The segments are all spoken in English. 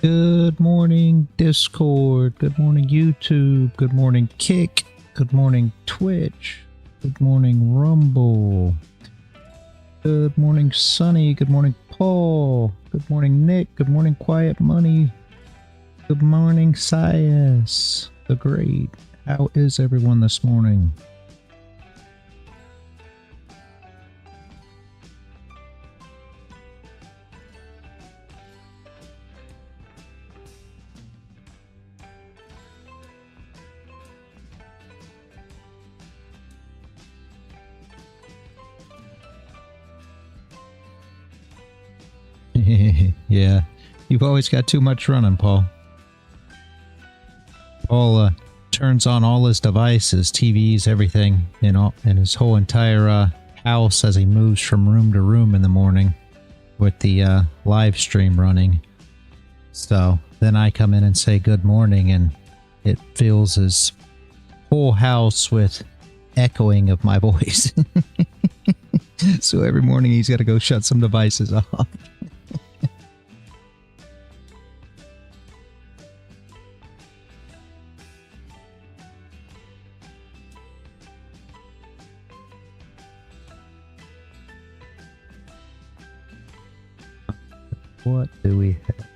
Good morning, Discord. Good morning, YouTube. Good morning, Kick. Good morning, Twitch. Good morning, Rumble. Good morning, Sunny. Good morning, Paul. Good morning, Nick. Good morning, Quiet Money. Good morning, Sias the Great. How is everyone this morning? Yeah, you've always got too much running, Paul. Paul turns on all his devices, TVs, everything, and his whole entire house as he moves from room to room in the morning with the live stream running. So then I come in and say good morning, and it fills his whole house with echoing of my voice. So every morning he's got to go shut some devices off. What do we have?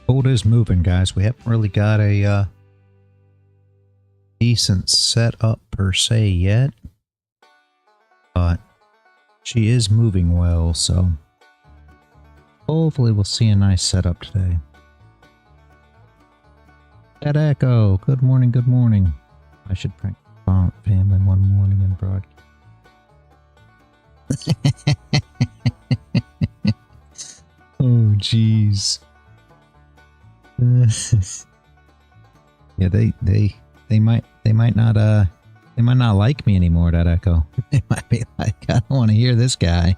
Gold is moving, guys. We haven't really got a decent setup per se yet, but she is moving well, so hopefully we'll see a nice setup today. Cat Echo, good morning, good morning. I should prank. family one morning and broadcast. Oh, jeez. Yeah, they might not like me anymore, that echo. They might be like, I don't want to hear this guy.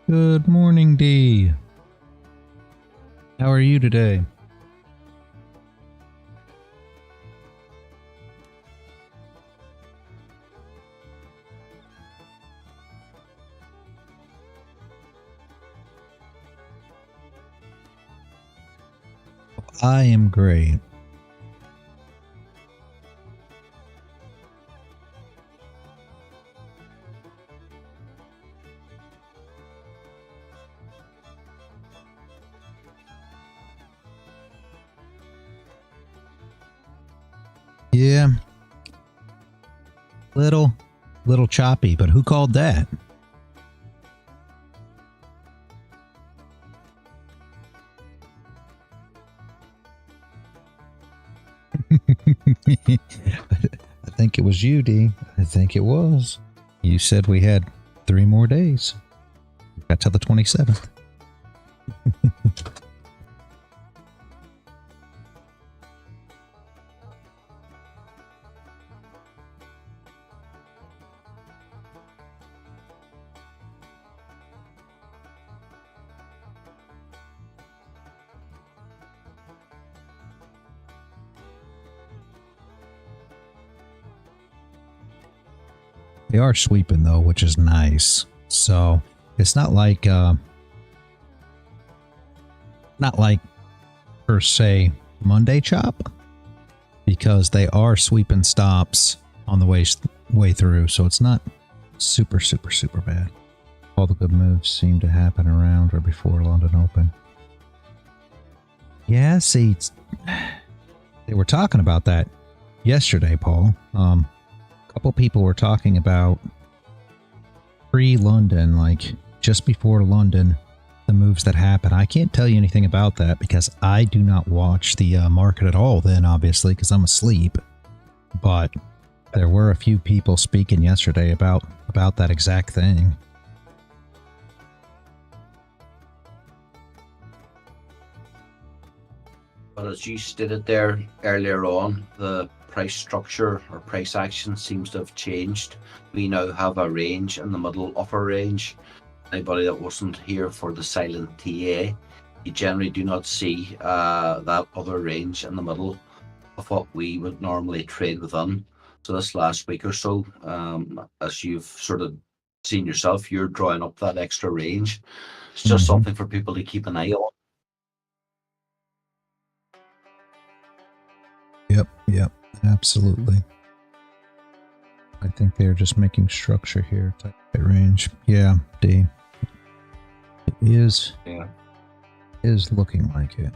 Good morning, Dee. How are you today? I am great. Yeah. Little choppy, but who called that? I think it was you, Dee. I think it was. You said we had 3 more days. We got till the 27th. They are sweeping though, which is nice. So it's not like per se Monday chop, because they are sweeping stops on the way through. So it's not super bad. All the good moves seem to happen around or before London Open. Yeah, see, they were talking about that yesterday, Paul. Couple people were talking about pre-London, like just before London, the moves that happen. I can't tell you anything about that because I do not watch the market at all then, obviously, because I'm asleep. But there were a few people speaking yesterday about that exact thing. But as you stated there earlier on, the price structure or price action seems to have changed. We now have a range in the middle upper range. Anybody that wasn't here for the silent TA, you generally do not see that other range in the middle of what we would normally trade within. So this last week or so, as you've sort of seen yourself, you're drawing up that extra range. It's just something for people to keep an eye on. Yep, absolutely. I think they're just making structure here, tight range. Yeah, D. It is. Yeah. Is looking like it.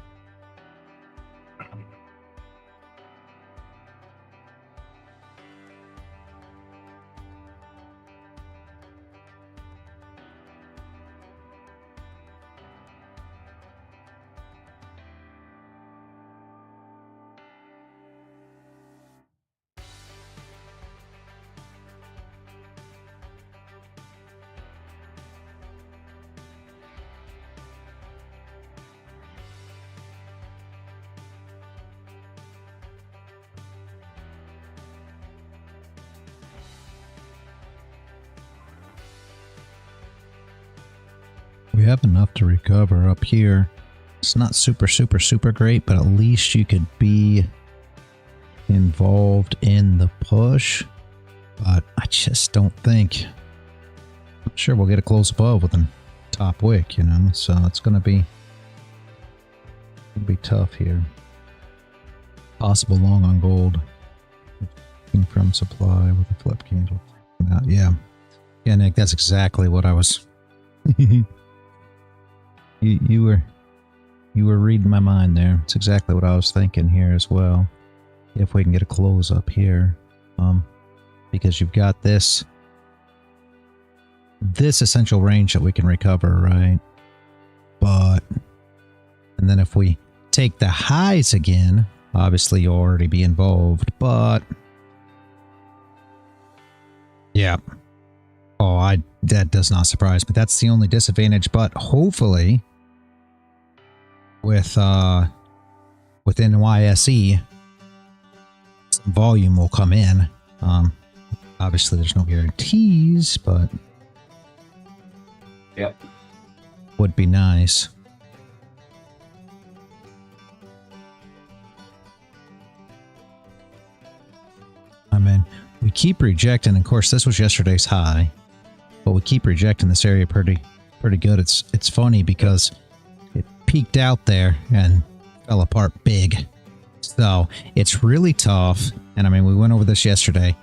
We have enough to recover up here. It's not super great, but at least you could be involved in the push. But I just don't think. I'm sure we'll get a close above with a top wick, you know. So it's gonna be tough here. Possible long on gold. From supply with a flip candle. Yeah, Nick, that's exactly what I was. You You were reading my mind there. It's exactly what I was thinking here as well. If we can get a close up here, because you've got this essential range that we can recover, right? And then if we take the highs again, obviously you'll already be involved, but yeah. Oh, that does not surprise me. That's the only disadvantage, but hopefully with within NYSE, some volume will come in. Obviously there's no guarantees, but yep, would be nice. I mean, we keep rejecting. Of course, this was yesterday's high, but we keep rejecting this area pretty good. It's funny because it peaked out there and fell apart big. So it's really tough. And I mean, we went over this yesterday.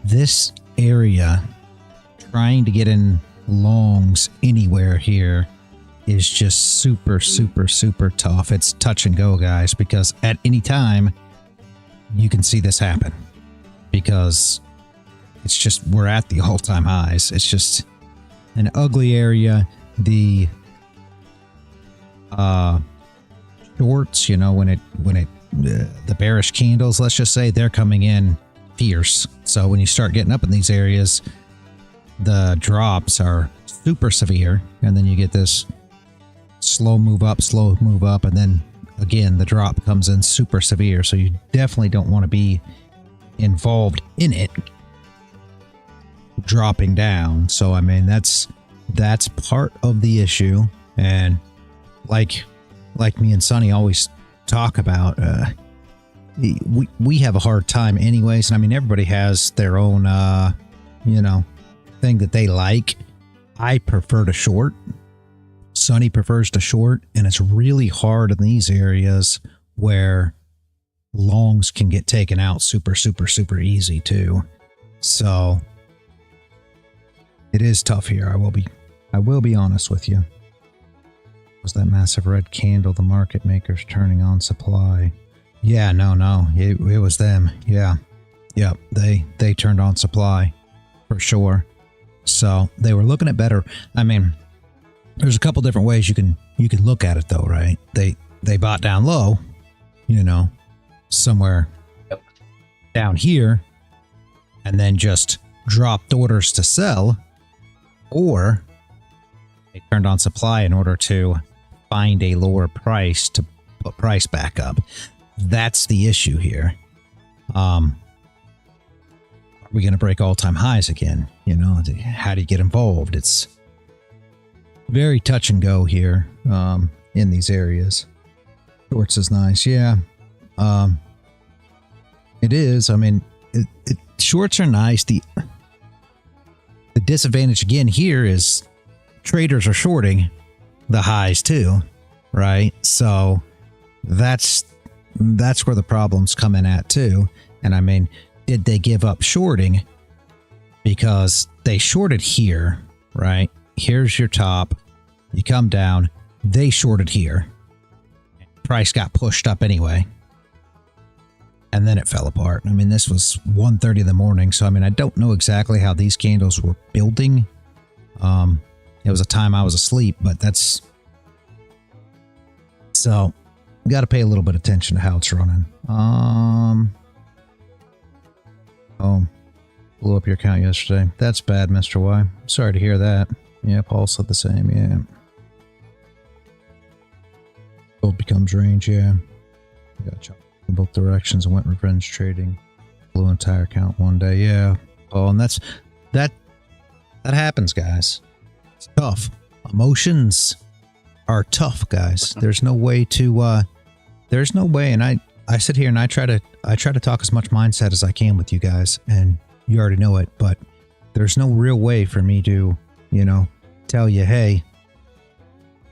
This area, trying to get in longs anywhere here is just super tough. It's touch and go, guys, because at any time you can see this happen. Because it's just, we're at the all-time highs. It's just an ugly area. The shorts, you know, when the bearish candles, let's just say, they're coming in fierce. So when you start getting up in these areas, the drops are super severe, and then you get this slow move up, and then again the drop comes in super severe. So you definitely don't want to be involved in it dropping down. So I mean, that's part of the issue. And like me and Sonny always talk about, we have a hard time anyways. And I mean, everybody has their own you know, thing that they like. I prefer to short. Sonny prefers to short, and it's really hard in these areas where longs can get taken out super easy too. So it is tough here. I will be honest with you. Was that massive red candle the market makers turning on supply? Yeah, no, it was them. Yeah, they turned on supply for sure. So they were looking at better. I mean, there's a couple different ways you can look at it though, right? They bought down low, you know, somewhere down here, and then just dropped orders to sell, or they turned on supply in order to find a lower price to put price back up. That's the issue here. Are we going to break all-time highs again? You know, how do you get involved? It's very touch and go here in these areas. Shorts is nice, yeah. It is. I mean, shorts are nice. The disadvantage again here is traders are shorting the highs too, right? So that's where the problems come in at too. And I mean, did they give up shorting because they shorted here, right? Here's your top. You come down. They shorted here. Price got pushed up anyway. And then it fell apart. I mean, this was 1:30 in the morning. So, I mean, I don't know exactly how these candles were building. It was a time I was asleep, but that's... So, got to pay a little bit of attention to how it's running. Oh, blew up your account yesterday. That's bad, Mr. Y. Sorry to hear that. Yeah, Paul said the same, yeah. Gold becomes range, yeah. Got chopped in both directions and went revenge trading. Blew entire account one day, yeah. Oh, and that happens, guys. It's tough. Emotions are tough, guys. There's no way to there's no way, and I sit here and I try to talk as much mindset as I can with you guys, and you already know it, but there's no real way for me to, you know, tell you, hey,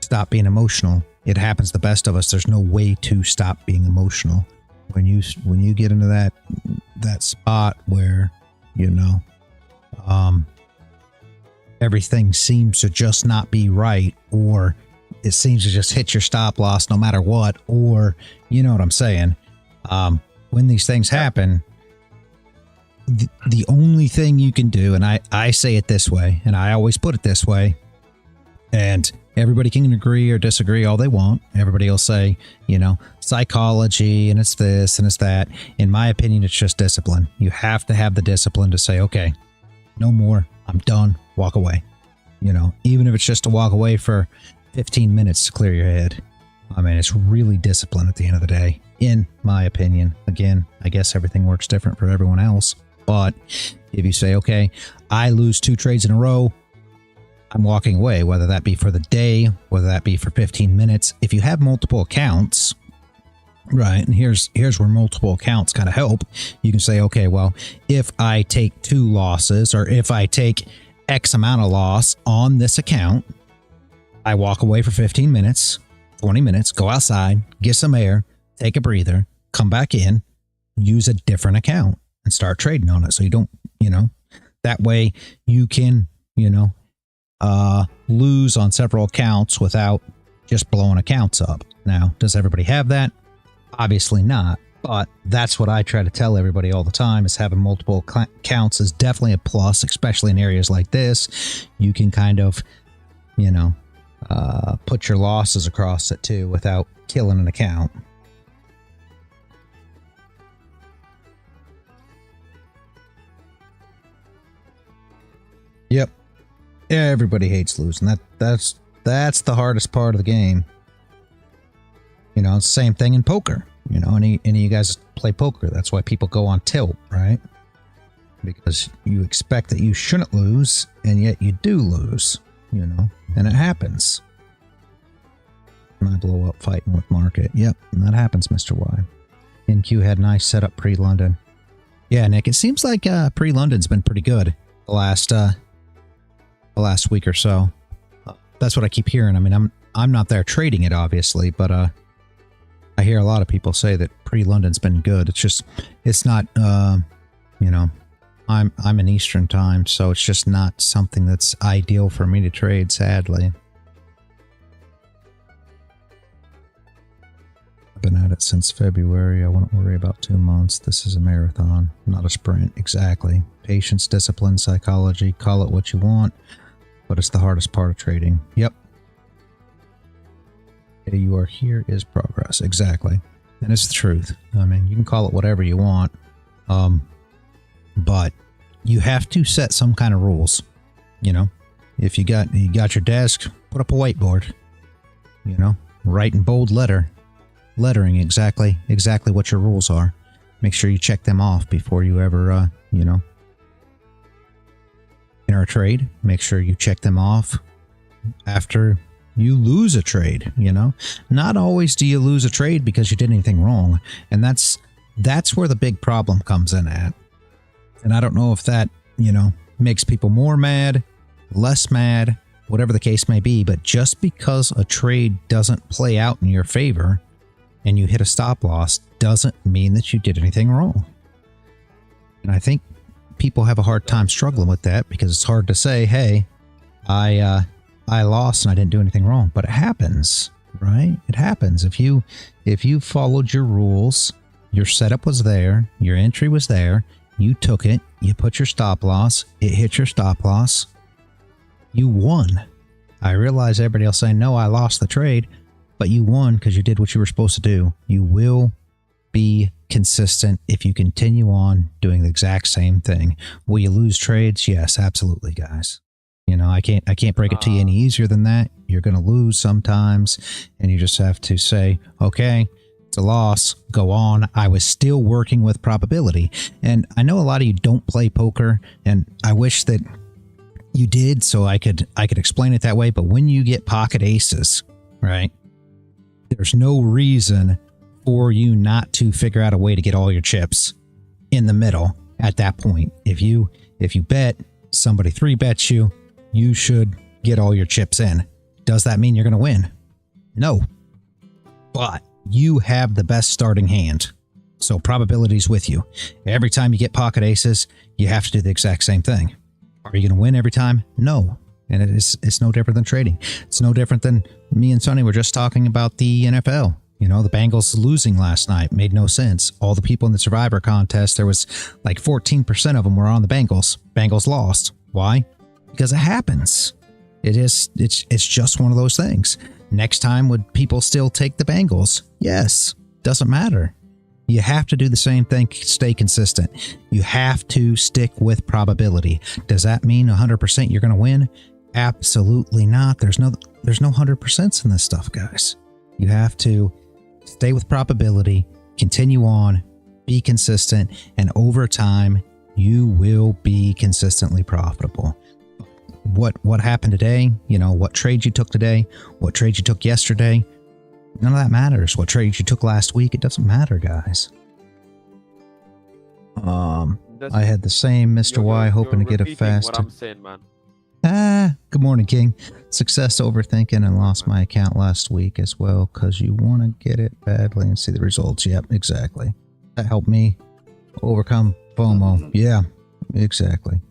stop being emotional. It happens to the best of us. There's no way to stop being emotional. When you get into that spot where, you know, everything seems to just not be right, or it seems to just hit your stop loss no matter what, or you know what I'm saying. When these things happen, the only thing you can do, and I say it this way, and I always put it this way, and everybody can agree or disagree all they want. Everybody will say, you know, psychology and it's this and it's that. In my opinion, it's just discipline. You have to have the discipline to say, okay, no more, I'm done, walk away. You know, even if it's just to walk away for 15 minutes to clear your head. I mean, it's really discipline at the end of the day, in my opinion. Again, I guess everything works different for everyone else. But if you say, okay, I lose 2 trades in a row, I'm walking away, whether that be for the day, whether that be for 15 minutes. If you have multiple accounts, right, and here's where multiple accounts kind of help. You can say, okay, well, if I take 2 losses, or if I take X amount of loss on this account, I walk away for 15 minutes, 20 minutes, go outside, get some air, take a breather, come back in, use a different account and start trading on it. So you don't, you know, that way you can, you know, lose on several accounts without just blowing accounts up. Now, does everybody have that? Obviously not, but that's what I try to tell everybody all the time, is having multiple accounts is definitely a plus, especially in areas like this. You can kind of, you know, put your losses across it too without killing an account. Yep. Everybody hates losing. That's the hardest part of the game. You know, it's the same thing in poker. You know, any of you guys play poker. That's why people go on tilt, right? Because you expect that you shouldn't lose, and yet you do lose, you know, and it happens. And I blow up fighting with market. Yep, and that happens, Mr. Y. NQ had nice setup pre-London. Yeah, Nick, it seems like pre-London's been pretty good the last week or so. That's what I keep hearing. I mean, I'm not there trading it, obviously, but I hear a lot of people say that pre-London's been good. It's just, it's not, you know, I'm in Eastern time, so it's just not something that's ideal for me to trade, sadly. I've been at it since February. I wouldn't worry about 2 months. This is a marathon, not a sprint. Exactly. Patience, discipline, psychology, call it what you want, but it's the hardest part of trading. Yep. You are here is progress. Exactly. And it's the truth. I mean, you can call it whatever you want, but you have to set some kind of rules. You know, if you got your desk, put up a whiteboard, you know, write in bold lettering exactly what your rules are. Make sure you check them off before you ever, you know, enter a trade. Make sure you check them off after you lose a trade. You know, not always do you lose a trade because you did anything wrong, and that's where the big problem comes in at. And I don't know if that, you know, makes people more mad, less mad, whatever the case may be, but just because a trade doesn't play out in your favor and you hit a stop loss doesn't mean that you did anything wrong. And I think people have a hard time struggling with that, because it's hard to say, hey, I lost and I didn't do anything wrong, but it happens, right? It happens. If you followed your rules, your setup was there, your entry was there, you took it, you put your stop loss, it hit your stop loss, you won. I realize everybody else saying, no, I lost the trade, but you won because you did what you were supposed to do. You will be consistent if you continue on doing the exact same thing. Will you lose trades? Yes, absolutely, guys. You know, I can't break it to you any easier than that. You're going to lose sometimes, and you just have to say, okay, it's a loss, go on. I was still working with probability. And I know a lot of you don't play poker, and I wish that you did so I could explain it that way. But when you get pocket aces, right, there's no reason for you not to figure out a way to get all your chips in the middle at that point. If you bet, somebody 3-bets you, you should get all your chips in. Does that mean you're going to win? No. But you have the best starting hand. So probability's with you. Every time you get pocket aces, you have to do the exact same thing. Are you going to win every time? No. And it's no different than trading. It's no different than me and Sonny were just talking about the NFL. You know, the Bengals losing last night made no sense. All the people in the Survivor contest, there was like 14% of them were on the Bengals. Bengals lost. Why? Because it happens. It's just one of those things. Next time, would people still take the Bengals? Yes. Doesn't matter. You have to do the same thing, stay consistent. You have to stick with probability. Does that mean 100% you're going to win? Absolutely not. There's no 100% in this stuff, guys. You have to stay with probability, continue on, be consistent, and over time, you will be consistently profitable. What happened today, you know, what trades you took today, what trades you took yesterday, none of that matters. What trades you took last week, it doesn't matter, guys. I had the same Mr. Y hoping to get a fast. What I'm saying, man. Good morning, King. Success overthinking and lost my account last week as well because you want to get it badly and see the results. Yep, exactly. That helped me overcome FOMO. Yeah, exactly.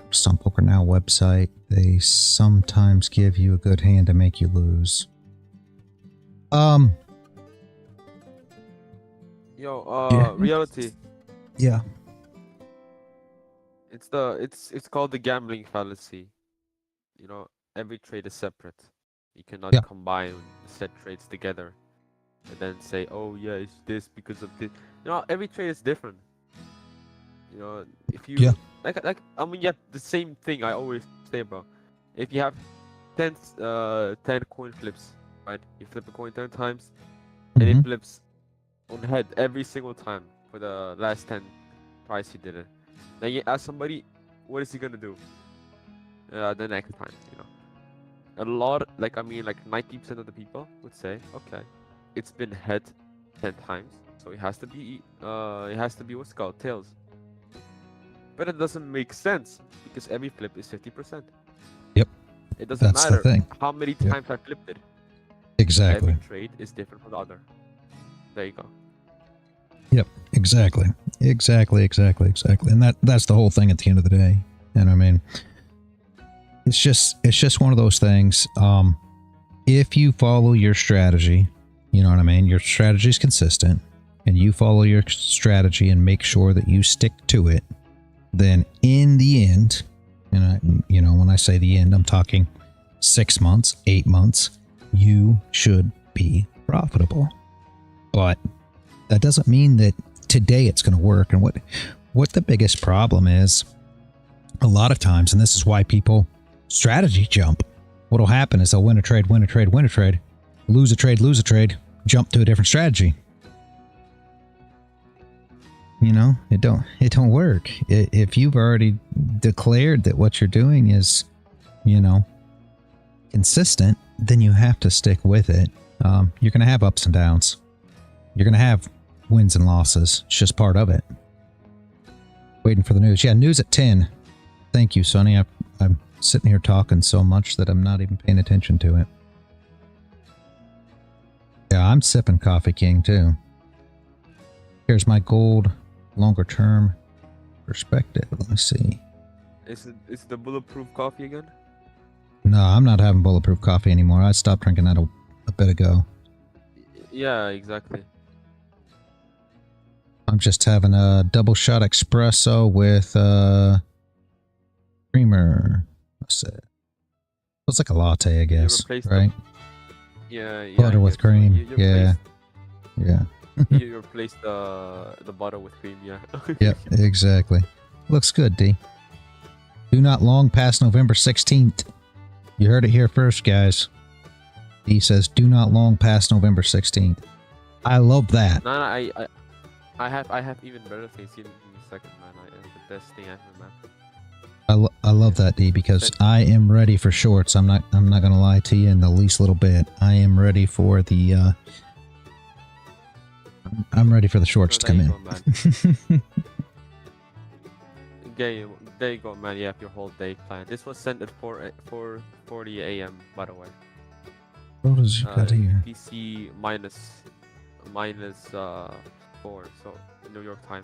Stump Poker Now website. They sometimes give you a good hand to make you lose. Yo, Yeah. reality. Yeah. It's called the gambling fallacy. You know, every trade is separate. You cannot Yeah. combine set trades together and then say, oh yeah, it's this because of this. You know, every trade is different. You know, if you Yeah. like I mean, yeah, the same thing I always say, bro. If you have 10 coin flips, right? You flip a coin 10 times, and it flips on head every single time for the last 10 price you did it. Then you ask somebody, what is he gonna do the next time? You know, a lot, like 90% of the people would say, okay, it's been head 10 times, so it has to be what's called tails. But it doesn't make sense because every flip is 50%. Yep. It doesn't That's matter the thing. how many Yep. times I flipped it. Exactly. Every trade is different from the other. There you go. Yep. Exactly. And that's the whole thing at the end of the day. And I mean, it's just one of those things. If you follow your strategy, you know what I mean? Your strategy is consistent and you follow your strategy and make sure that you stick to it, then in the end, and you know, when I say the end, I'm talking 6 months, 8 months, you should be profitable. But that doesn't mean that today it's going to work. And what the biggest problem is, a lot of times, and this is why people strategy jump. What'll happen is they'll win a trade, lose a trade, jump to a different strategy. You know, it don't work. If you've already declared that what you're doing is, you know, consistent, then you have to stick with it. You're going to have ups and downs. You're going to have wins and losses. It's just part of it. Waiting for the news. Yeah, news at 10. Thank you, Sonny. I'm sitting here talking so much that I'm not even paying attention to it. Yeah, I'm sipping Coffee King too. Here's my gold longer term perspective. Let me see. Is the bulletproof coffee again? No, I'm not having bulletproof coffee anymore. I stopped drinking that a bit ago. Yeah, exactly. I'm just having a double shot espresso with creamer. What's it? It's like a latte, I guess, right? Yeah. Butter with cream. Yeah. You replaced the butter with cream, yeah. Yep, exactly. Looks good, D. Do not long past November 16th. You heard it here first, guys. D says, do not long past November 16th. I love that. No, I have even better things. Give me a second, man. The best thing ever, man. I love that, D, because I am ready for shorts. I'm not gonna lie to you in the least little bit. I am ready for the I'm ready for the shorts to come in. There you go, man. You have your whole day planned. This was sent at 4:40 a.m. by the way. What is you got here? PC minus 4, so New York time.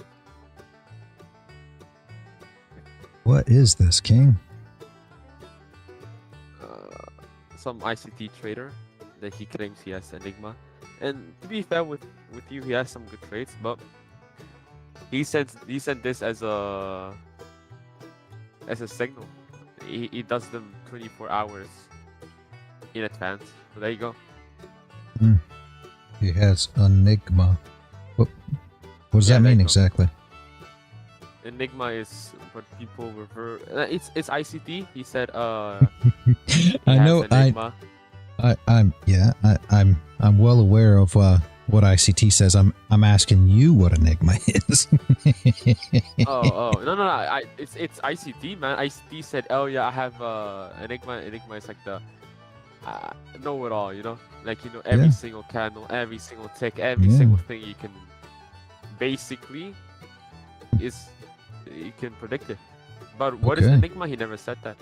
What is this, King? some ICT trader that he claims he has Enigma, and to be fair with you, he has some good trades, but he sent this as a signal. He does them 24 hours in advance. So there you go. He has Enigma. What does that mean exactly? Enigma is what people refer. It's ICT. He said. I know. Enigma. I'm well aware of what ICT says. I'm asking you what Enigma is. No. It's ICT, man. ICT said, oh yeah, I have Enigma. Enigma is like the know it all, you know, like every single candle, every single tick, every single thing you can basically you can predict it. But what is Enigma? He never said that.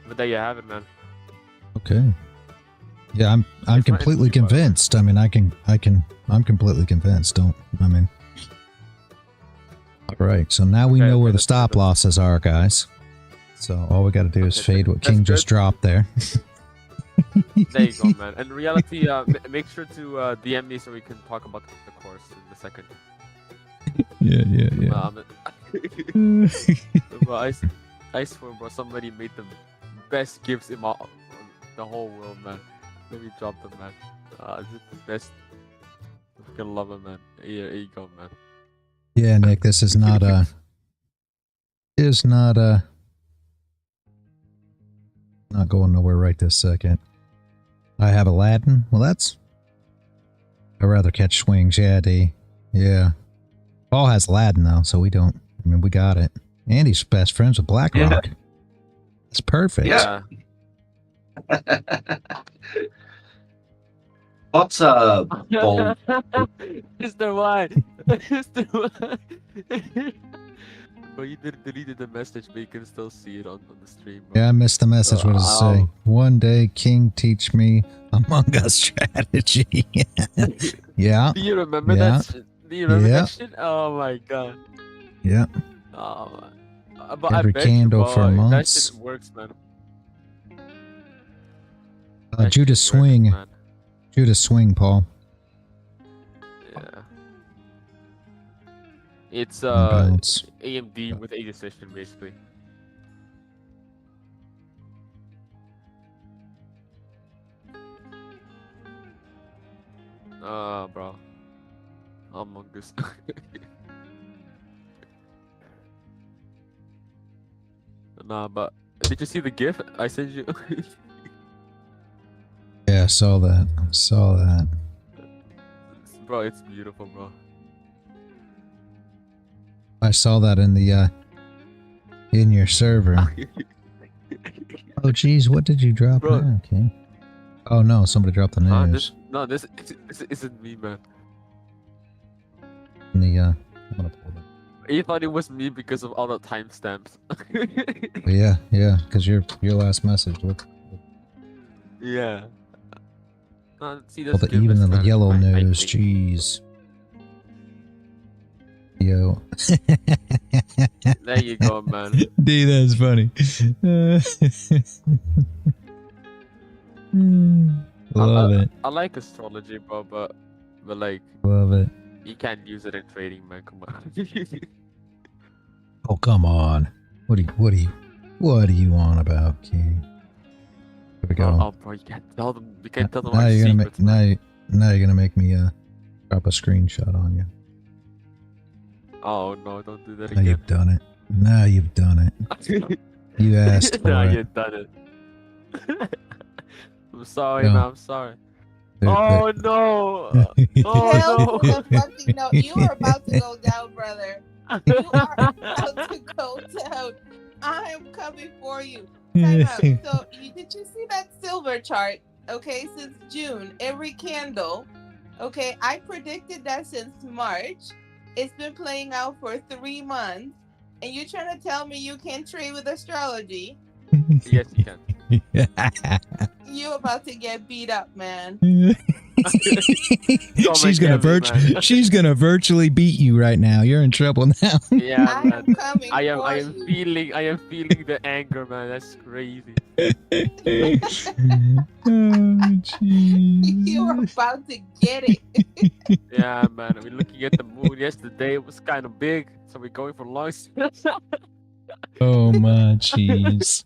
But there you have it, man. Okay. Yeah, I'm completely convinced. I mean, I'm completely convinced. All right. So now we know where the stop losses are, guys. So all we got to do is fade what King just dropped there. There you go, man. And in reality, make sure to DM me so we can talk about the course in a second. Yeah. Bro, I swear, bro, somebody made the best gifts in the whole world, man. Let me drop them, man. This is the best. I fucking love it, man. Here you go, man. Yeah, Nick, this is not not going nowhere right this second. I have Aladdin. Well, I'd rather catch swings. Yeah. Paul has Aladdin though, so we don't. I mean, we got it. And he's best friends with BlackRock. It's perfect. Yeah. What's a bulb? Mr. White. Mr. White. Bro, you deleted the message, but you can still see it on the stream. Bro. Yeah, I missed the message. What does it say? One day, King, teach me Among Us strategy. Yeah. Do you remember that shit? Do you remember that shit? Oh my god. Yeah. Oh, but Every candle for months. That shit works, man. Judas swing. Man. Judas swing, Paul. Yeah. It's AMD with a decision, basically. Bro. Among Us. Nah, but did you see the GIF I sent you? Yeah, I saw that. Bro, it's beautiful, bro. I saw that in the in your server. Oh geez, what did you drop now, King? Oh no, somebody dropped the news. This isn't me, man. In the I'm gonna pull that. You thought it was me because of all the timestamps. Yeah, because your last message. Look. Yeah. See, Well, even in the yellow news, jeez. Yo. There you go, man. Dude, that's funny. Love it. I like astrology, bro, but like, love it. You can't use it in trading, man. Come on. Oh, come on. What do you on about, King? Here we go. Oh, bro, you can't tell them. You can't tell them. Now you're gonna make me drop a screenshot on you. Oh no! Don't do that now again. You've done it. Now you've done it. You asked for now it. You've done it. I'm sorry, man. I'm sorry. Oh no! Oh no! Fucking no! You are about to go down, brother. You are about to go down. I am coming for you. Time out. So, did you see that silver chart? Okay, since June, every candle. Okay, I predicted that since March. It's been playing out for 3 months, and you're trying to tell me you can't trade with astrology? Yes, you can. You about to get beat up, man. she's gonna virtually beat you right now. You're in trouble now. Yeah, I man. am coming I am for you. feeling the anger, man. That's crazy. Oh, jeez. You're about to get it. Yeah, man. We're looking at the moon yesterday. It was kind of big, so we're going for longs. Oh my jeez.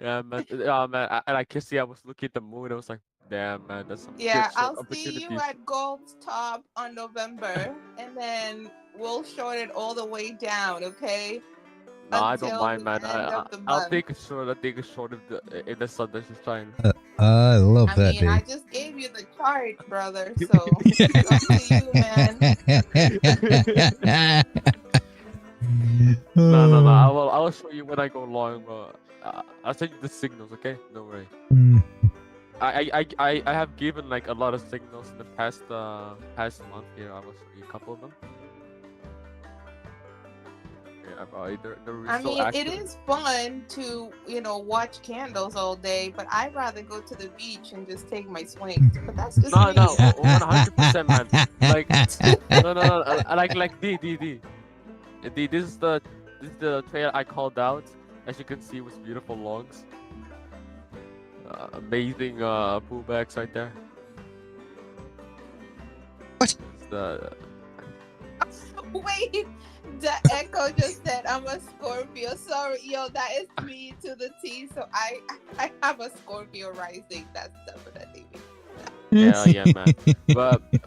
Yeah, man. Yeah, man. And I can see I was looking at the moon. I was like, damn, man. That's some Yeah, good short I'll see you opportunities. at Gold's Top on November, and then we'll short it all the way down, okay? No, I don't Until mind, the man. end of the I'll month. take a short. I'll take a short in the sun that's just trying. I love I that, mean, I dude. just gave you the chart, brother. So it's up to you, man. No. I will show you when I go long, bro. I'll send you the signals, okay? No worry. I have given like a lot of signals in the past month here. I will show you a couple of them. Yeah, bro. They're I so mean, active. it is fun to, watch candles all day, but I'd rather go to the beach and just take my swings. But that's just No, me. 100%, man. Like, no. Like D. This is the trail I called out. As you can see, it was beautiful longs. Amazing pullbacks right there. What? Wait, the echo just said I'm a Scorpio. Sorry, that is me to the T. So I have a Scorpio rising. That's definitely me. Yeah, man.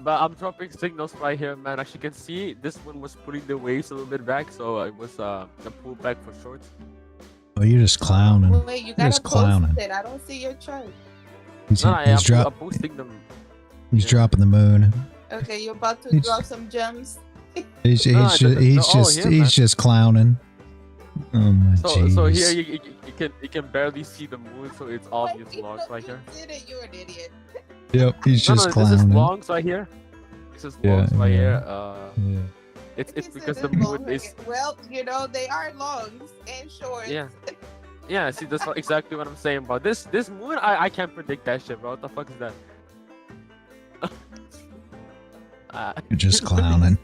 But I'm dropping signals right here, man. As you can see, this one was putting the waves a little bit back, so it was a pullback for shorts. Oh, you're just clowning. Wait, you You're gotta just post clowning. it. I don't see your chart. He's, No, he's, I'm drop, posting them. he's yeah. dropping the moon. Okay, you're about to It's- drop some gems. He's No, here, just clowning. Oh my So jeez. here you can barely see the moon, so it's obvious Wait, longs right here. You did it. You're an idiot. Yep, he's just This clowning. is longs right here. This is Yeah, longs right yeah. here. Yeah. It's This because is the a long moon is way. Well, they are longs and shorts. yeah. See, that's exactly what I'm saying about this moon. I can't predict that shit, bro. What the fuck is that? You're just clowning.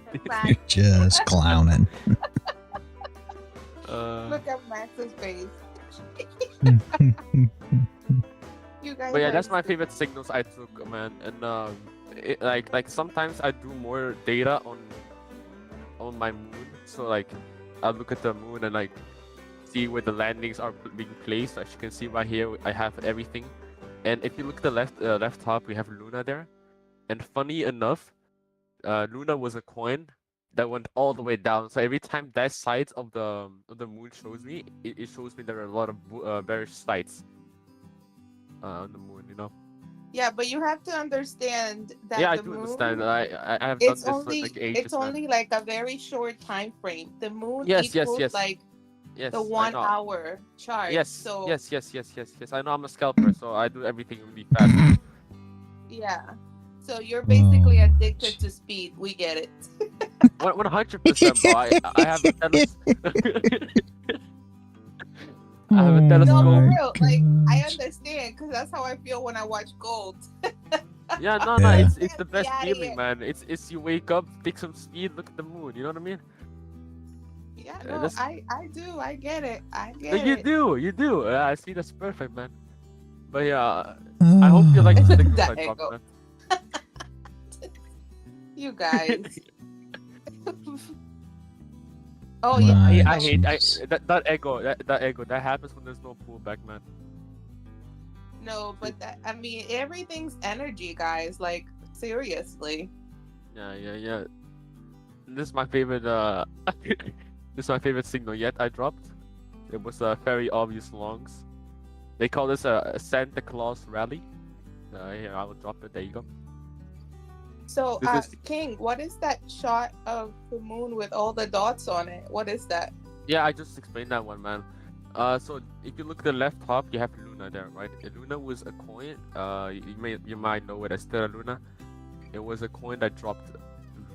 You're just clowning. Look at Max's face. You guys. But yeah, are that's my favorite signals I took, man. And like sometimes I do more data on my moon. So like I look at the moon and like see where the landings are being placed. As you can see right here, I have everything. And if you look at the left top, we have Luna there. And funny enough, Luna was a coin that went all the way down. So every time that side of the moon shows me, it shows me there are a lot of bearish sides on the moon, Yeah, but you have to understand that Yeah, I the do moon, understand. I have done it's this for only like ages. it's only like a very short time frame. The moon Yes, equals like yes, the I 1 know. hour chart. Yes, So yes. I know I'm a scalper, so I do everything really fast. yeah. So you're basically Oh, addicted to speed. We get it. 100%, bro. I have a I have a Oh telescope. No, for my real. Like I gosh. understand because that's how I feel when I watch Gold. Yeah, no, Yeah. it's the best Yeah, feeling, yeah. man. It's you wake up, take some speed, look at the moon. You know what I mean? Yeah, Yeah, no, that's- I do. I get it. I No, get you it. do. Yeah, I see. That's perfect, man. But yeah, I hope you like the signals That I dropped, echo. man. You guys. Oh My yeah. I hate jeez. that echo. That echo that happens when there's no pullback, man. No, but I mean everything's energy, guys. Like seriously. Yeah. This is my favorite. This is my favorite signal yet. I dropped. It was very obvious longs. They call this a Santa Claus rally. Here, I will drop it. There you go. So, This is- King, what is that shot of the moon with all the dots on it? What is that? Yeah, I just explained that one, man. So if you look at the left top, you have Luna there, right? Luna was a coin. You might know it as Terra Luna. It was a coin that dropped,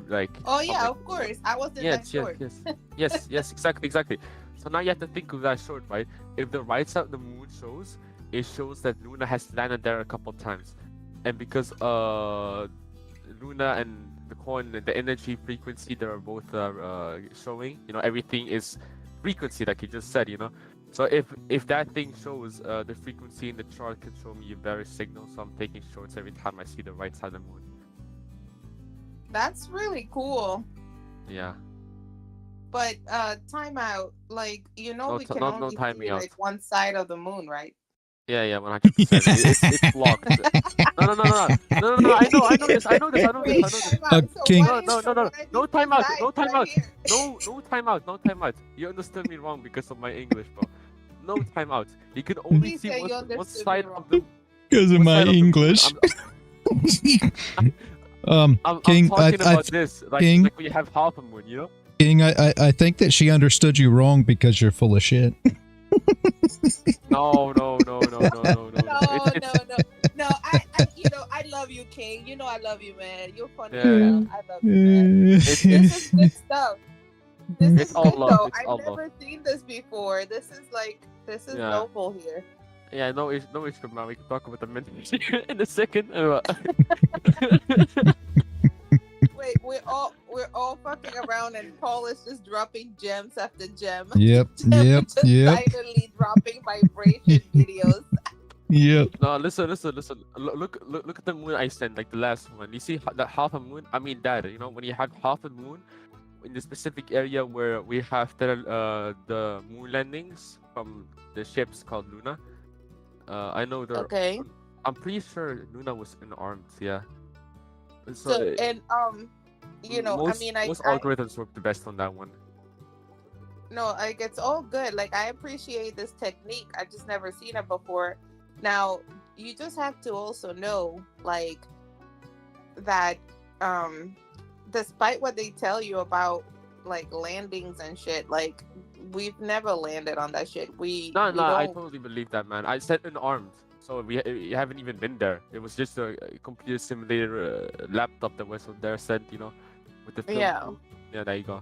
like. Oh yeah, like- of course. I was in that Yes, short. yes. Exactly. So now you have to think of that short, right? If the right side of the moon shows, it shows that Luna has landed there a couple times, and because Luna and the coin and the energy frequency they are both showing, you know, everything is frequency like you just said, you know. So if that thing shows the frequency in the chart can show me a bearish signal, so I'm taking shorts every time I see the right side of the moon. That's really cool. Yeah. But time out. Like, you know, No we t- can no only timing see out. like one side of the moon, right? Yeah, 100%. It's blocked. No. I know this. Wait, time out. So King. what is No. what are No these timeout. two No sides right timeout. here? No timeout. You understood me wrong because of my English, bro. No timeout. You can only He see said you one understood side me of the. Because of one my side of the moon. English. I'm King, talking about this, like King? when you have half a moon, you know? King, I think that she understood you wrong because you're full of shit. No. No. You know, I love you, King. You know, I love you, man. You're funny. Yeah. Girl. I love you, man. This is good stuff. This It's is all good love, though. it's I've all never seen this before. This is Yeah. noble here. Yeah, no issue, man. We can talk about the mentorship in a second. Wait, we're all fucking around, and Paul is just dropping gems after gem. Yep. Just silently dropping vibration videos. Yep. No, listen. Look at the moon I sent, like the last one. You see that half a moon? I mean that, you know, when you have half a moon in the specific area where we have the moon landings from the ships called Luna. I know they're. Okay. I'm pretty sure Luna was unarmed. Yeah. So and you know, most, I mean, I algorithms work the best on that one. no, like it's all good. Like I appreciate this technique. I just never seen it before. Now you just have to also know, like, that despite what they tell you about like landings and shit, like we've never landed on that shit. We No, I don't. totally believe that, man. I said unarmed, so we haven't even been there. It was just a computer simulator laptop that was on there sent, you know, with the film. Yeah, there you go.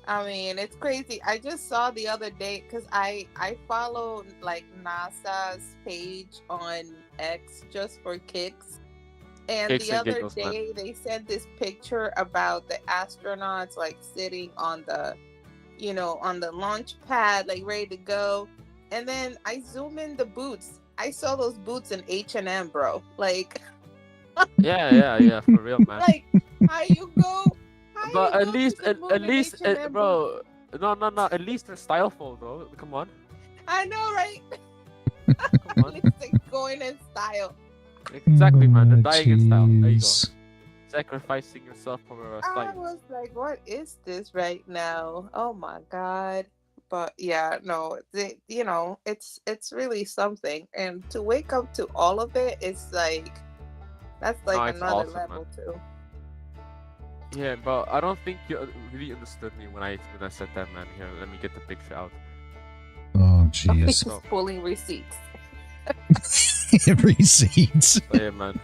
I mean, it's crazy. I just saw the other day because I follow like NASA's page on X just for kicks. And Kicks the and other giggles, man. day they sent this picture about the astronauts like sitting on the, you know, on the launch pad, like ready to go. And then I zoom in the boots. I saw those boots in H&M, bro. Like, Yeah, for real, man. like how you go? How But you at go least, to the moon at in least, H&M bro. No. At least they're styleful, though. Come on. I know, right? Come At on. least they're going in style. Exactly, man. They're dying in style. There you go. Jeez. Sacrificing yourself for a I style. was like, what is this right now? Oh my god. But yeah, no, you know, it's really something. And to wake up to all of it, it's like, that's like it's another awesome, level too. Yeah, but I don't think you really understood me when I said that, man. Here, let me get the picture out. Oh, He's jeez. just pulling receipts. Receipts. So, yeah, man.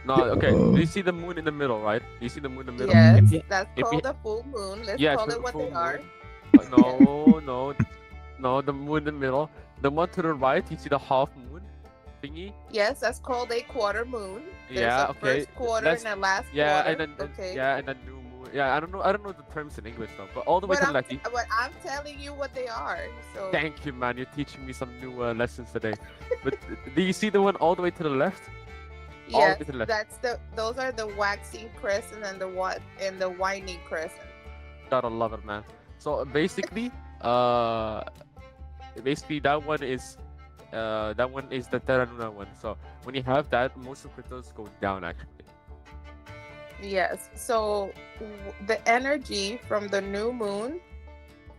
No, okay. Oh. Do you see the moon in the middle, right? Do you see the moon in the middle? Yes, If you- that's if called you- a full moon. Let's Yeah, call it's it a what full they are. No, the moon in the middle. The one to the right, you see the half moon thingy? Yes, that's called a quarter moon. There's Yeah, a okay. first quarter Let's- and a last Yeah, quarter. and then okay. yeah, and then new moon. Yeah, I don't know the terms in English though, but all the way But to the left. but I'm telling you what they are. So Thank you, man. You're teaching me some new lessons today. But do you see the one all the way to the left? all the yes, way to the left. those are the waxing crescent and the winding crescent. Gotta love it, man. So basically, that one is the Terra Luna one. So when you have that, most of cryptos go down actually. Yes. So the energy from the new moon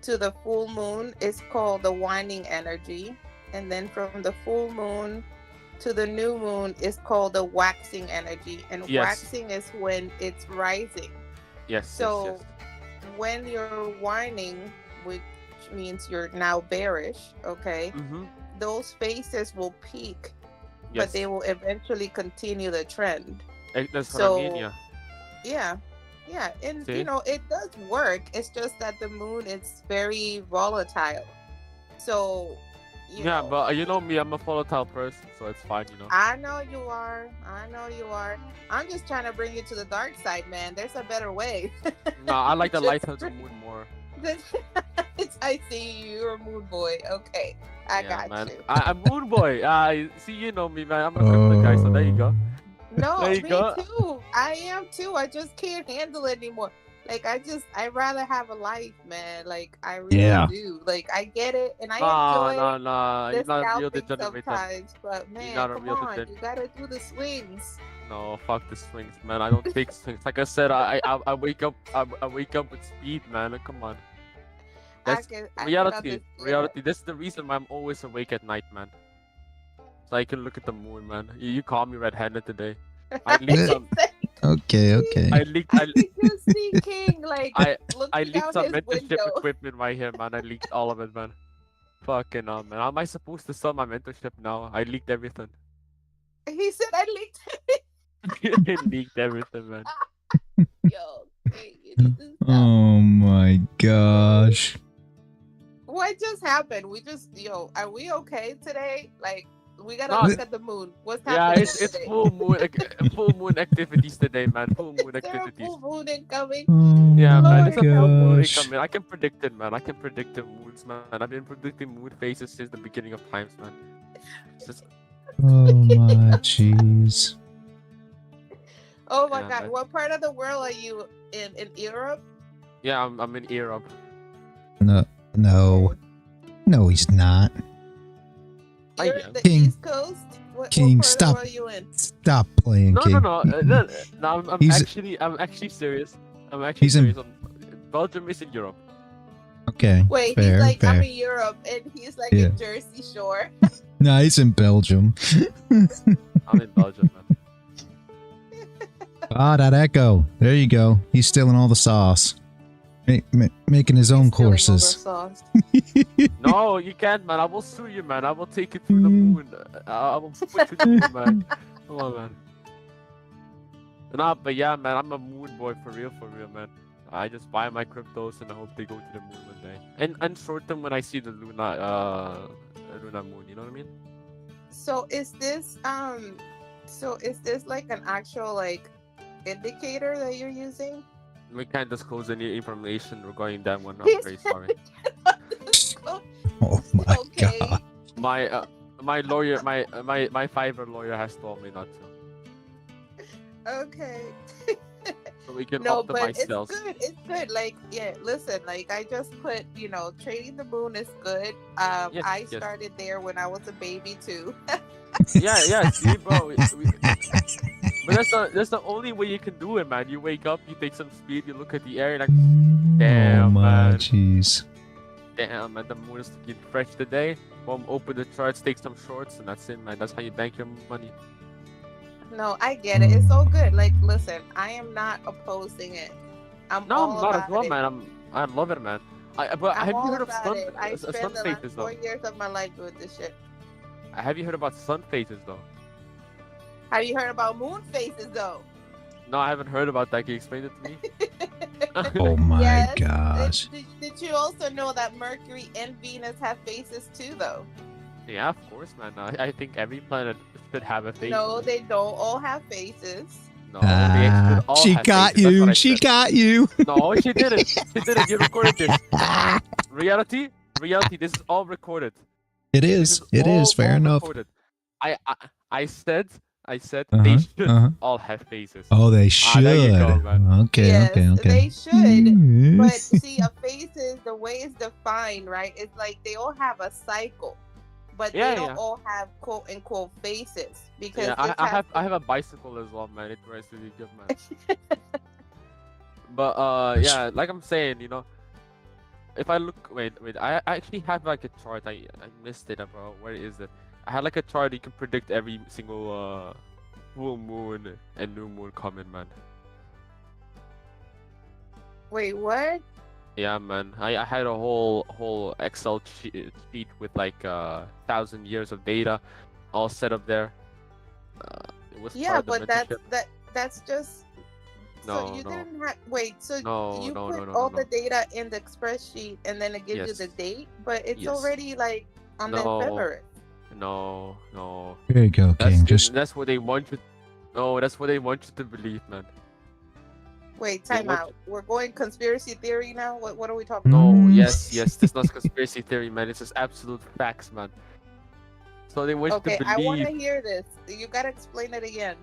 to the full moon is called the winding energy, and then from the full moon to the new moon is called the waxing energy, and Yes. waxing is when it's rising. Yes. So yes. when you're whining, which means you're now bearish, okay, Mm-hmm. those phases will peak, Yes. but they will eventually continue the trend. That's so- what I mean, yeah. Yeah. Yeah, and See? it does work. It's just that the moon is very volatile. So, Yeah, but you know me, I'm a volatile person, so it's fine, you know. I know you are. I know you are. I'm just trying to bring you to the dark side, man. There's a better way. No, I like the Just light of the moon more. I see you're a moon boy. Okay, I Yeah, got man. you. I'm moon boy. See, you know me, man. I'm a crypto guy, so there you go. No, There you me go. too. I am too. I just can't handle it anymore. Like I'd rather have a life, man. Like I really Yeah. do. Like I get it, and I Nah, enjoy nah, nah. You're the not a real scalping degenerate. sometimes. But You're man, not a come real on, degenerate. you gotta do the swings. No, fuck the swings, man. I don't take swings. Like I said, I wake up. I wake up with speed, man. Come on. That's I can reality. understand. Reality. This is the reason why I'm always awake at night, man. So I can look at the moon, man. You caught me red-handed today. I leaked some. Okay, okay. I leaked. I can just see King like I looking leaked out some his mentorship window. equipment right here, man. I leaked all of it, man. Fucking hell, man. How am I supposed to sell my mentorship now? I leaked everything. He said I leaked. I leaked everything, man. Yo, hey, you need to stop. Oh my gosh. What just happened? Are we okay today? Like, we gotta No, look at the moon. What's Yeah, happening it's today? full moon activities today, man. Full moon Is there a activities. full moon incoming? Oh Yeah, man. my It's a full moon gosh. incoming. I can predict it, man. I can predict the moons, man. I've been predicting moon phases since the beginning of times, man. It's just, Oh my jeez. Oh my Yeah, god, man. what part of the world are you in? In Europe? yeah, I'm in Europe. No, no, no, he's not. I You're am. the King. East Coast? What King, part stop. of the world are you in? Stop playing, No, King. no, no, no, no. I'm He's- actually serious. I'm actually He's in- serious. Belgium is in Europe. Okay, Wait, fair, he's like, fair. I'm in Europe, and he's like Yeah. in Jersey Shore. No, he's in Belgium. I'm in Belgium, man. Ah, that echo. There you go. He's stealing all the sauce. Making his own He's stealing all the courses. sauce. No, you can't, man. I will sue you, man. I will take it to the moon. I will put you to the moon, man. Come on, man. Nah, but yeah, man. I'm a moon boy for real, man. I just buy my cryptos and I hope they go to the moon one day. And short them when I see the Luna moon. You know what I mean? So is this like an actual like indicator that you're using? We can't disclose any information regarding that one. I'm He's- very sorry. Oh my Okay. god. My lawyer, my Fiverr lawyer has told me not to. Okay. So we can No, but optimize it's sales. good. It's good. Like, yeah, listen, like I just put, trading the moon is good. Yes, I yes. started there when I was a baby too. Yeah, see, bro. But that's the only way you can do it, man. You wake up, you take some speed, you look at the air, like, Oh Damn, my man. jeez. damn, man, the moon is looking fresh today. Boom, open the charts, take some shorts, and that's it, man. That's how you bank your money. No, I get it. It's so good. Like, listen, I am not opposing it. I'm No, all I'm not as about well, it. man. I love it, man. But I'm have you all heard of about sun it. I sun spent the last phases 4 though? years of my life doing this shit. Have you heard about sun phases though? Have you heard about moon phases though? No, I haven't heard about that. Can you explain it to me? Oh my Yes. gosh. Did you also know that Mercury and Venus have phases too, though? Yeah, of course, man. I think every planet should have a phase. No, they don't all have phases. No, they should all She have got phases. That's what you. I She said. got you. No, she didn't. She didn't. You recorded this. Reality. This is all recorded. It This is. It is. Fair all enough. recorded. I said they Uh-huh, should uh-huh. all have phases. Oh, they Ah, should. there you go, man. Okay, Yes, okay, okay. they should. But Yes. see, a phases, the way it's defined, right? It's like they all have a cycle, but Yeah, they don't yeah. all have quote unquote phases because Yeah, this I have a bicycle as well, man. It rides really good, man. But yeah, like I'm saying, if I look, wait, I actually have like a chart. I missed it, bro. Where is it? I had like a chart you can predict every single full moon and new moon coming, man. Wait, what? Yeah, man. I had a whole Excel sheet with like 1,000 years of data, all set up there. It was Yeah, part of but the mentorship. that's So No, you no, didn't have wait. So no, you no, put no, no, no, all the no. data in the express sheet, and then it gives you the Yes, date, but it's yes. already like on the No, ephemeris. no, no. There you go, King. Just That's what they want you. No, that's what they want you to believe, man. Wait, They time want out. you. We're going conspiracy theory now. What are we talking about? No, Mm. yes, yes. This is not conspiracy theory, man. It's just absolute facts, man. So they want you Okay, to I want believe. to hear this. You gotta explain it again.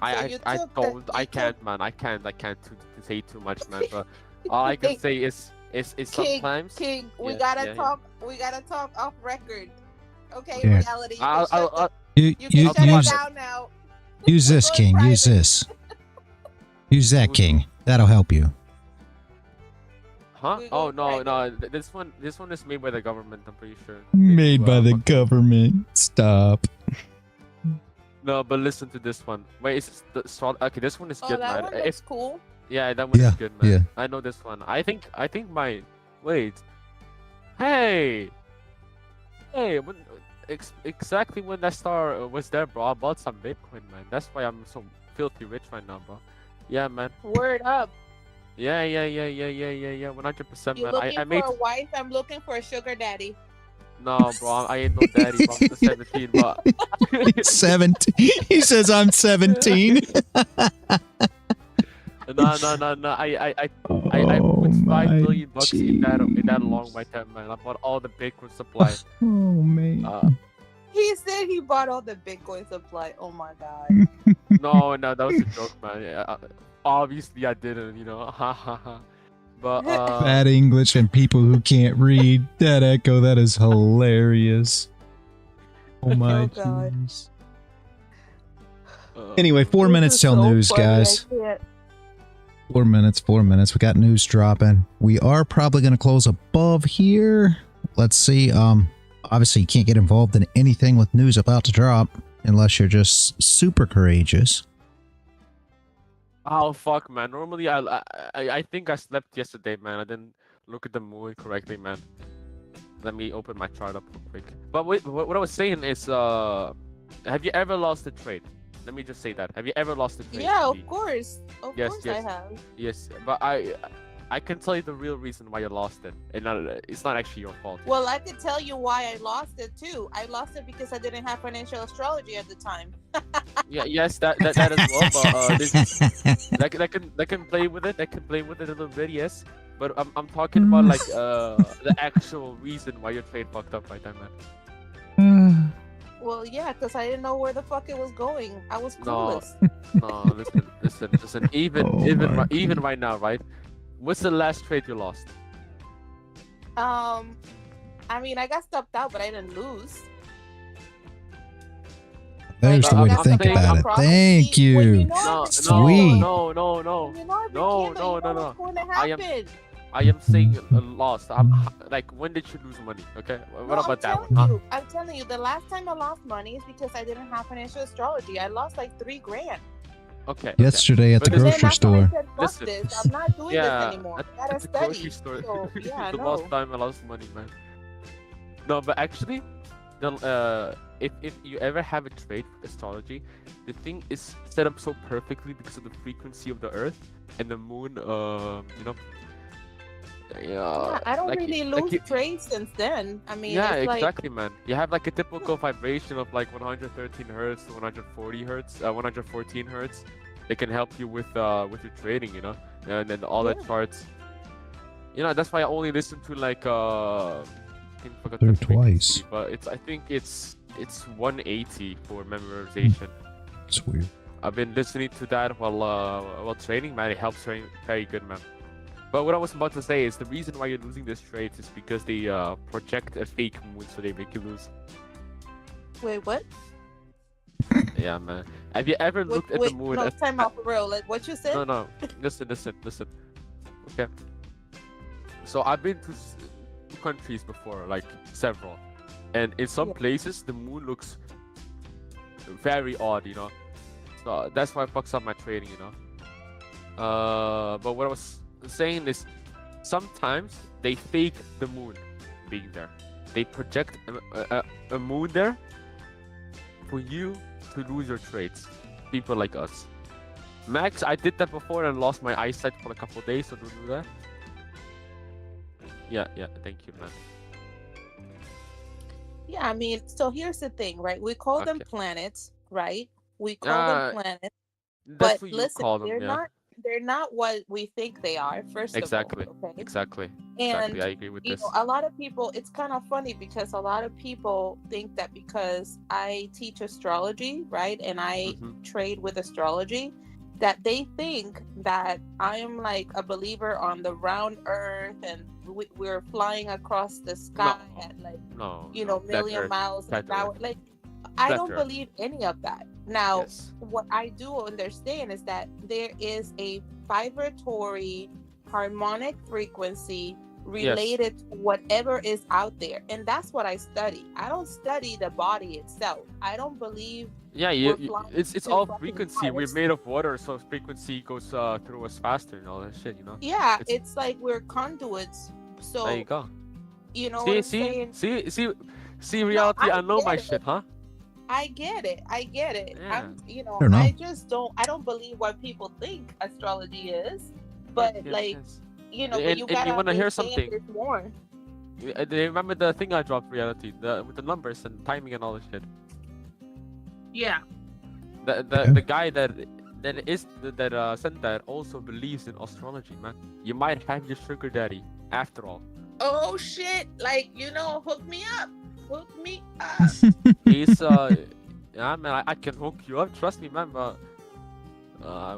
So you I took the don't. I you can't, took man. I can't to say too much, man. But all I can say is King, sometimes. King, we Yeah, gotta yeah, yeah. talk. We gotta talk off record. Okay, Yeah. reality. You can shut the. you, You can you shut it use down now. use We're this, going King. Use private. this. Use that, King. That'll help you. Huh? We're Oh going no, private. no. This one is made by the government. I'm pretty sure. Made do, by the fuck- government. Stop. No, but listen to this one. Wait, is this okay? This one is Oh, good, that man. one If looks cool. yeah, that one Yeah, is good, man. yeah. I know this one. I think mine. Wait. Hey. Hey. Exactly when that star was there, bro. I bought some Bitcoin, man. That's why I'm so filthy rich right now, bro. Yeah, man. Word up. Yeah. 100%, You man. looking I for made a wife? I'm looking for a sugar daddy. no, bro. I ain't no daddy, bro. I'm just 17, but 17. He says I'm 17. no. I Oh put my $5 million in that jeez. long white time, man. I bought all the Bitcoin supply. Oh man. He said he bought all the Bitcoin supply. Oh my god. No, that was a joke, man. Yeah, obviously I didn't, you know. Ha ha ha. But Bad English and people who can't read. That echo, that is hilarious. Oh my Oh, God. jeez. Anyway, 4 minutes till news, guys. 4 minutes, 4 minutes. We got news dropping. We are probably going to close above here. Let's see. Obviously, you can't get involved in anything with news about to drop unless you're just super courageous. Oh fuck, man. Normally I think I slept yesterday, man. I didn't look at the moon correctly, man. Let me open my chart up real quick. But wait, what I was saying is, have you ever lost a trade? Let me just say that. Have you ever lost a trade? Yeah, Lee? of course. Of Yes, course yes. I have. Yes, but I can tell you the real reason why you lost it, and it's not actually your fault. Well, I could tell you why I lost it too. I lost it because I didn't have financial astrology at the time. Yeah, yes, that as well. But that can play with it. That can play with it a little bit, yes. But I'm talking about like the actual reason why your trade fucked up right there, man. Well, yeah, because I didn't know where the fuck it was going. I was No. clueless. No, listen. Even right now, right? What's the last trade you lost? I mean, I got stopped out, but I didn't lose. There's the way to I'm think saying about it. probably- Thank when you. you know No, everything- Sweet. no. when you know every No, candle, you know no. what's going to I am- happen. I am saying lost. I'm like, when did you lose money? Okay, what No, about that one? I'm telling you, the last time I lost money is because I didn't have financial astrology. I lost like $3,000. Okay. Yesterday at the But then grocery Then that's when I store. said, fuck Listen. this. I'm not doing Yeah, this anymore. at I gotta the grocery study. store. So, yeah, the no. last time I lost money, man. No, but actually, if you ever have a trade with astrology, the thing is set up so perfectly because of the frequency of the Earth and the Moon. You know. Yeah, I don't like, really like lose you- trades since then. I mean, Yeah, it's like, exactly, man. You have like a typical vibration of like 113 hertz to 140 hertz, 114 hertz. It can help you with your trading, you know, and then all the Yeah. charts. You know, that's why I only listen to like I think I forgot Through the frequency, twice. but I think it's 180 for memorization. It's weird. I've been listening to that while trading, man. It helps very good, man. But what I was about to say is the reason why you're losing this trade is because they project a fake moon, so they make you lose. wait, what? Yeah, man. Have you ever looked at the moon? No, time out for real. Like, what you said? No. Listen. Okay. So I've been to two countries before, like several, and in some Yeah. places the moon looks very odd, you know. So that's why it fucks up my trading, you know. But what I was saying is, sometimes they fake the moon being there. They project a moon there for you to lose your trades. People like us. Max, I did that before and lost my eyesight for a couple of days, so don't do that. Yeah, thank you, man. Yeah, I mean, so here's the thing, right? We call them Okay. planets, right? We call them planets, That's but what you listen, call them, yeah. they're not what we think they are, first Exactly. of all, okay? Exactly. And I agree with you this. know, a lot of people, it's kind of funny because a lot of people think that because I teach astrology, right, and I trade with astrology, that they think that I am like a believer on the round earth and we're flying across the sky at like million miles an hour. Like, I don't believe any of that. Now, what I do understand is that there is a vibratory harmonic frequency related to whatever is out there, and that's what I study. I don't study the body itself. I don't believe it's all frequency. We're made of water, so frequency goes through us faster and all that shit, you know. Yeah, it's like we're conduits. So there you go. You know what I'm saying? See reality. I know my shit, huh? I get it. Yeah. I just don't believe what people think astrology is, but but you gotta want to hear something more. Remember the thing I dropped, reality, with the numbers and timing and all this shit. Yeah. The guy that sent that also believes in astrology, man. You might have your sugar daddy after all. Oh shit! Like, hook me up. He's yeah, man. I can hook you up. Trust me, man. But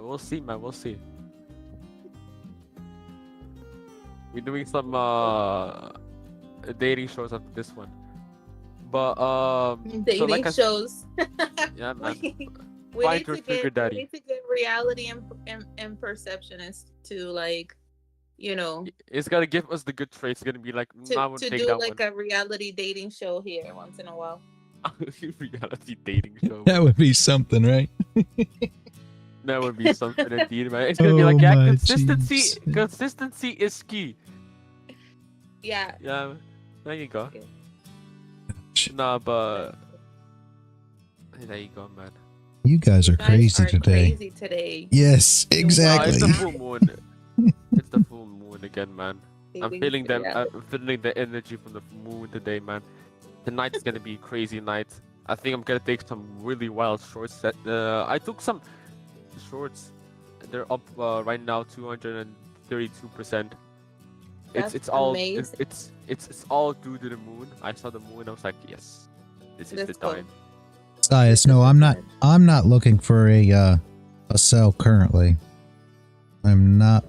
we'll see, man. We'll see. We're doing some dating shows after this one, but dating shows. Yeah, man. We need to get reality and perceptionist to like, It's gonna give us the good traits. It's gonna be like to do like a reality dating show here once in a while. Reality dating show. That would be something, right? That would be something indeed, man. It's gonna be like, consistency. Geez. Consistency is key. Yeah. Yeah. There you go. Okay. Nah, but there you go, man. You guys are crazy today. Crazy today. Yes, exactly. It's the full moon. It's the full moon again, man. I'm feeling the energy from the moon today, man. Tonight's gonna be a crazy night. I think I'm gonna take some really wild shorts. I took some shorts. They're up right now 232%. It's all amazing. It's all due to the moon. I saw the moon. I was like, yes, this is the time. Sias, no, I'm not looking for a sell currently. I'm not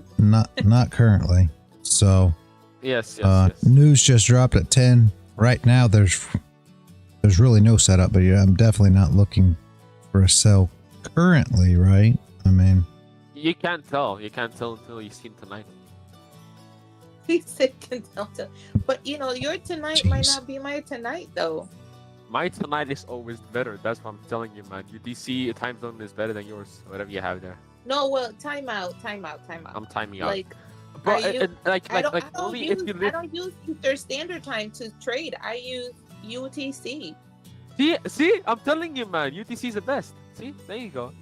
currently. So yes. News just dropped at 10. Right now there's really no setup, but yeah, I'm definitely not looking for a sell currently, right? I mean, you can't tell until you see him tonight. He said can tell, but your tonight might not be my tonight though. My tonight is always better. That's what I'm telling you, man. UTC time zone is better than yours. Whatever you have there. No, well, time out. I'm timing out. But I don't use Eastern Standard Time to trade. I use UTC. See, I'm telling you, man. UTC is the best. See, there you go.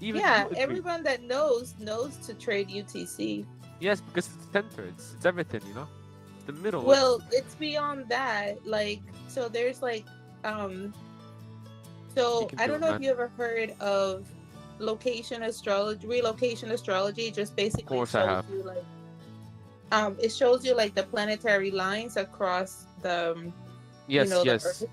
Everyone that knows to trade UTC. Yes, because it's center. It's everything, It's the middle. Well, it's beyond that. Like, so there's like, so I don't know if you ever heard of relocation astrology. Just basically shows you like, it shows you like the planetary lines across the, the Earth.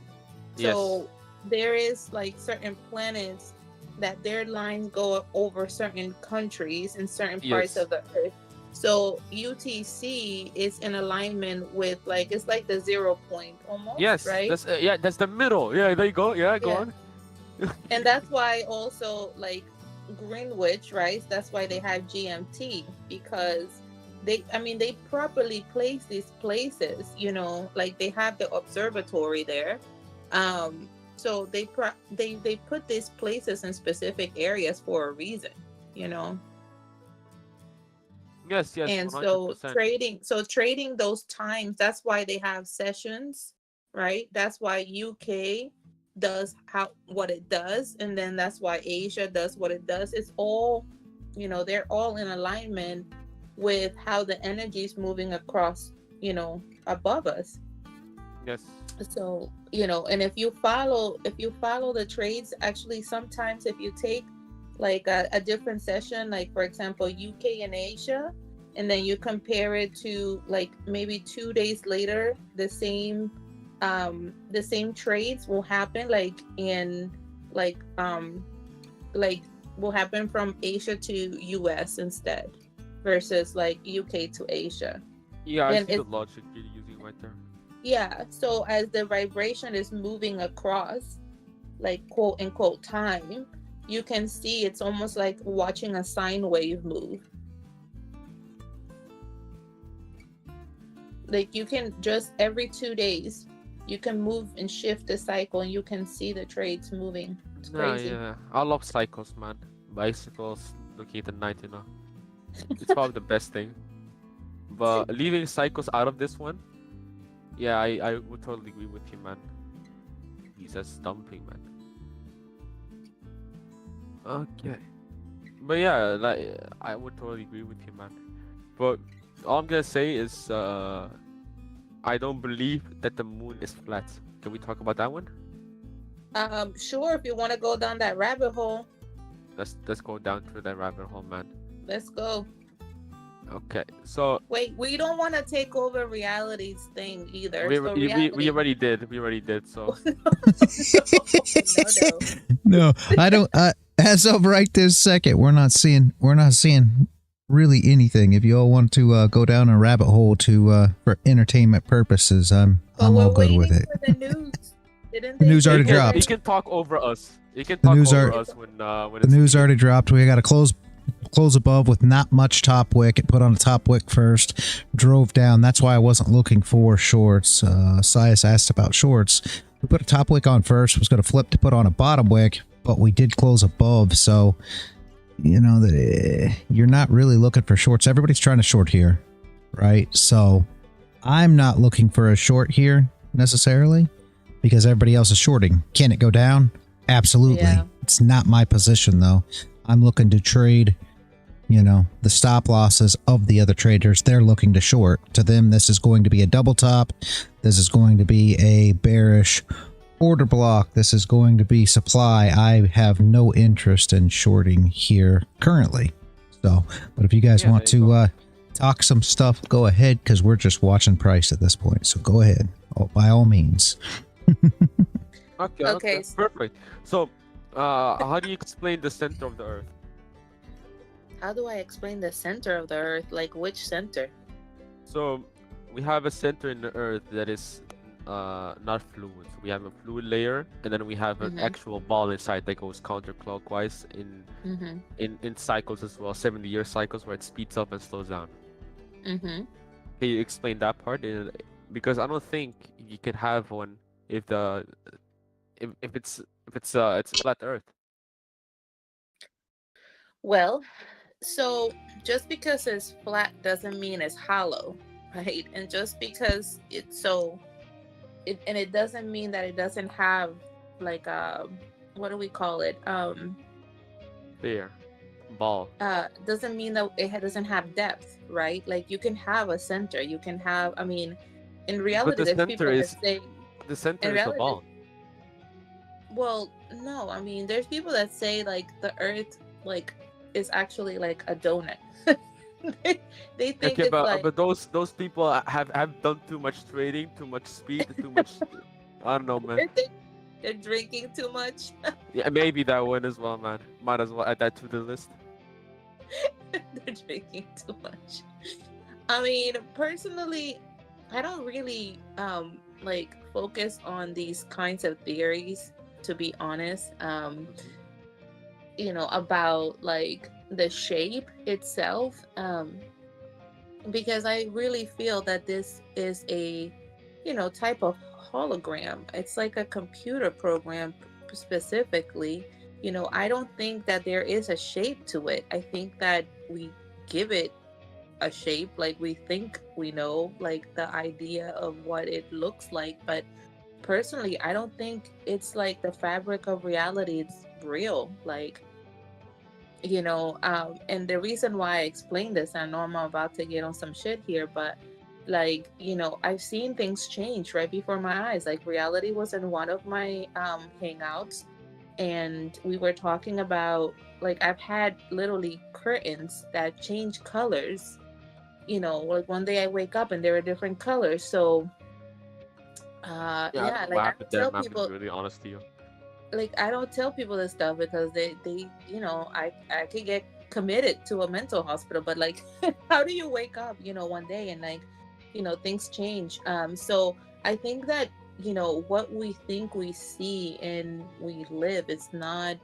So there is like certain planets that their lines go over certain countries in certain parts of the Earth. So UTC is in alignment with like, it's like the 0 point almost. Yes, right? That's the middle. Yeah, there you go. Yeah, go on. And that's why also like Greenwich, right? That's why they have GMT, because they properly place these places. Like they have the observatory there. So they put these places in specific areas for a reason. Yes. And 100%. so trading those times, that's why they have sessions, right? That's why UK does what it does, and then that's why Asia does what it does. It's all they're all in alignment with how the energy is moving across, above us. Yes. So, and if you follow the trades, actually sometimes if you take like a different session, like for example UK and Asia, and then you compare it to like maybe 2 days later, the same trades will happen like in like will happen from Asia to US instead versus like UK to Asia. Yeah, I Then see the it's logic you're using right there. Yeah, so as the vibration is moving across, like quote unquote time, you can see it's almost like watching a sine wave move. Like you can just every 2 days, you can move and shift the cycle, and you can see the trades moving. It's crazy. Yeah. I love cycles, man. Bicycles looking at the night, It's probably the best thing. But leaving cycles out of this one, yeah, I would totally agree with you, man. He's a stumping, man. Okay. But yeah, like I would totally agree with you, man. But all I'm gonna say is I don't believe that the moon is flat. Can we talk about that one? Sure, if you want to go down that rabbit hole, Let's go down to that rabbit hole, man. let's go. Okay, so Wait, we don't want to take over reality's thing either. we So we reality, already did. We already did. So no. No, I don't. As of right this second, we're not seeing really anything. If you all want to go down a rabbit hole for entertainment purposes, I'm But all we're good waiting with it. for the news. Didn't The they news say already he can, dropped. he can talk over us. He can The talk news over are- us when The it's news already dropped. We got to close above with not much top wick. It put on a top wick first, drove down. That's why I wasn't looking for shorts. Sias asked about shorts. We put a top wick on first, was going to flip to put on a bottom wick, but we did close above. So, you're not really looking for shorts. Everybody's trying to short here, right? So I'm not looking for a short here necessarily because everybody else is shorting. Can it go down? Absolutely. Yeah. It's not my position though. I'm looking to trade, the stop losses of the other traders. They're looking to short. To them, this is going to be a double top. This is going to be a bearish order block. This is going to be supply. I have no interest in shorting here currently. So, but if you guys want there you to talk some stuff, go ahead, because we're just watching price at this point. So go ahead, by all means. Okay, perfect. So, how do you explain the center of the Earth? How do I explain the center of the Earth? Like which center? So, we have a center in the Earth that is not fluid. So we have a fluid layer, and then we have an actual ball inside that goes counterclockwise in cycles as well, 70-year cycles where it speeds up and slows down. Can you explain that part? Because I don't think you can have one if it's flat Earth. Well, so just because it's flat doesn't mean it's hollow, right? And just because it doesn't mean that it doesn't have like what do we call it? There, ball. Doesn't mean that it doesn't have depth, right? Like you can have a center, you can have. I mean, in reality, there's people that say the center is the ball. Well, no, I mean, there's people that say like the Earth like is actually like a donut. They think Okay, it's but those people have done too much trading, too much speed, too much. I don't know, man. They're drinking too much. Yeah, maybe that one as well, man. Might as well add that to the list. They're drinking too much. I mean, personally, I don't really like focus on these kinds of theories, to be honest. About like the shape itself, because I really feel that this is a type of hologram. It's like a computer program specifically. I don't think that there is a shape to it. I think that we give it a shape, like we think we know like the idea of what it looks like, but personally I don't think it's like the fabric of reality. It's real. Like And the reason why I explain this, I know I'm about to get on some shit here, but like, I've seen things change right before my eyes. Like, reality was in one of my hangouts, and we were talking about, like, I've had literally curtains that change colors. Like, one day I wake up and they're a different color. So Yeah, I don't yeah, know like, what I happened don't there, tell man. To be people, really honest to you. like, I don't tell people this stuff because they I could get committed to a mental hospital. But like, how do you wake up one day and, like, things change. So I think that what we think we see and we live, it's not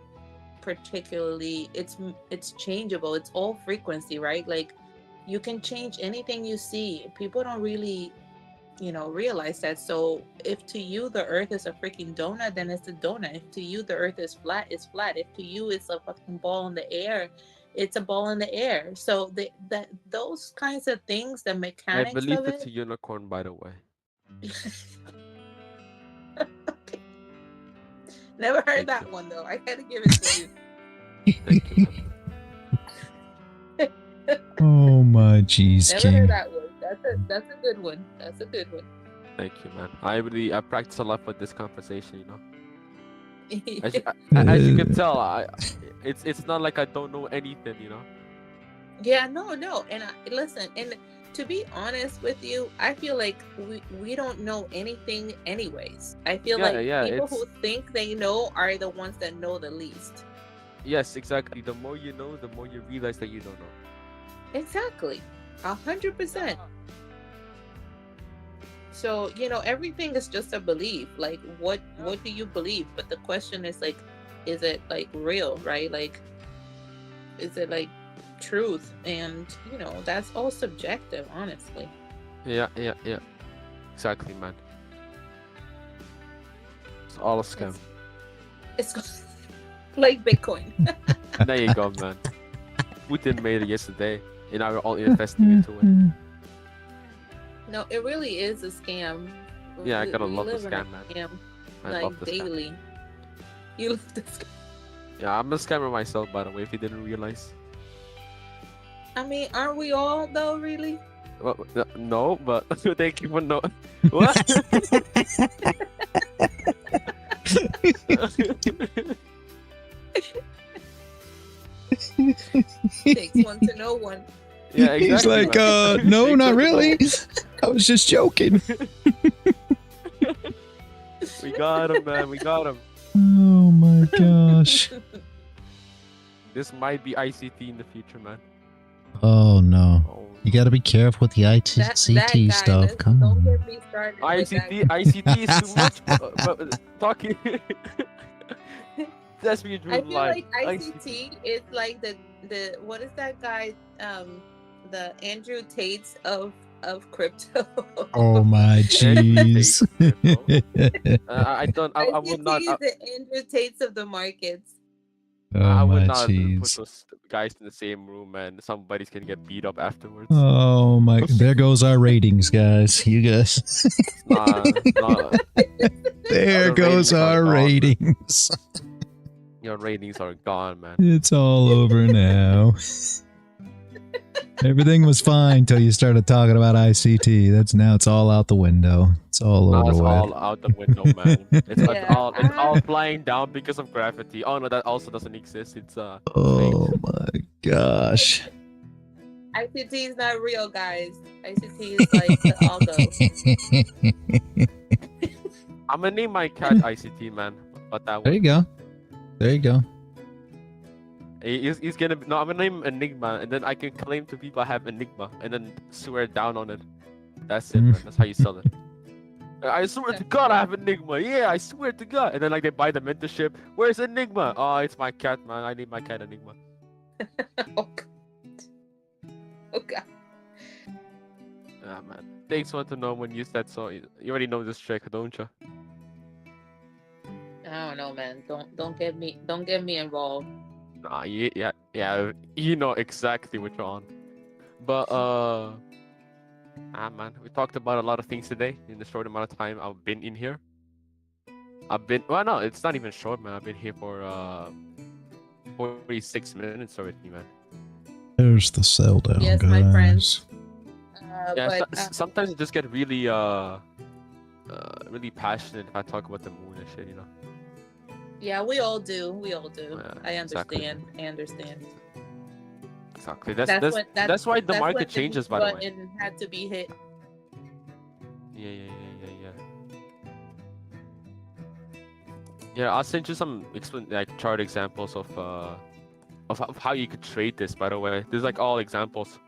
particularly, it's changeable. It's all frequency, right? Like, you can change anything you see. People don't really realize that. So if to you the earth is a freaking donut, then it's a donut. If to you the earth is flat, it's flat. If to you it's a fucking ball in the air, it's a ball in the air. So that those kinds of things, the I mechanics believe of it's it. a unicorn, by the way. Never heard Thank that you. one though. I gotta give it to you. Thank you, man. Oh my jeez, Never heard King. that one. That's a good one. That's a good one. Thank you, man. I practice a lot for this conversation, As you, Uh, as you can tell, it's not like I don't know anything. Yeah, no, and listen, and to be honest with you, I feel like we don't know anything anyways. I feel Yeah, like yeah. people who think they know are the ones that know the least. Yes, exactly. The more you know, the more you realize that you don't know. Exactly, 100%. So everything is just a belief. Like, what do you believe? But the question is, like, is it like real, right? Like, is it like truth? And that's all subjective, honestly. Yeah. Exactly, man. It's all a scam. It's like Bitcoin. There you go, man. Putin made it yesterday, and now we're all investing into it. No, it really is a scam. Yeah, I gotta We love the live in a scam, man. scam, I like, love the scam. daily. You love the scam. Yeah, I'm a scammer myself, by the way, if you didn't realize. I mean, aren't we all though? Really? Well, no, but thank you for no. What? Takes one to know one. Yeah, exactly. He's like, man. no, Takes not one to really. I was just joking. We got him, man. We got him. Oh my gosh. This might be ICT in the future, man. Oh no. Oh. You gotta be careful with the That ICT guy, stuff. Come don't on. get me started with that. ICT is too much. But talking. That's me I dream feel live. like ICT is like the what is that guy? The Andrew Tates of crypto. Oh my jeez. I don't. I would not. ICT is the Andrew Tates of the markets. I Oh would my not put jeez. those guys in the same room, and somebody's gonna get beat up afterwards. Oh my. There goes our ratings, guys. You guys. Nah. There The goes ratings are our gone. ratings. Your ratings are gone, man. It's all over now. Everything was fine till you started talking about ICT. It's all out the window. It's all Now over it's with. all out the window, man. It's Yeah, all flying down because of gravity. Oh no, that also doesn't exist. It's Oh my gosh. ICT is not real, guys. ICT is like the algo. I'm gonna name my cat ICT, man. But that There one. you go. There you go. He's gonna. No, I'm gonna name him Enigma, and then I can claim to people I have Enigma, and then swear down on it. That's it, man. That's how you sell it. I swear to God, I have Enigma. Yeah, I swear to God. And then like they buy the mentorship. Where's Enigma? Oh, it's my cat, man. I need my cat Enigma. Oh God. Oh God. Ah, man. Thanks want to know when you said so. You already know this trick, don't you? I don't know, man. Don't get me involved. Nah, yeah. You know exactly what you're on. But man, we talked about a lot of things today in the short amount of time I've been in here. Well, no, it's not even short, man. I've been here for 46 minutes already, man. There's the sell down, Yes, guys. my friends. Yeah, But sometimes I just get really really passionate if I talk about the moon and shit, you know. yeah, we all do. We all do. Yeah, I exactly. understand. I understand. Exactly. That's why the market changes, by the way. Button had to be hit. Yeah. Yeah, I'll send you some chart examples of how you could trade this. By the way, there's like all examples.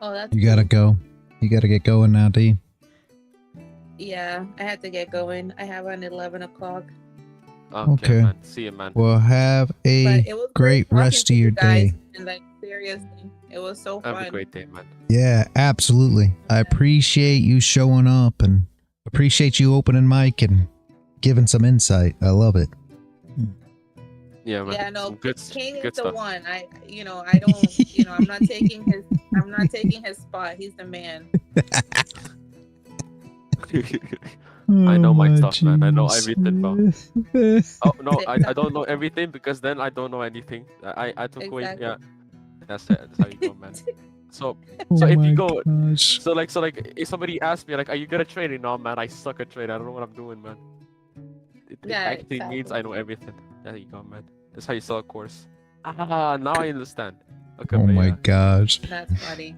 Oh, that's You gotta go. You gotta get going now, D. Yeah, I had to get going. I have an 11 o'clock. Okay. Man. See you, man. Well, have But a it was great talking rest to of you your guys, day. And like seriously, it was so Have fun. a great day, man. Yeah, absolutely. I appreciate you showing up and appreciate you opening mic and giving some insight. I love it. Yeah, man. Yeah, no, Some good King good is the stuff. one. I don't, I'm not taking his spot. He's the man. I know my Oh, stuff, man. I know everything, bro. jeez. Oh no, I don't know everything because then I don't know anything. I took away. Exactly. Yeah, that's it. That's how you go, man. So Oh if my you go, gosh. so like if somebody asks me like, are you good at trading? No, man, I suck at trading. I don't know what I'm doing, man. It Yeah, actually means I know everything. There you go, man. That's how you sell a course. Ah, now I understand. Okay, Oh but my yeah. gosh. That's funny.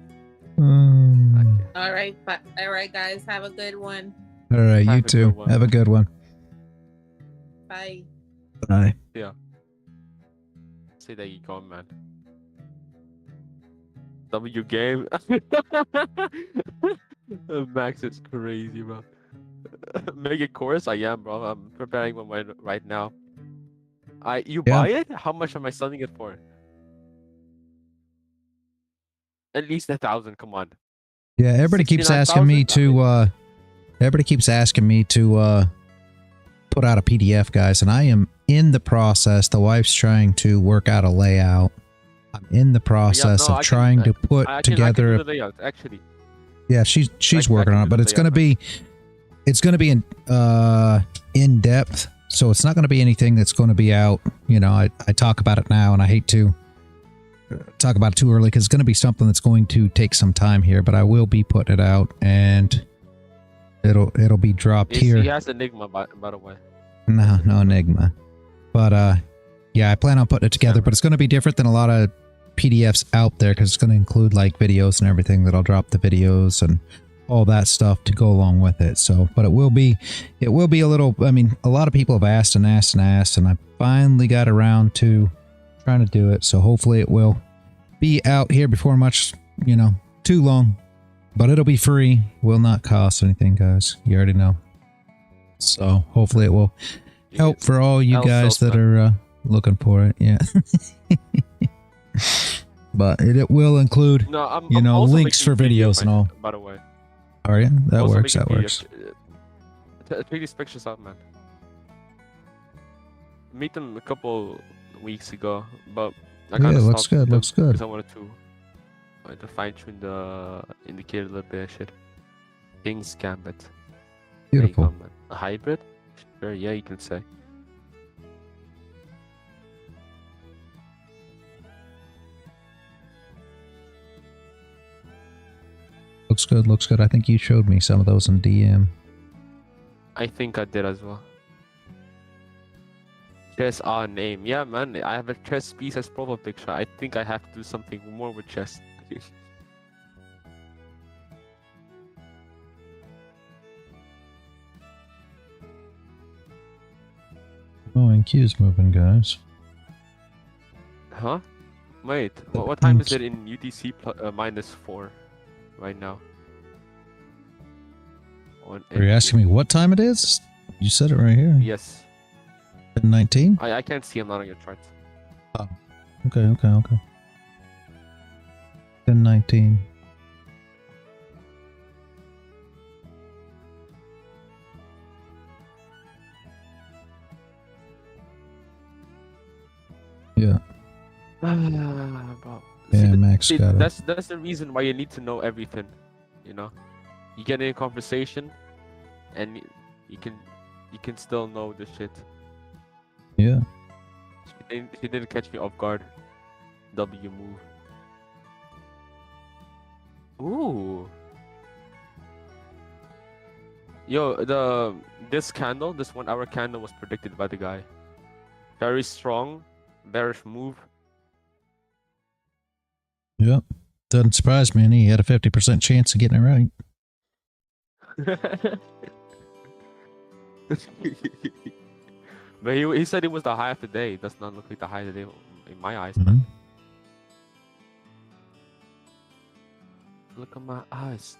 Mm. Okay. All right, guys. Have a good one. All right, you Have a good too. one. Have a good one. Bye. Bye. Yeah. See, there you go, man. W game. Max is crazy, bro. Make a course? I am, bro. I'm preparing one right now. You Yeah. buy it? How much am I selling it for? At least 1,000. Come on. Yeah, everybody keeps asking me 69,000? to everybody keeps asking me to put out a PDF, guys, and I am in the process. The wife's trying to work out a layout. I'm in the process of trying to put I can together. do the layout, actually. Yeah, she's working on it, but it's layout, gonna be in depth. So it's not going to be anything that's going to be out. You know, I talk about it now, and I hate to talk about it too early because it's going to be something that's going to take some time here. But I will be putting it out, and it'll be dropped here. He has Enigma, by the way. No Enigma. But yeah, I plan on putting it together. But it's going to be different than a lot of PDFs out there because it's going to include like videos and everything. That I'll drop the videos and all that stuff to go along with it. So, but it will be a little, I mean, a lot of people have asked and asked and asked, and I finally got around to trying to do it. So hopefully it will be out here before much, too long, but it'll be free. Will not cost anything, guys. You already know. So hopefully it will help for all you guys that are looking for it. Yeah. But it will include, links for videos and all. By the way. Oh yeah, that Also works. make a That PDF. works. Take these pictures out, man. Meet them a couple weeks ago, but I Yeah, looks good. Looks good. because I wanted to fine tune the indicator a little bit and shit. King's Gambit. There you Beautiful. go, man. A hybrid? Sure, yeah, you can say. Looks good. Looks good. I think you showed me some of those in DM. I think I did as well. Chess name. Yeah, man. I have a chess piece as profile picture. I think I have to do something more with chess. Oh, and Q's moving, guys. Huh? Wait. What time is it in UTC -4 right now? Are you asking me what time it is? You said it right here. Yes. 19? I can't see. I'm not on your chart. Okay. 10:19. Yeah. Bro. Yeah, Max got it. That's the reason why you need to know everything. You know, you get in a conversation, and you can still know the shit. Yeah. She didn't catch me off guard. W move. Ooh. Yo, this 1 hour candle was predicted by the guy. Very strong, bearish move. Yep. Doesn't surprise me any. He had a 50% chance of getting it right. But he said it was the high of the day. It does not look like the high of the day in my eyes. Mm-hmm. Look at my eyes.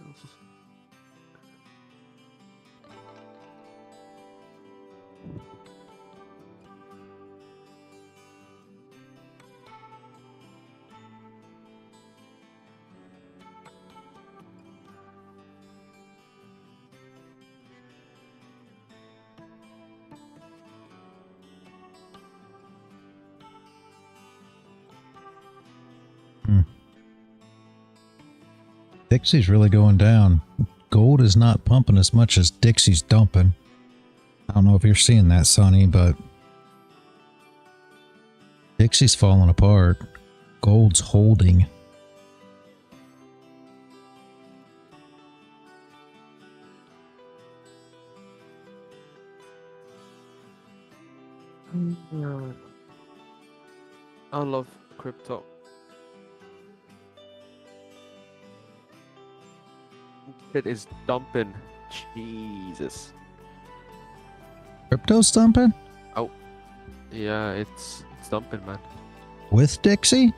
Dixie's really going down. Gold is not pumping as much as Dixie's dumping. I don't know if you're seeing that, Sonny, but Dixie's falling apart. Gold's holding. I love crypto. It is dumping. Jesus. Crypto's dumping? Yeah, it's dumping, man. With Dixie?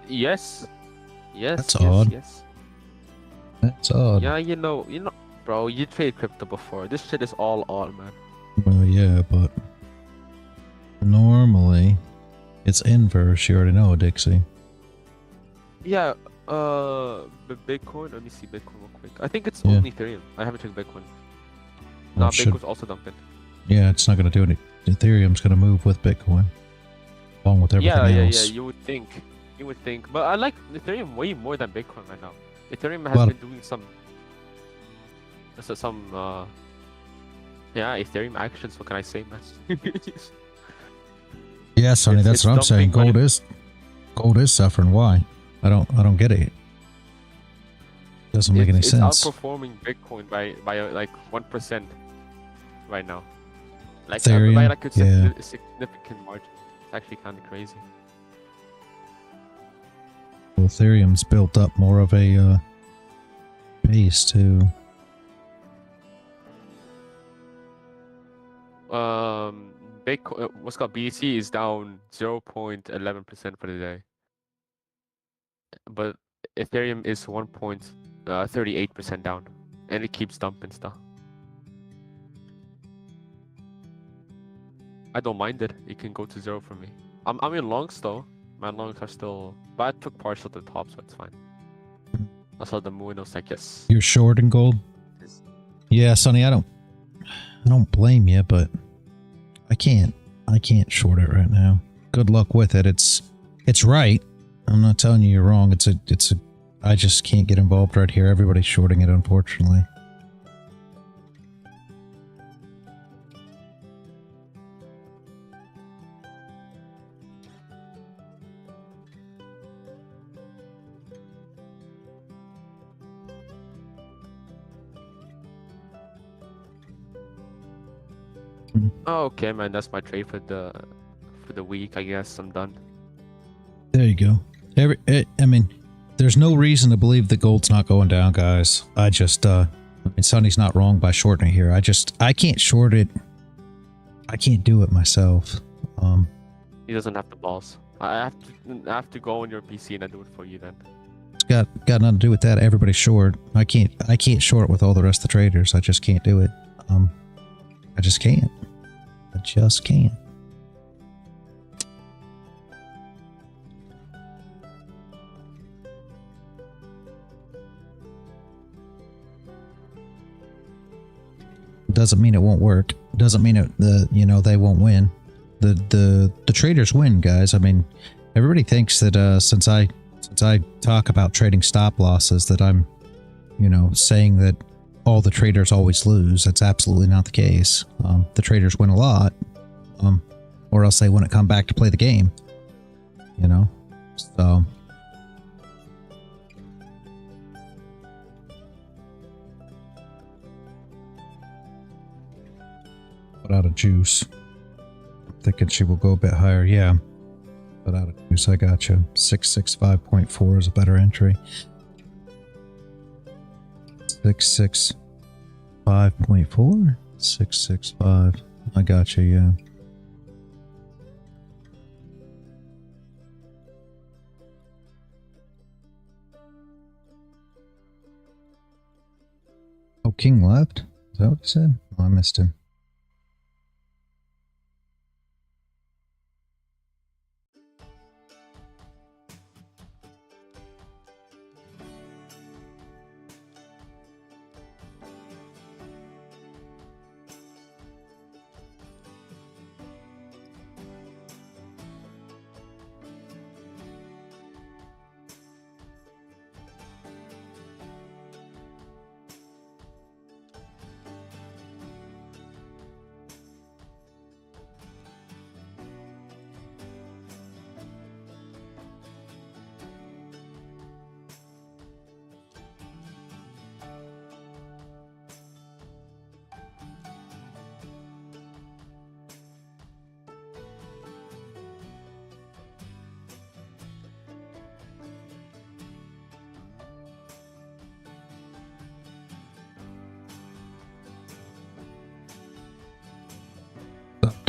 Yes. Yes. That's yes, odd. Yes. That's odd. Yeah, you know, bro. You trade crypto before. This shit is all odd, man. Well, yeah, but normally it's inverse. You already know, Dixie. Yeah. Bitcoin. Let me see Bitcoin real quick. I think it's Yeah. only Ethereum. I haven't checked Bitcoin. Well, No, it should- Bitcoin's also dumping. Yeah, it's not going to do it. Ethereum's going to move with Bitcoin, along with everything Yeah. else. You would think. But I like Ethereum way more than Bitcoin right now. Ethereum has Well- been doing some. Yeah, Ethereum actions. What can I say, man? Yeah, Sonny, that's it's what I'm saying. dumping Gold is suffering. Why? I don't get it. Doesn't make any it's sense. outperforming Bitcoin by like 1% right now. Like Ethereum, by like a yeah. significant margin. It's actually kind of crazy. Well, Ethereum's built up more of a base too. Bitcoin, what's called BTC is down 0.11% for the day, but Ethereum is 1.38% down, and it keeps dumping stuff. I don't mind it. It can go to 0 for me. I'm in longs though. My longs are still, but I took partial to the top, so it's fine. I saw the moon. I was like, yes. You're short in gold? Yeah, Sonny, I don't blame you, but I can't short it right now. Good luck with it. It's right. I'm not telling you you're wrong. I just can't get involved right here. Everybody's shorting it, unfortunately. Oh, okay, man. That's my trade for the week. I guess I'm done. There you go. I mean, there's no reason to believe that gold's not going down, guys. I mean, Sonny's not wrong by shorting it here. I can't short it. I can't do it myself. He doesn't have the balls. I have to go on your PC and I do it for you then. It's got nothing to do with that. Everybody's short. I can't short with all the rest of the traders. I just can't do it. I just can't. I just can't. Doesn't mean it won't work. Doesn't mean they won't win. The traders win, guys. I mean, everybody thinks that since I talk about trading stop losses that I'm saying that all the traders always lose. That's absolutely not the case. The traders win a lot, or else they wouldn't come back to play the game. You know, so. Put out of juice. I'm thinking she will go a bit higher. Yeah. Put out of juice. I got you. 665.4 is a better entry. 665.4? 665. I got you, yeah. Oh, King left? Is that what he said? Oh, I missed him.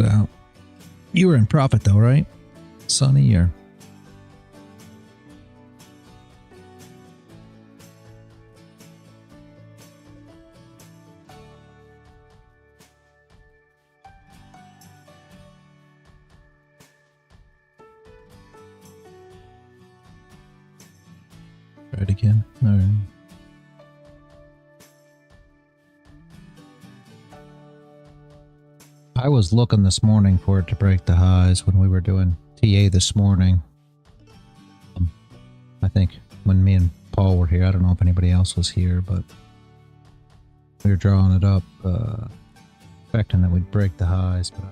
Out. You were in profit though, right? Sunny or try it again. All right. I was looking this morning for it to break the highs when we were doing TA this morning. I think when me and Paul were here, I don't know if anybody else was here, but we were drawing it up, expecting that we'd break the highs. But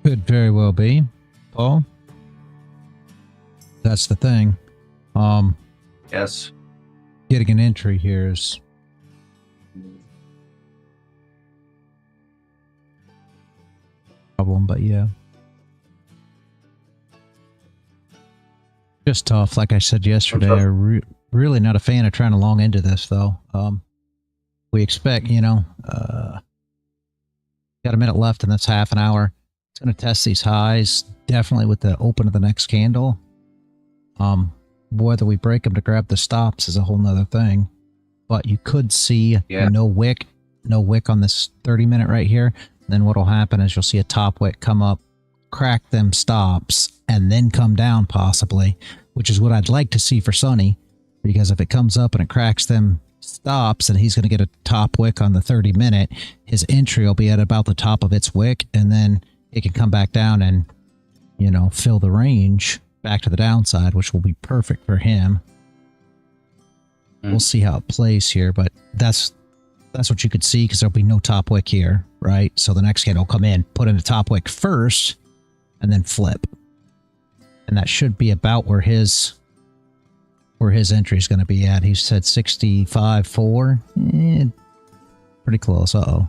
could very well be, Paul. That's the thing. Yes. Getting an entry here is problem, but yeah. Just tough. Like I said yesterday, I'm really not a fan of trying to long into this, though. We expect, you know, got a minute left, and that's half an hour. It's going to test these highs, definitely with the open of the next candle. Whether we break them to grab the stops is a whole nother thing. But you could see no wick on this 30-minute right here. Then what'll happen is you'll see a top wick come up, crack them stops, and then come down possibly, which is what I'd like to see for Sonny, because if it comes up and it cracks them stops and he's going to get a top wick on the 30-minute, his entry will be at about the top of its wick, and then it can come back down and, you know, fill the range back to the downside, which will be perfect for him. We'll see how it plays here, but that's what you could see, because there'll be no top wick here, right? So the next candle will come in, put in a top wick first, and then flip. And that should be about where his entry is going to be at. He said 65.4. Pretty close. Uh-oh.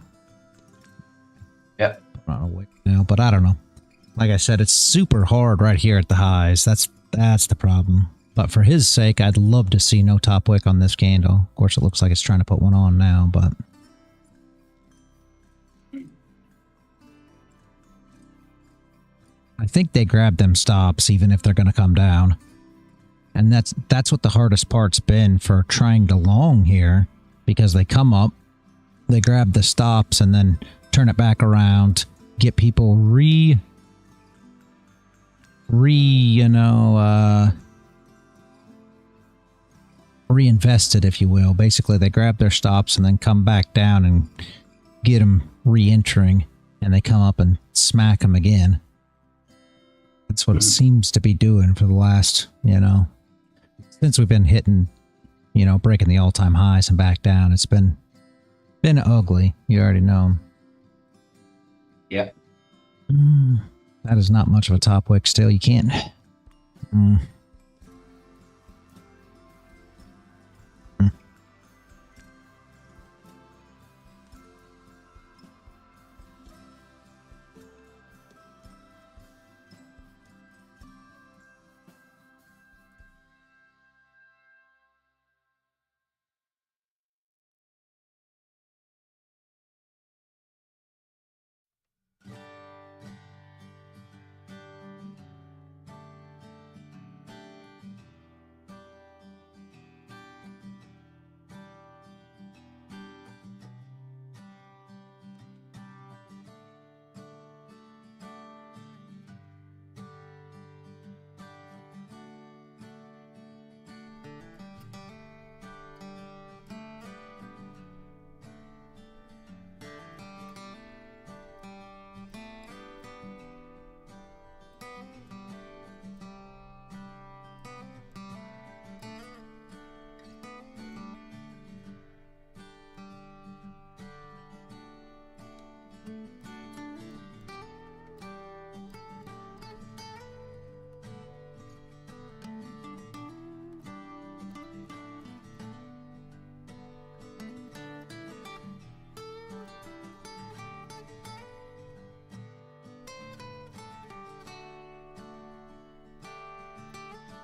Yep. On a wick now, but I don't know. Like I said, it's super hard right here at the highs. That's the problem. But for his sake, I'd love to see no top wick on this candle. Of course, it looks like it's trying to put one on now, but I think they grab them stops even if they're going to come down. And that's what the hardest part's been for trying to long here, because they come up, they grab the stops and then turn it back around, get people reinvested, if you will. Basically, they grab their stops and then come back down and get them re-entering, and they come up and smack them again. That's what it seems to be doing for the last, since we've been hitting, breaking the all-time highs and back down. It's been ugly. You already know. Yeah. That is not much of a top wick still. You can't.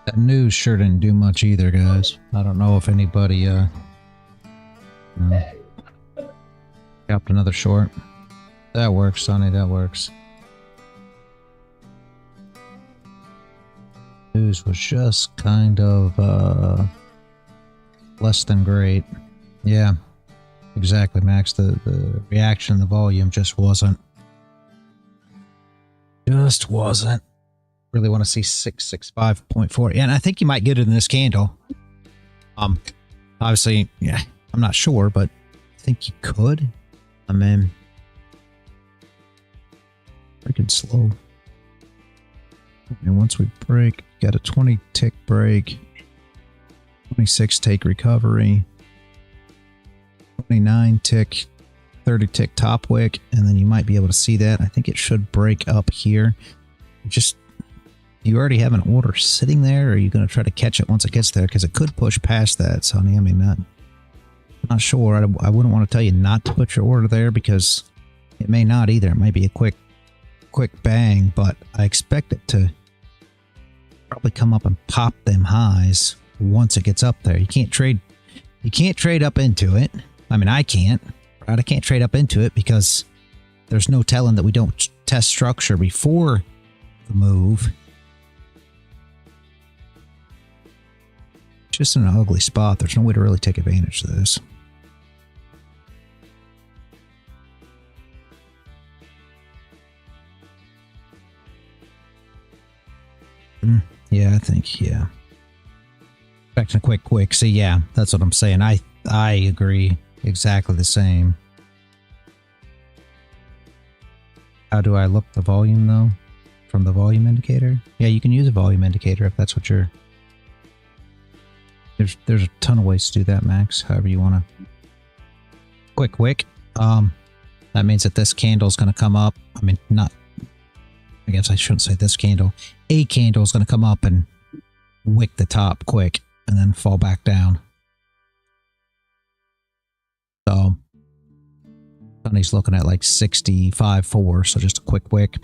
That news sure didn't do much either, guys. I don't know if anybody capped another short. That works, Sonny, that works. News was just kind of less than great. Yeah, exactly, Max. The reaction, the volume just wasn't. Really want to see 665.4, and I think you might get it in this candle. Obviously, yeah, I'm not sure, but I think you could. I mean, freaking slow. And once we break, got a 20 tick break, 26 tick recovery, 29 tick, 30 tick top wick, and then you might be able to see that. I think it should break up here. You already have an order sitting there, or are you going to try to catch it once it gets there? Because it could push past that, Sonny. I mean, not sure. I wouldn't want to tell you not to put your order there, because it may not either. It might be a quick bang, but I expect it to probably come up and pop them highs once it gets up there. You can't trade up into it. I mean, I can't. Right? I can't trade up into it because there's no telling that we don't test structure before the move. Just in an ugly spot. There's no way to really take advantage of this. Yeah, I think, yeah. Back to quick. See, yeah, that's what I'm saying. I agree exactly the same. How do I look the volume, though? From the volume indicator? Yeah, you can use a volume indicator if that's what you're... There's a ton of ways to do that, Max. However you want to. Quick. That means that this candle is going to come up. I mean, not. I guess I shouldn't say this candle. A candle is going to come up and wick the top quick, and then fall back down. So, Sonny's looking at like 65.4. So just a quick wick,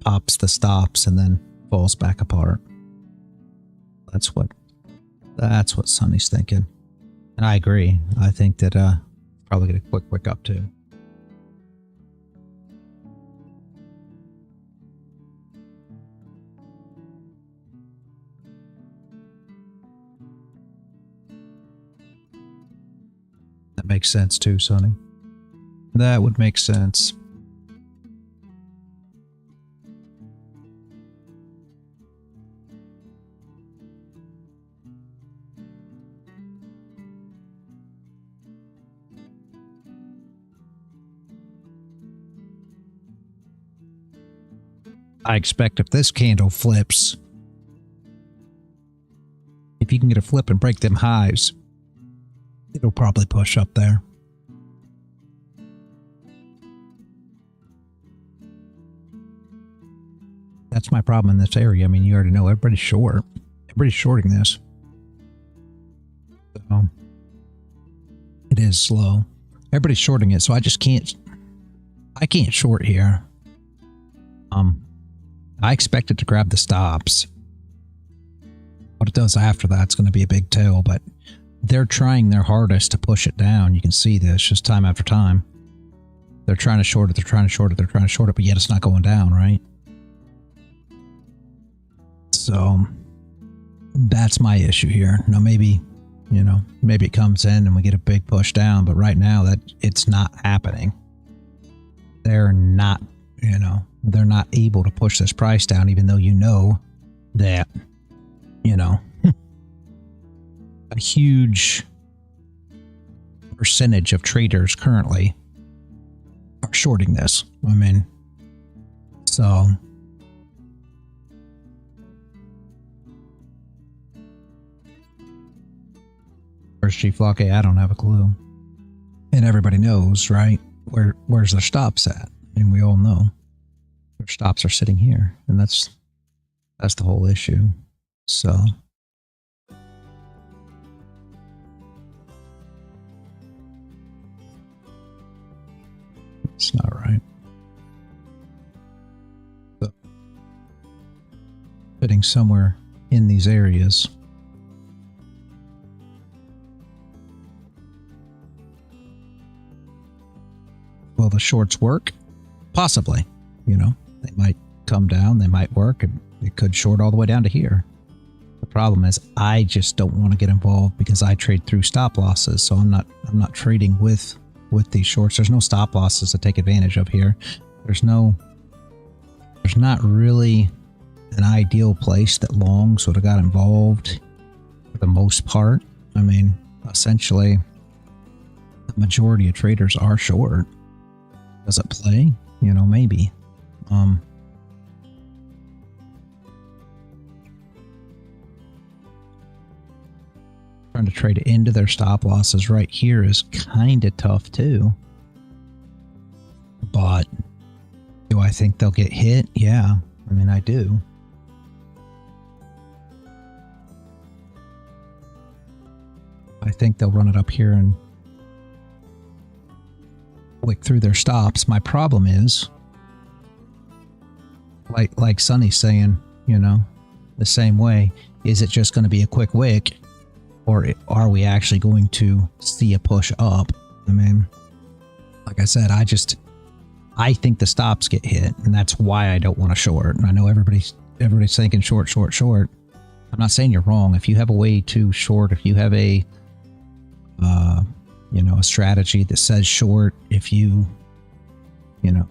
pops the stops, and then falls back apart. That's what Sonny's thinking. And I agree. I think that probably get a quick wick up too. That makes sense too, Sonny. That would make sense. I expect if this candle flips, if you can get a flip and break them highs, it'll probably push up there. That's my problem in this area. I mean, you already know everybody's short. Everybody's shorting this. So it is slow. Everybody's shorting it, so I just can't. I can't short here. I expect it to grab the stops. What it does after that's going to be a big tail, but they're trying their hardest to push it down. You can see this just time after time. They're trying to short it, they're trying to short it, they're trying to short it, but yet it's not going down, right? So that's my issue here. Now maybe, you know, maybe it comes in and we get a big push down, but right now that it's not happening. They're not, you know, they're not able to push this price down, even though you know that, you know, a huge percentage of traders currently are shorting this. I mean, so where's Chief Locke? I don't have a clue. And everybody knows, right? Where's their stops at? And we all know their stops are sitting here, and that's the whole issue. So it's not right. So fitting somewhere in these areas. Will the shorts work? Possibly. You know, they might come down, they might work, and it could short all the way down to here. The problem is I just don't want to get involved because I trade through stop losses, so I'm not trading with these shorts. There's no stop losses to take advantage of here. There's not really an ideal place that longs would have got involved for the most part. I mean, essentially the majority of traders are short. Does it play? You know, maybe. Trying to trade into their stop losses right here is kind of tough too. But do I think they'll get hit? Yeah, I mean, I do. I think they'll run it up here and wick through their stops. My problem is, like Sonny's saying, you know, the same way, is it just going to be a quick wick, or are we actually going to see a push up? I mean, like I said, I think the stops get hit, and that's why I don't want to short. And I know everybody's thinking short, short, short. I'm not saying you're wrong. If you have a way to short, if you have a you know, a strategy that says short, if you know,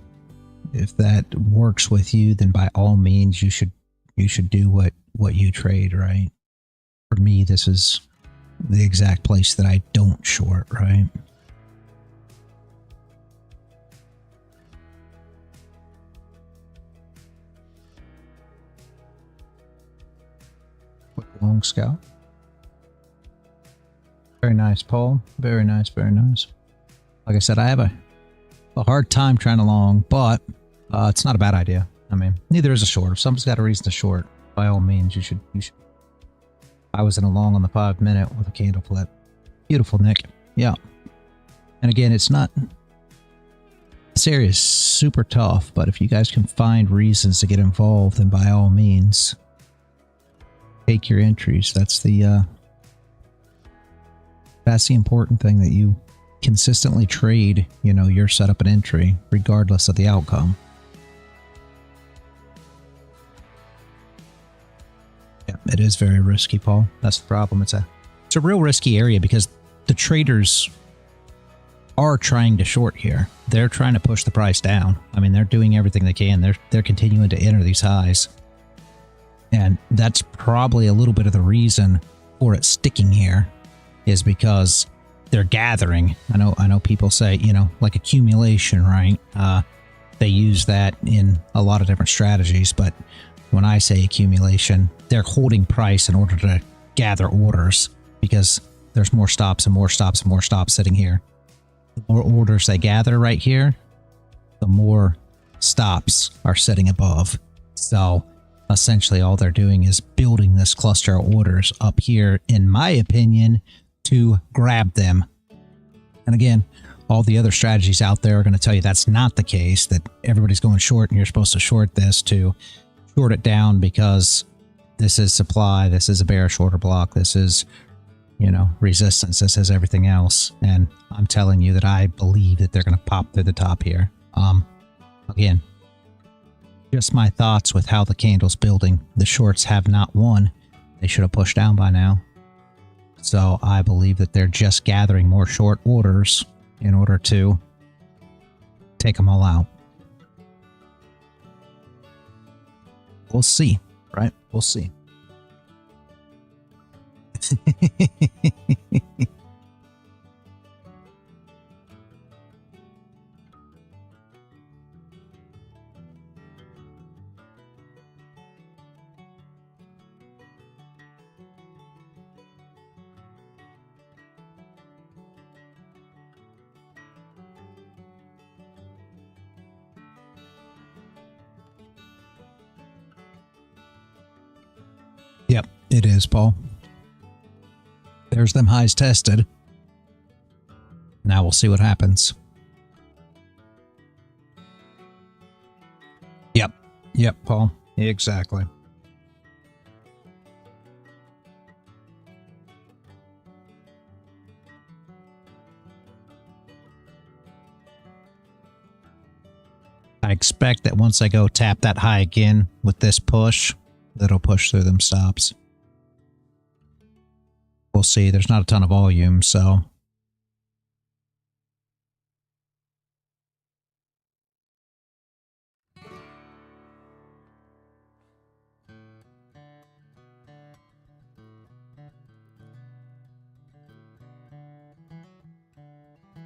if that works with you, then by all means you should do what you trade, right? For me, this is the exact place that I don't short, right? Quick long scout. Very nice, Paul. Very nice, very nice. Like I said, I have a hard time trying to long, but it's not a bad idea. I mean, neither is a short. If someone's got a reason to short, by all means, you should. I was in a long on the 5 minute with a candle flip. Beautiful, Nick. Yeah. And again, it's not. This area is super tough, but if you guys can find reasons to get involved, then by all means, take your entries. That's the important thing, that you consistently trade, you know, your setup and entry, regardless of the outcome. Yeah, it is very risky, Paul. That's the problem. It's a real risky area because the traders are trying to short here. They're trying to push the price down. I mean, they're doing everything they can. They're continuing to enter these highs. And that's probably a little bit of the reason for it sticking here, is because they're gathering. I know people say, you know, like accumulation, right? They use that in a lot of different strategies, but when I say accumulation, they're holding price in order to gather orders, because there's more stops and more stops and more stops sitting here. The more orders they gather right here, the more stops are sitting above. So essentially all they're doing is building this cluster of orders up here, in my opinion, to grab them. And again, all the other strategies out there are going to tell you that's not the case, that everybody's going short and you're supposed to short this to short it down because this is supply, this is a bearish order block, this is, you know, resistance, this is everything else. And I'm telling you that I believe that they're going to pop through the top here. Again, just my thoughts with how the candle's building. The shorts have not won. They should have pushed down by now. So I believe that they're just gathering more short orders in order to take them all out. We'll see, right? We'll see. Yep, it is, Paul. There's them highs tested. Now we'll see what happens. Yep, Paul. Exactly. I expect that once I go tap that high again with this push, that'll push through them stops. We'll see. There's not a ton of volume, so.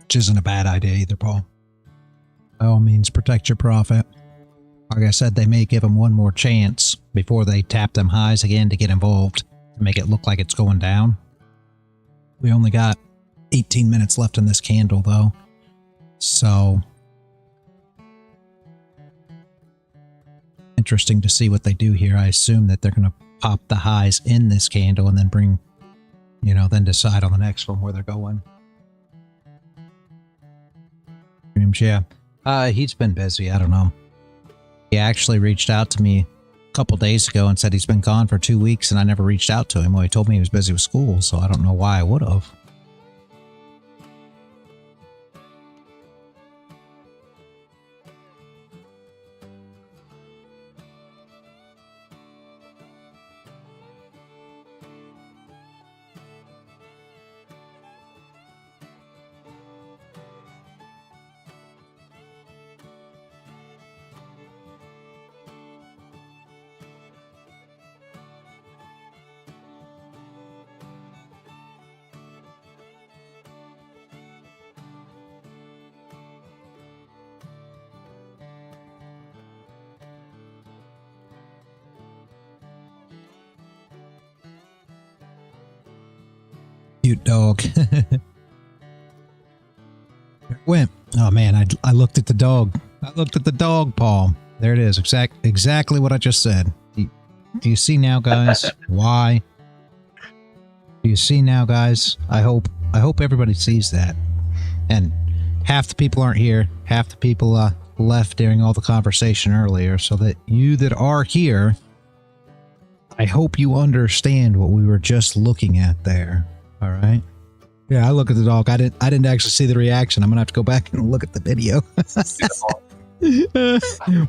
Which isn't a bad idea either, Paul. By all means, protect your profit. Like I said, they may give them one more chance before they tap them highs again to get involved, to make it look like it's going down. We only got 18 minutes left in this candle, though. So, interesting to see what they do here. I assume that they're going to pop the highs in this candle and then bring, you know, then decide on the next one where they're going. Yeah. He's been busy. I don't know. He actually reached out to me a couple days ago and said he's been gone for 2 weeks and I never reached out to him. Well, he told me he was busy with school, so I don't know why I would have. Cute dog. Went. Oh man, I looked at the dog. I looked at the dog, Paul. There it is. Exactly what I just said. Do you see now, guys? Why? Do you see now, guys? I hope everybody sees that. And half the people aren't here. Half the people left during all the conversation earlier, so that you that are here, I hope you understand what we were just looking at there. All right. Yeah, I look at the dog. I didn't actually see the reaction. I'm gonna have to go back and look at the video.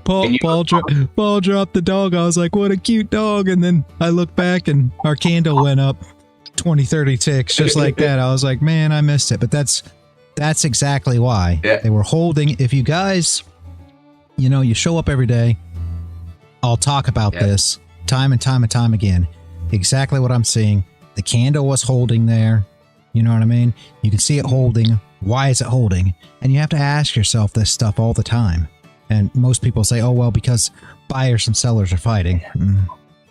Paul dropped the dog. I was like, what a cute dog. And then I looked back and our candle went up 20, 30 ticks just like that. I was like, man, I missed it. But that's That's exactly why. Yeah. They were holding. If you guys, you show up every day, I'll talk about this time and time and time again. Exactly what I'm seeing. The candle was holding there. You know what I mean? You can see it holding. Why is it holding? And you have to ask yourself this stuff all the time. And most people say, oh, well, because buyers and sellers are fighting.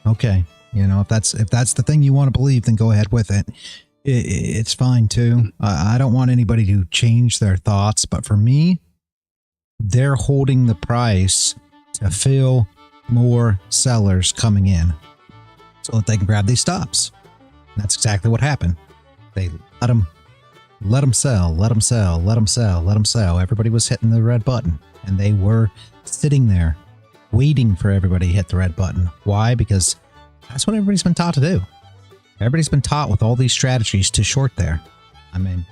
Okay. If that's the thing you want to believe, then go ahead with it. It's fine too. I don't want anybody to change their thoughts, but for me, they're holding the price to fill more sellers coming in so that they can grab these stops. And that's exactly what happened. They let them sell, let them sell, let them sell, let them sell. Everybody was hitting the red button, and they were sitting there waiting for everybody to hit the red button. Why? Because that's what everybody's been taught to do. Everybody's been taught with all these strategies to short there. I mean,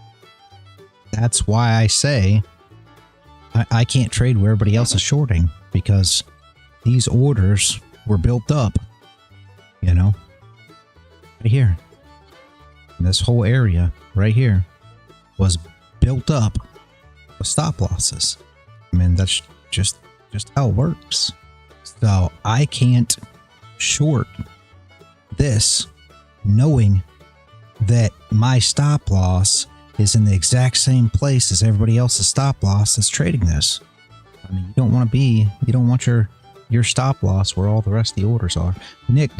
that's why I say I can't trade where everybody else is shorting, because these orders were built up, right here. This whole area right here was built up with stop losses. I mean, that's just how it works. So I can't short this knowing that my stop loss is in the exact same place as everybody else's stop loss that's trading this. I mean, you don't want your stop loss where all the rest of the orders are. Nick,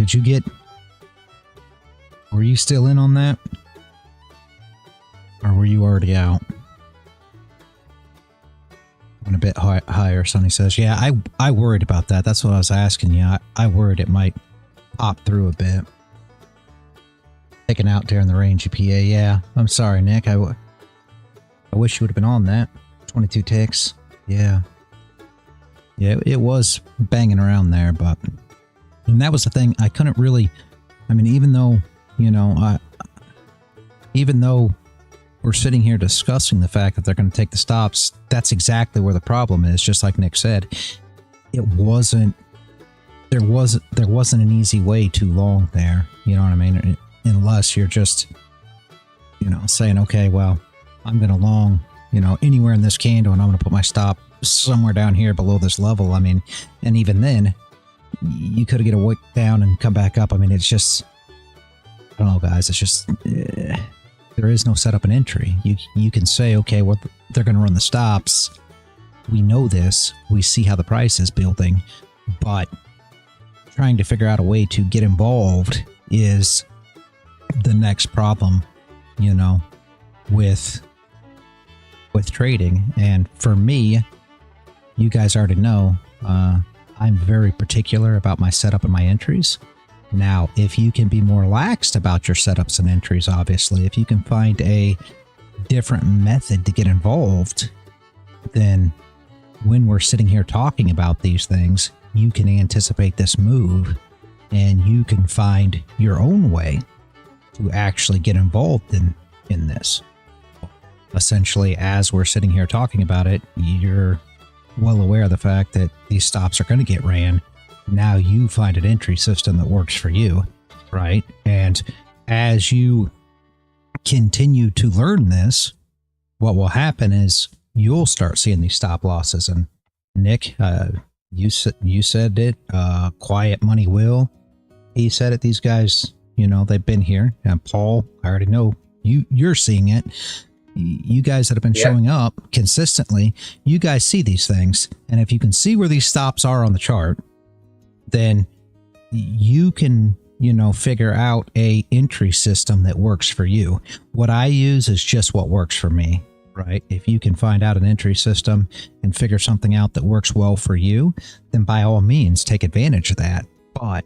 were you still in on that? Or were you already out? Went a bit higher, Sonny says. Yeah, I worried about that. That's what I was asking you. I worried it might pop through a bit. Taken out during the range EPA. Yeah, I'm sorry, Nick. I wish you would have been on that. 22 ticks. Yeah. Yeah, it was banging around there, but... And that was the thing. I couldn't really... I mean, even though, even though we're sitting here discussing the fact that they're going to take the stops, that's exactly where the problem is. Just like Nick said, it wasn't... There wasn't an easy way too long there. You know what I mean? Unless you're just, saying, okay, well, I'm going to long, anywhere in this candle, and I'm going to put my stop somewhere down here below this level. I mean, and even then, you could get a wick down and come back up. I mean, it's just, I don't know, guys. It's just, there is no setup and entry. You can say, okay, well, they're going to run the stops. We know this. We see how the price is building, but trying to figure out a way to get involved is the next problem, with trading. And for me, you guys already know, I'm very particular about my setup and my entries. Now, if you can be more relaxed about your setups and entries, obviously, if you can find a different method to get involved, then when we're sitting here talking about these things, you can anticipate this move and you can find your own way to actually get involved in this. Essentially, as we're sitting here talking about it, you're well aware of the fact that these stops are going to get ran. Now you find an entry system that works for you, right? And as you continue to learn this, what will happen is you'll start seeing these stop losses. And Nick, you said it, Quiet Money Will, he said it. These guys, they've been here. And Paul, I already know you're seeing it. You guys that have been showing up consistently, you guys see these things. And if you can see where these stops are on the chart, then you can, figure out a entry system that works for you. What I use is just what works for me, right? If you can find out an entry system and figure something out that works well for you, then by all means, take advantage of that. But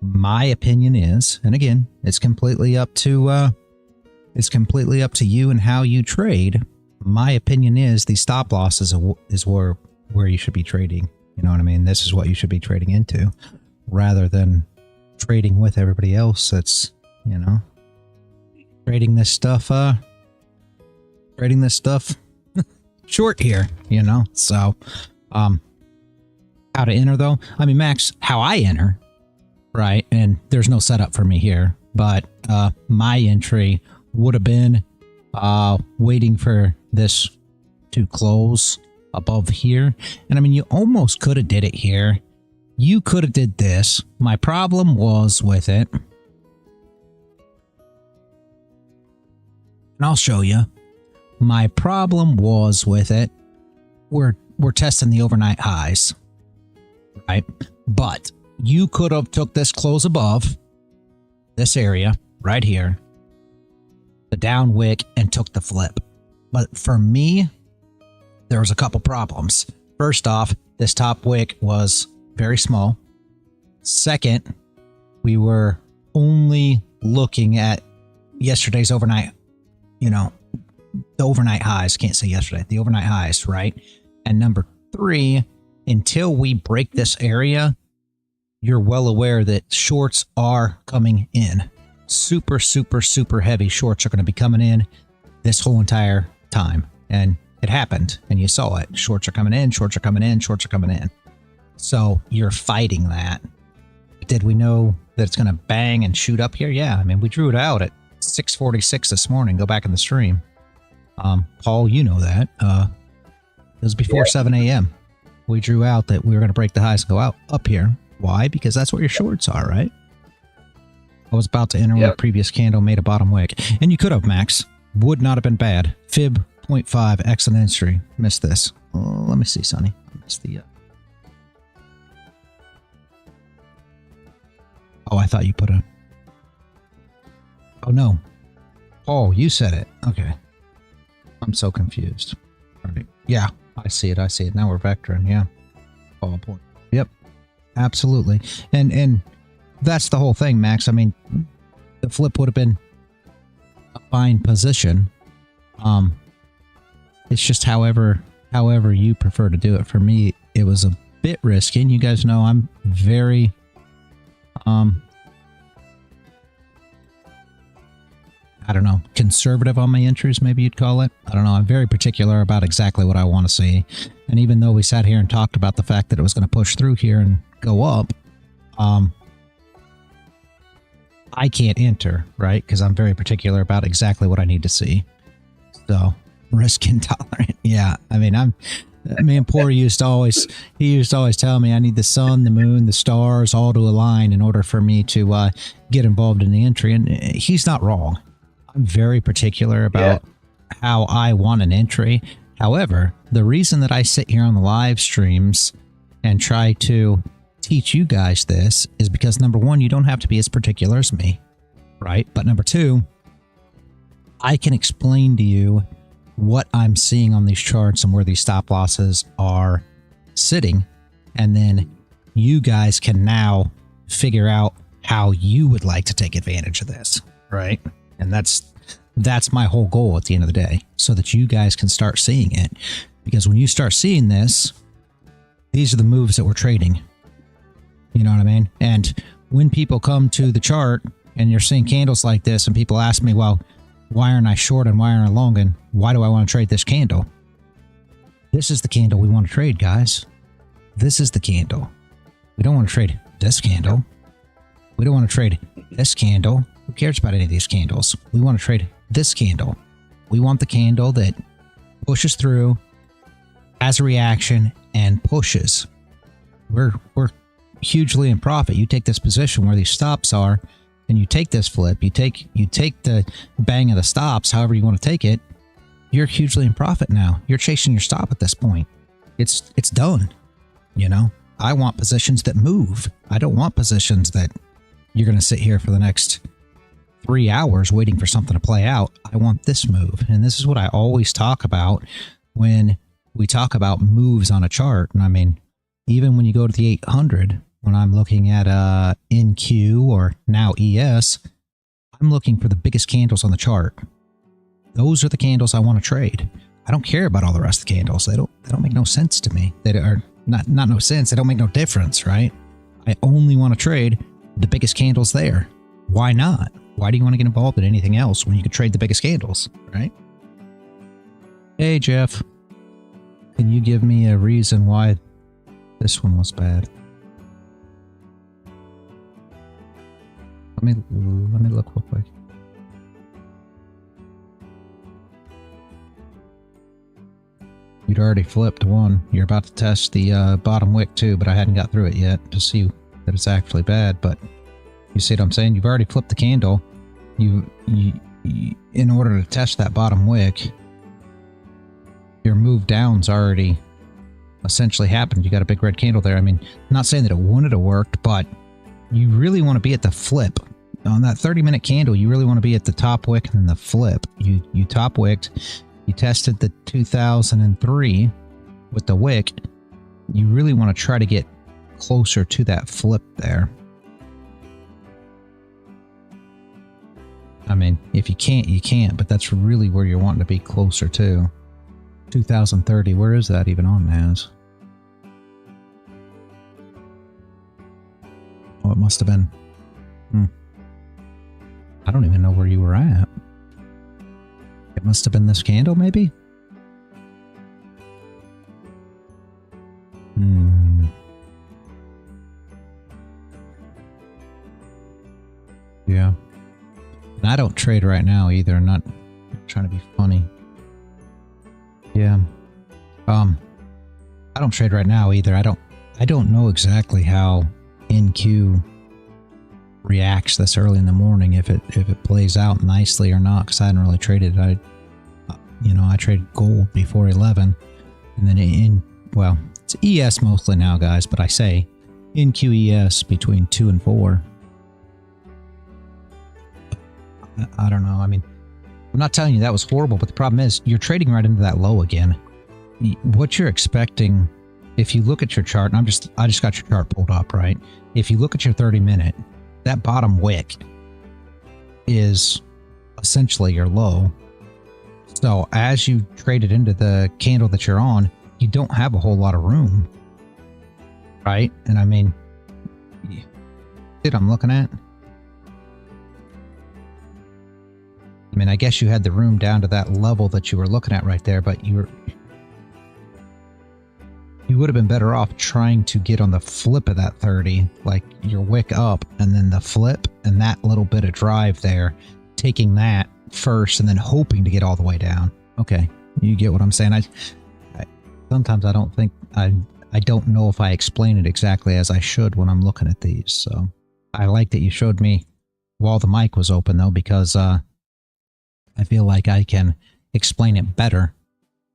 my opinion is, and again, it's completely up to you and how you trade. My opinion is the stop losses is where you should be trading. You know what I mean? This is what you should be trading into, rather than trading with everybody else. That's, trading this stuff short here, So, how to enter though? I mean, Max, how I enter, right? And there's no setup for me here, but my entry would have been waiting for this to close above here. And I mean, you almost could have did it here. You could have did this. My problem was with it. And I'll show you. My problem was with it. We're testing the overnight highs, right? But you could have took this close above this area right here, the down wick, and took the flip. But for me, there was a couple problems. First off, this top wick was very small. Second, we were only looking at yesterday's overnight, you know, the overnight highs. Can't say yesterday, the overnight highs, right? And number three, until we break this area, you're well aware that shorts are coming in. Super, super, super heavy shorts are going to be coming in this whole entire time. And it happened, and you saw it. Shorts are coming in, shorts are coming in, shorts are coming in. So you're fighting that. Did we know that it's going to bang and shoot up here? Yeah, I mean, we drew it out at 6:46 this morning. Go back in the stream. Paul, you know that. It was before 7 a.m. We drew out that we were going to break the highs and go out up here. Why? Because that's what your shorts are, right? I was about to enter when the previous candle made a bottom wick. And you could have, Max. Would not have been bad. Fib 0.5, excellent entry. Missed this. Oh, let me see, Sonny. I missed the... Oh, I thought you put a... Oh, no. Paul, you said it. Okay. I'm so confused. All right. Yeah, I see it. I see it. Now we're vectoring. Yeah. Oh, point. Yep. Absolutely. And that's the whole thing, Max. I mean, the flip would have been a fine position. It's just however you prefer to do it. For me, it was a bit risky. And you guys know I'm very I don't know, conservative on my entries, maybe you'd call it. I don't know. I'm very particular about exactly what I want to see. And even though we sat here and talked about the fact that it was going to push through here and go up, I can't enter, right? Because I'm very particular about exactly what I need to see. So, risk intolerant. Yeah, I mean, me and Poor used to always tell me I need the sun, the moon, the stars all to align in order for me to get involved in the entry. And he's not wrong. I'm very particular about how I want an entry. However, the reason that I sit here on the live streams and try to teach you guys this is because, number one, you don't have to be as particular as me, right? But number two, I can explain to you what I'm seeing on these charts and where these stop losses are sitting. And then you guys can now figure out how you would like to take advantage of this, right? And that's my whole goal at the end of the day, so that you guys can start seeing it. Because when you start seeing this, these are the moves that we're trading. You know what I mean? And when people come to the chart and you're seeing candles like this and people ask me, well, why aren't I short and why aren't I long and why do I want to trade this candle? This is the candle we want to trade, guys. This is the candle. We don't want to trade this candle. We don't want to trade this candle. Who cares about any of these candles? We want to trade this candle. We want the candle that pushes through, has a reaction, and pushes. We're hugely in profit. You take this position where these stops are, and you take this flip. You take the bang of the stops, however you want to take it. You're hugely in profit now. You're chasing your stop at this point. It's done. You know, I want positions that move. I don't want positions that you're going to sit here for the next 3 hours waiting for something to play out. I want this move. And this is what I always talk about when we talk about moves on a chart. And I mean, even when you go to the 800, when I'm looking at NQ or now ES, I'm looking for the biggest candles on the chart. Those are the candles I want to trade. I don't care about all the rest of the candles. They don't make no sense to me. They are not no sense. They don't make no difference, right? I only want to trade the biggest candles there. Why not? Why do you want to get involved in anything else when you could trade the biggest candles, right? Hey, Jeff. Can you give me a reason why this one was bad? Let me look real quick. already flipped one. You're about to test the bottom wick too, but I hadn't got through it yet to see that it's actually bad. But you see what I'm saying? You've already flipped the candle. You in order to test that bottom wick, your move down's already essentially happened. You got a big red candle there. I mean, not saying that it wouldn't have worked, but you really want to be at the flip. On that 30-minute candle, you really want to be at the top wick and then the flip. You top wicked. You tested the 2003 with the wick. You really want to try to get closer to that flip there. I mean, if you can't, you can't, but that's really where you're wanting to be closer to. 2030, where is that even on NAS? Oh, it must have been. I don't even know where you were at. It must have been this candle, maybe? Yeah. And I don't trade right now either. I'm not trying to be funny. Yeah. I don't trade right now either. I don't know exactly how NQ reacts this early in the morning, if it plays out nicely or not, because I hadn't really traded. I traded gold before 11, and then well, it's ES mostly now, guys, but I say NQES between 2 and 4. I don't know. I mean, I'm not telling you that was horrible, but the problem is you're trading right into that low again. What you're expecting, if you look at your chart, and I just got your chart pulled up, right? If you look at your 30-minute, that bottom wick is essentially your low. So as you trade it into the candle that you're on, you don't have a whole lot of room, right? And I mean, see what I'm looking at? I mean, I guess you had the room down to that level that you were looking at right there, but you would have been better off trying to get on the flip of that 30, like your wick up and then the flip and that little bit of drive there, taking that first and then hoping to get all the way down. Okay, you get what I'm saying? I sometimes I don't think I don't know if I explain it exactly as I should when I'm looking at these. So I like that you showed me while the mic was open though, because I feel like I can explain it better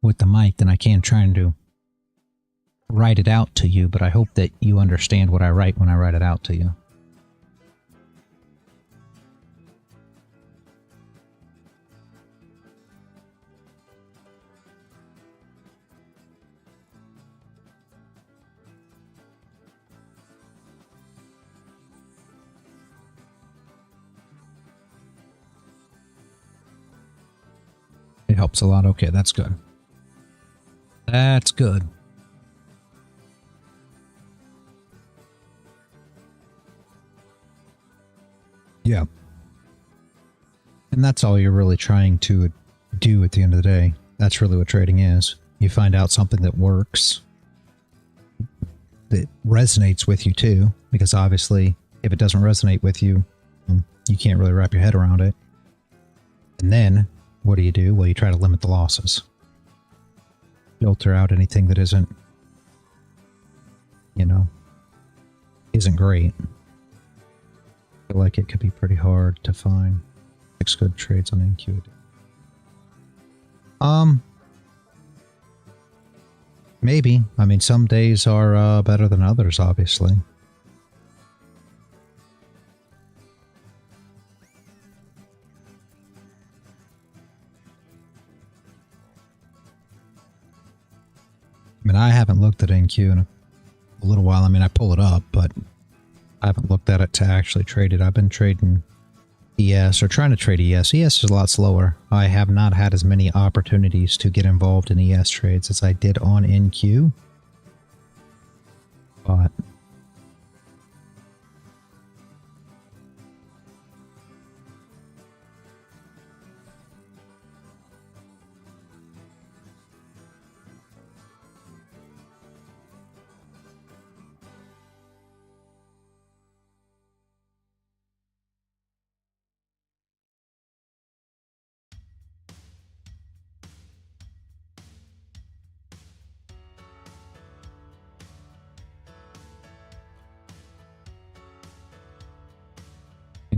with the mic than I can trying to write it out to you, but I hope that you understand what I write when I write it out to you. It helps a lot. Okay, that's good. That's good. Yeah. And that's all you're really trying to do at the end of the day. That's really what trading is. You find out something that works, that resonates with you too, because obviously if it doesn't resonate with you, you can't really wrap your head around it. And then what do? Well, you try to limit the losses. Filter out anything that isn't, isn't great. I feel like it could be pretty hard to find 6 good trades on NQ. Maybe. I mean, some days are better than others, obviously. I mean, I haven't looked at NQ in a little while. I mean, I pull it up, but I haven't looked at it to actually trade it. I've been trading ES, or trying to trade ES. ES is a lot slower. I have not had as many opportunities to get involved in ES trades as I did on NQ. But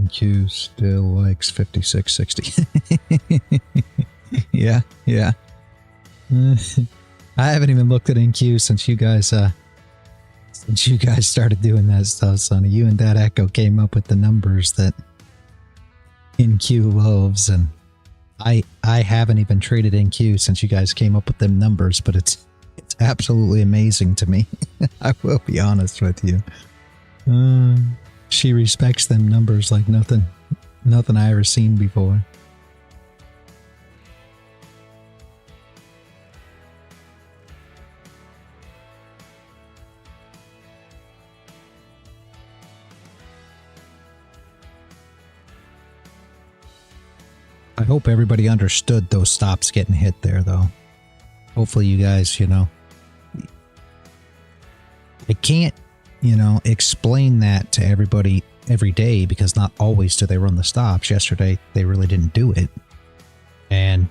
NQ still likes 56.60. Yeah, yeah. I haven't even looked at NQ since you guys started doing that stuff, Sonny. You and Dad Echo came up with the numbers that NQ loves, and I haven't even traded NQ since you guys came up with them numbers, but it's absolutely amazing to me. I will be honest with you. She respects them numbers like nothing I ever seen before. I hope everybody understood those stops getting hit there, though. Hopefully you guys, I can't, explain that to everybody every day because not always do they run the stops. Yesterday, they really didn't do it. And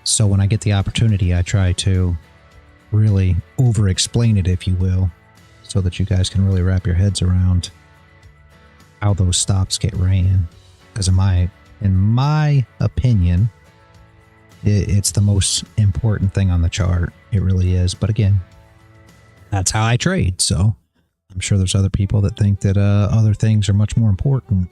so when I get the opportunity, I try to really over-explain it, if you will, so that you guys can really wrap your heads around how those stops get ran. Because in my opinion, it's the most important thing on the chart. It really is. But again, that's how I trade. So I'm sure there's other people that think that other things are much more important.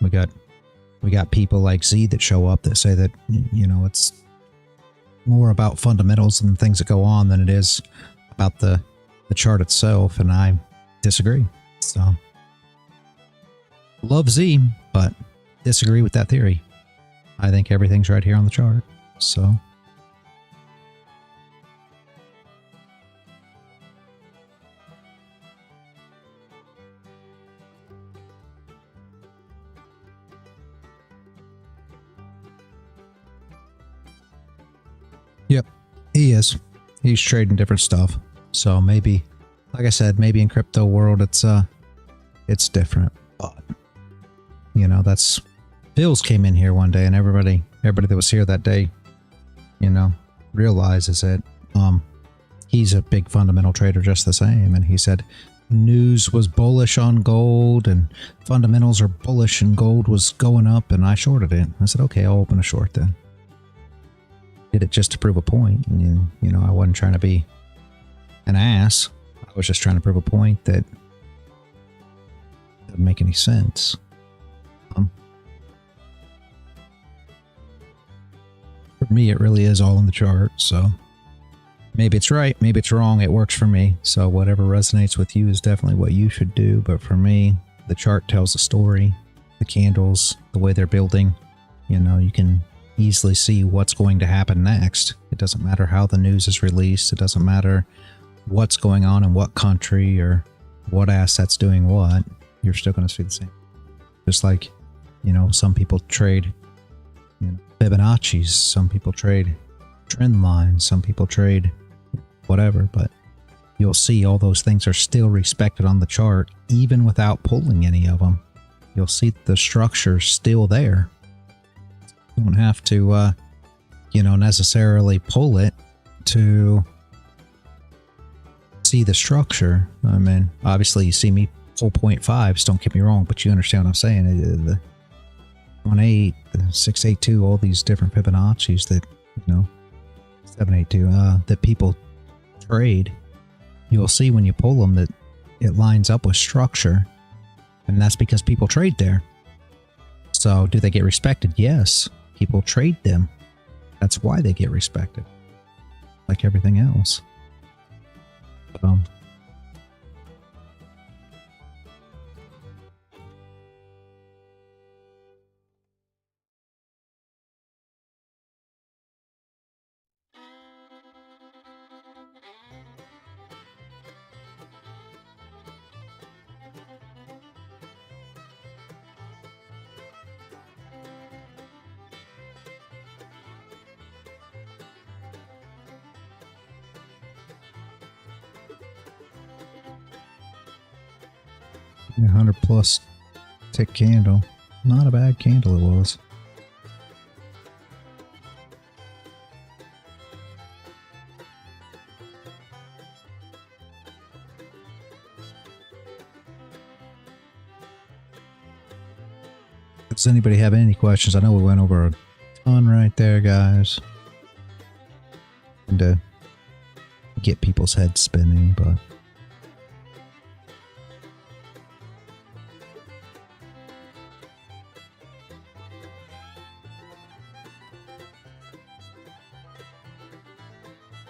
We got people like Z that show up that say that, it's more about fundamentals and things that go on than it is about the chart itself. And I disagree. So love Z, but disagree with that theory. I think everything's right here on the chart. So yep, he is. He's trading different stuff. So maybe, like I said, maybe in crypto world it's different. But that's Bills came in here one day, and everybody that was here that day, realizes it. He's a big fundamental trader just the same, and he said news was bullish on gold and fundamentals are bullish and gold was going up, and I shorted it. I said, okay, I'll open a short then. Did it just to prove a point, and I wasn't trying to be an ass. I was just trying to prove a point that doesn't make any sense. For me, it really is all in the chart, so maybe it's right, maybe it's wrong. It works for me, so whatever resonates with you is definitely what you should do. But for me, the chart tells a story. The candles, the way they're building, you can easily see what's going to happen next. It doesn't matter how the news is released. It doesn't matter what's going on in what country or what asset's doing what. You're still going to see the same. Just like, some people trade Fibonacci's, some people trade trend lines, some people trade whatever, but you'll see all those things are still respected on the chart even without pulling any of them. You'll see the structure still there. You don't have to necessarily pull it to see the structure. I mean, obviously you see me pull 0.5s, don't get me wrong, but you understand what I'm saying. The 1.8, the 682, all these different Fibonacci's that, 782, that people trade, you'll see when you pull them that it lines up with structure, and that's because people trade there. So do they get respected? Yes. People trade them. That's why they get respected. Like everything else. A 100 plus tick candle. Not a bad candle it was. Does anybody have any questions? I know we went over a ton right there, guys. And to get people's heads spinning, but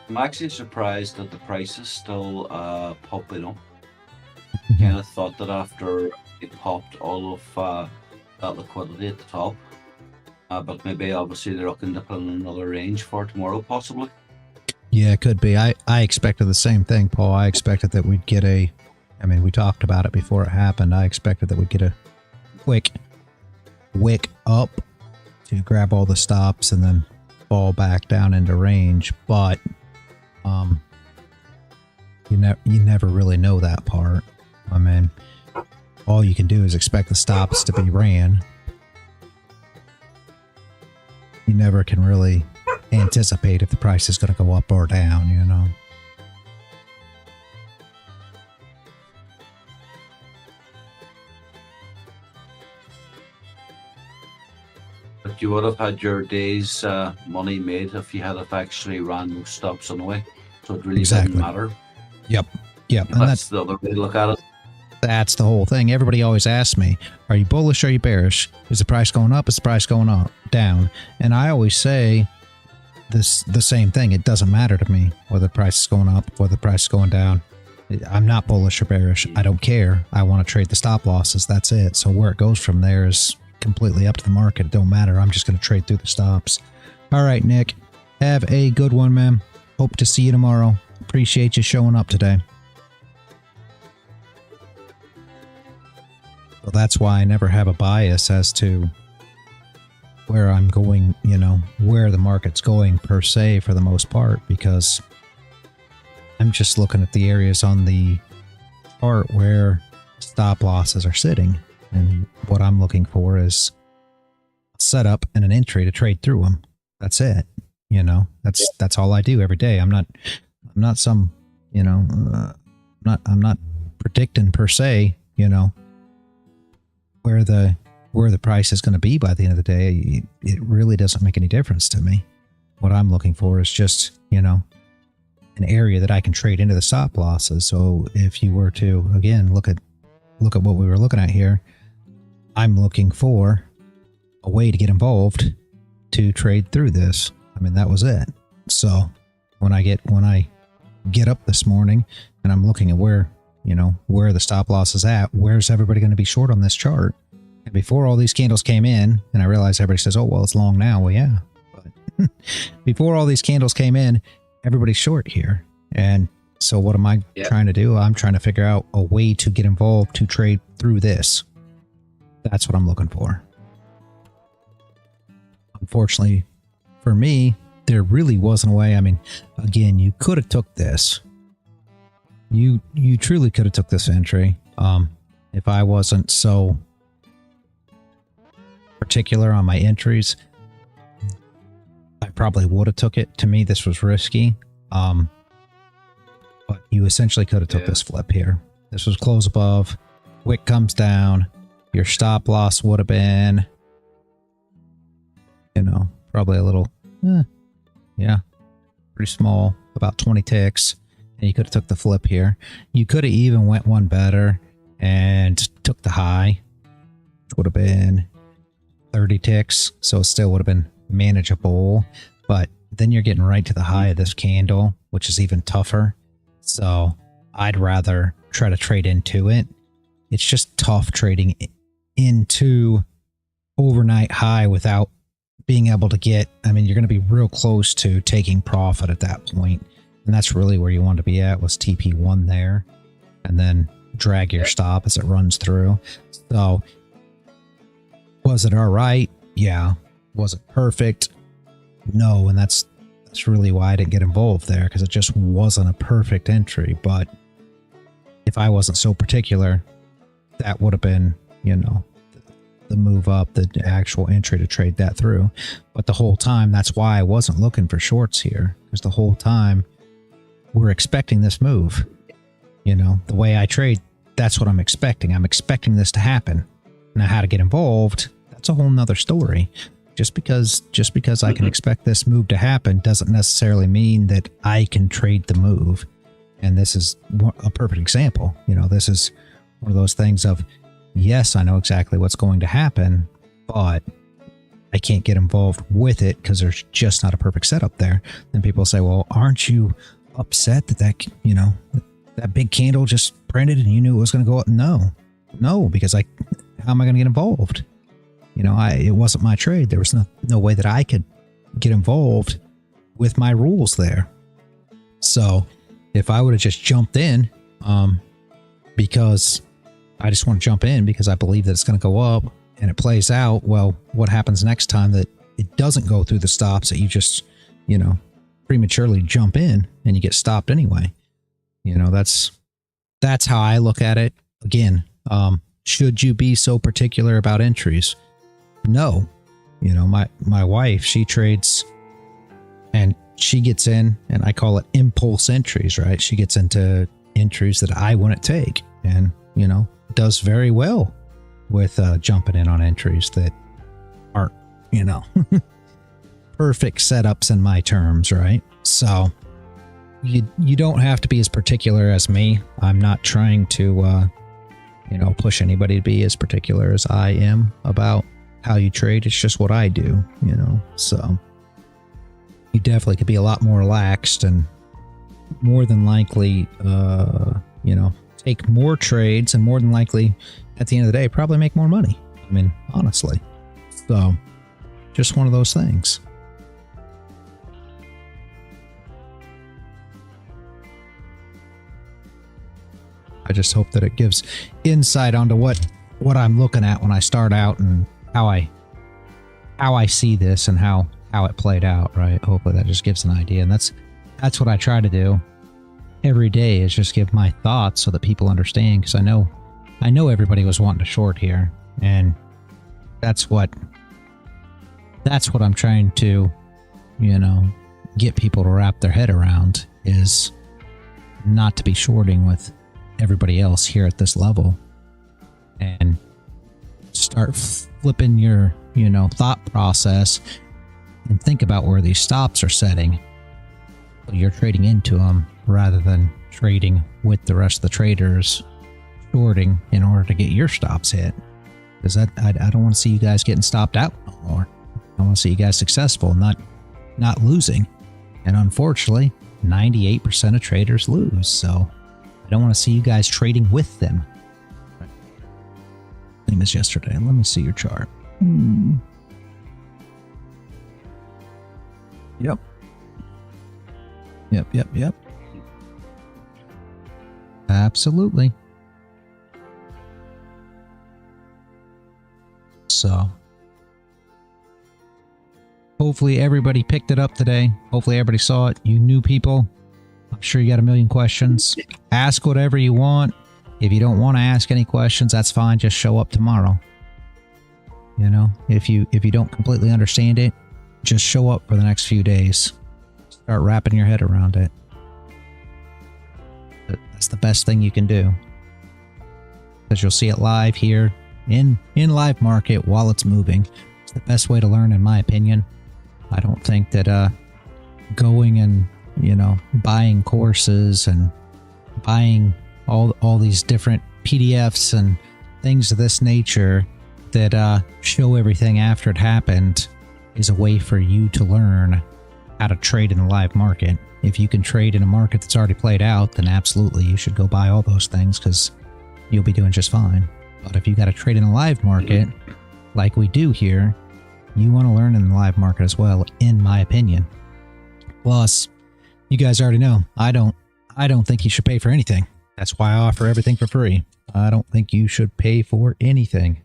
I'm actually surprised that the price is still popping up. Kind of thought that after it popped all of that liquidity at the top, but maybe obviously they're looking to put in another range for tomorrow, possibly. yeah, it could be. I expected the same thing, Paul. I expected that we'd get a, I mean, we talked about it before it happened. I expected that we'd get a quick wick up to grab all the stops and then fall back down into range, but you never really know that part. I mean, all you can do is expect the stops to be ran. You never can really anticipate if the price is going to go up or down, you know. But you would have had your day's money made if you had have actually ran those stops anyway. So it really Exactly. didn't matter. Yep. And That's the other way to look at it. that's the whole thing. Everybody always asks me, are you bullish or are you bearish? Is the price going up? Is the price going up, down? And I always say the same thing. It doesn't matter to me whether the price is going up, whether the price is going down. I'm not bullish or bearish. I don't care. I want to trade the stop losses. That's it. So where it goes from there is completely up to the market. It don't matter. I'm just going to trade through the stops. All right, Nick. Have a good one, man. Hope to see you tomorrow. Appreciate you showing up today. So that's why I never have a bias as to where I'm going, you know, where the market's going per se for the most part, because I'm just looking at the areas on the chart where stop losses are sitting. And what I'm looking for is a setup and an entry to trade through them. That's it. You know, that's all I do every day. I'm not some, you know, I'm not predicting per se, you know, where the price is going to be by the end of the day. It really doesn't make any difference to me. What I'm looking for is just, you know, an area that I can trade into the stop losses. So if you were to, again, look at what we were looking at here, I'm looking for a way to get involved to trade through this. I mean, that was it. So when I get up this morning and I'm looking at where, you know, where the stop loss is at, where's everybody going to be short on this chart? And before all these candles came in, and I realized everybody says, oh, well, it's long now. Well, yeah. But before all these candles came in, everybody's short here. And so what am I trying to do? I'm trying to figure out a way to get involved to trade through this. That's what I'm looking for. Unfortunately, for me, there really wasn't a way. I mean, again, you could have took this. You truly could have took this entry. If I wasn't so particular on my entries, I probably would have took it. To me, this was risky. But you essentially could have took this flip here. This was close above. Wick comes down. Your stop loss would have been, you know, probably a little, pretty small, about 20 ticks. And you could have took the flip here. You could have even went one better and took the high, which would have been 30 ticks. So it still would have been manageable. But then you're getting right to the high of this candle, which is even tougher. So I'd rather try to trade into it. It's just tough trading into overnight high without being able to get, I mean, you're going to be real close to taking profit at that point. And that's really where you want to be at, was TP1 there. And then drag your stop as it runs through. So was it all right? Yeah. Was it perfect? No. And that's really why I didn't get involved there, because it just wasn't a perfect entry. But if I wasn't so particular, that would have been, you know, the move up, the actual entry to trade that through. But the whole time, that's why I wasn't looking for shorts here, because the whole time we're expecting this move. You know, the way I trade, that's what I'm expecting. I'm expecting this to happen. Now, how to get involved, that's a whole nother story. Just because I can expect this move to happen doesn't necessarily mean that I can trade the move. And this is a perfect example. You know, this is one of those things of, yes, I know exactly what's going to happen, but I can't get involved with it because there's just not a perfect setup there. Then people say, well, aren't you upset that you know, that big candle just printed and you knew it was going to go up? No, because how am I going to get involved? You know, it wasn't my trade. There was no way that I could get involved with my rules there. So if I would have just jumped in, because I just want to jump in because I believe that it's going to go up and it plays out, well, what happens next time that it doesn't go through the stops that you just, you know, prematurely jump in and you get stopped anyway? You know, that's how I look at it. Again, should you be so particular about entries? No. You know, my wife, she trades and she gets in, and I call it impulse entries, right? She gets into entries that I wouldn't take and, you know, does very well with jumping in on entries that aren't, you know, perfect setups in my terms, right? So you don't have to be as particular as me. I'm not trying to, you know, push anybody to be as particular as I am about how you trade. It's just what I do, you know. So you definitely could be a lot more relaxed and more than likely, you know, take more trades and more than likely at the end of the day, probably make more money. I mean, honestly. So just one of those things. I just hope that it gives insight onto what I'm looking at when I start out and how I see this and how it played out, right? Hopefully that just gives an idea. And that's what I try to do every day, is just give my thoughts so that people understand, because I know everybody was wanting to short here, and that's what I'm trying to, you know, get people to wrap their head around, is not to be shorting with everybody else here at this level, and start flipping your, you know, thought process and think about where these stops are setting. So you're trading into them rather than trading with the rest of the traders shorting in order to get your stops hit. Because I don't want to see you guys getting stopped out no more. I want to see you guys successful, not losing. And unfortunately, 98% of traders lose. So I don't want to see you guys trading with them. Same as yesterday. Let me see your chart. Yep. Absolutely. So hopefully everybody picked it up today. Hopefully everybody saw it. You new people, I'm sure you got a million questions. Ask whatever you want. If you don't want to ask any questions, that's fine. Just show up tomorrow. You know, if you don't completely understand it, just show up for the next few days. Start wrapping your head around it. That's the best thing you can do, because you'll see it live here in live market while it's moving. It's the best way to learn, in my opinion. I don't think that going and, you know, buying courses and buying all these different PDFs and things of this nature that show everything after it happened is a way for you to learn how to trade in the live market. If you can trade in a market that's already played out, then absolutely you should go buy all those things, because you'll be doing just fine. But if you got to trade in a live market like we do here, you want to learn in the live market as well, in my opinion. Plus, you guys already know, I don't think you should pay for anything. That's why I offer everything for free. I don't think you should pay for anything.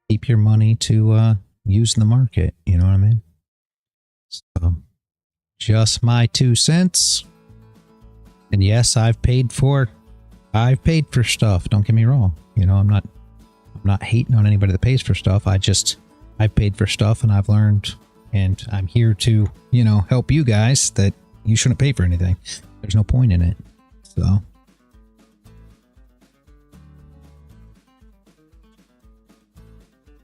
Keep your money to use in the market. You know what I mean? So, just my 2 cents. And yes, I've paid for stuff. Don't get me wrong. You know, I'm not hating on anybody that pays for stuff. I've paid for stuff and I've learned, and I'm here to, you know, help you guys that you shouldn't pay for anything. There's no point in it. So,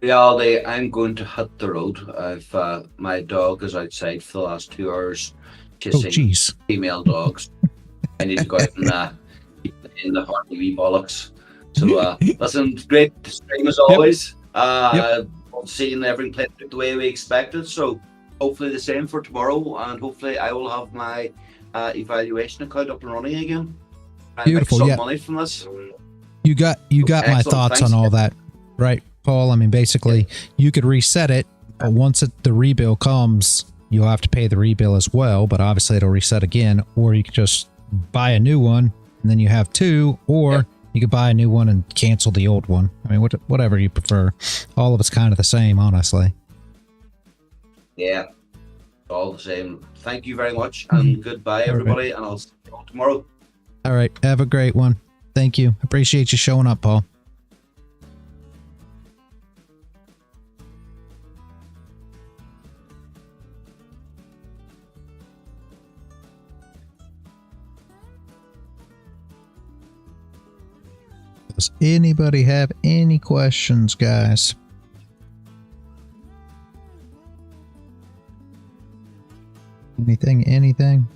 reality, I'm going to hit the road. I've my dog is outside for the last 2 hours Oh, chasing jeez. female dogs. I need to go out and keep in the hardy wee bollocks. So listen, great to stream as always. Seeing everything played out the way we expected. So hopefully the same for tomorrow, and hopefully I will have my evaluation account up and running again. I make Beautiful. some Yeah. money from this. You got my Excellent. thoughts Thanks. on all that, right, Paul? I mean, basically, you could reset it, but once the rebill comes, you'll have to pay the rebill as well. But obviously, it'll reset again, or you could just buy a new one, and then you have two, or you could buy a new one and cancel the old one. I mean, whatever you prefer. All of it's kind of the same, honestly. Yeah, all the same. Thank you very much, and goodbye, everybody, and I'll see you all tomorrow. All right, have a great one. Thank you. Appreciate you showing up, Paul. Does anybody have any questions, guys? Anything?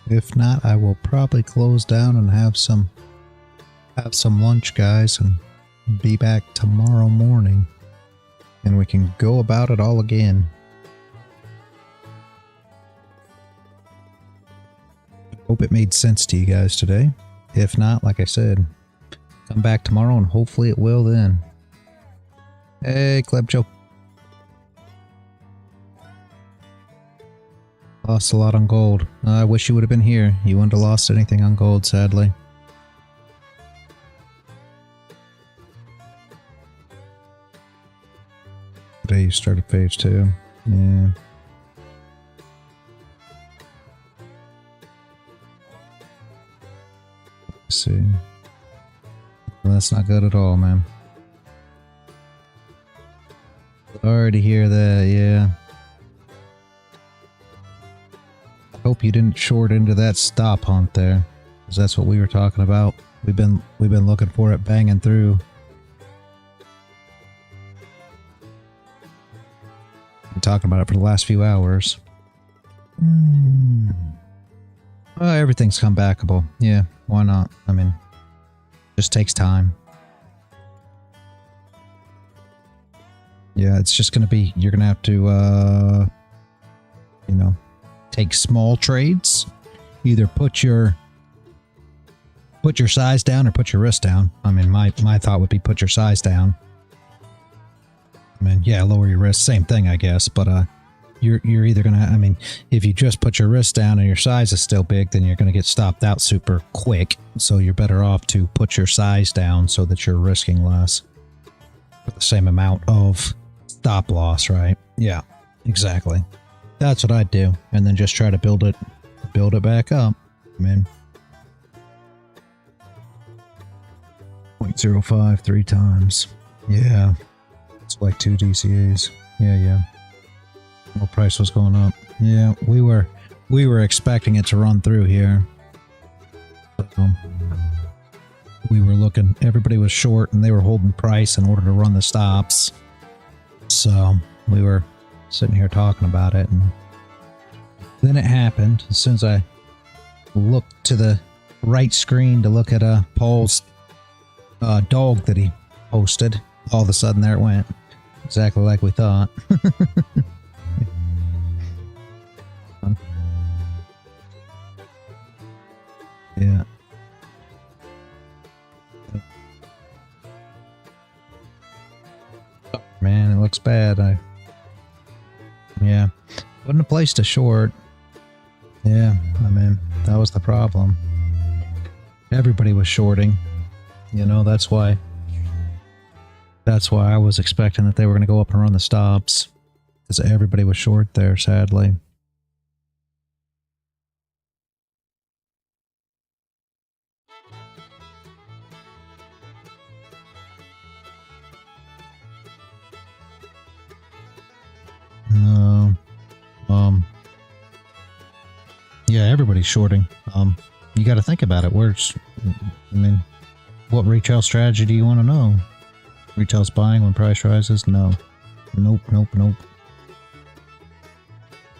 If not, I will probably close down and have some lunch, guys, and be back tomorrow morning, and we can go about it all again. Hope it made sense to you guys today. If not, like I said, come back tomorrow and hopefully it will then. Hey, Club Joe. Lost a lot on gold. I wish you would have been here. You wouldn't have lost anything on gold, sadly. Today you started phase 2. Yeah. Let's see. Well, that's not good at all, man. Sorry to hear that, yeah. Hope you didn't short into that stop hunt there, because that's what we were talking about. We've been looking for it, banging through. Been talking about it for the last few hours. Well, everything's come backable. Yeah, why not? I mean, just takes time. Yeah, it's just gonna be, you're gonna have to you know, take small trades. Either put your size down or put your risk down. I mean, my thought would be put your size down. I mean, yeah, lower your risk, same thing, I guess. But you're either gonna, I mean, if you just put your risk down and your size is still big, then you're gonna get stopped out super quick. So you're better off to put your size down so that you're risking less for the same amount of stop loss, right? Yeah, exactly. That's what I'd do, and then just try to build it back up. I mean, 0.05 3 times. Yeah, it's like 2 DCAs. Yeah. Well, price was going up. Yeah, we were expecting it to run through here. We were looking. Everybody was short, and they were holding price in order to run the stops. So we were sitting here talking about it, and then it happened. As soon as I looked to the right screen to look at Paul's dog that he posted, all of a sudden there it went, exactly like we thought. Yeah. Oh, man, it looks bad. Yeah, wasn't a place to short. Yeah, I mean, that was the problem. Everybody was shorting. You know, that's why I was expecting that they were going to go up and run the stops. Because everybody was short there, sadly. No. Yeah, everybody's shorting. You got to think about it. I mean, what retail strategy do you want to know? Retail's buying when price rises? No. Nope.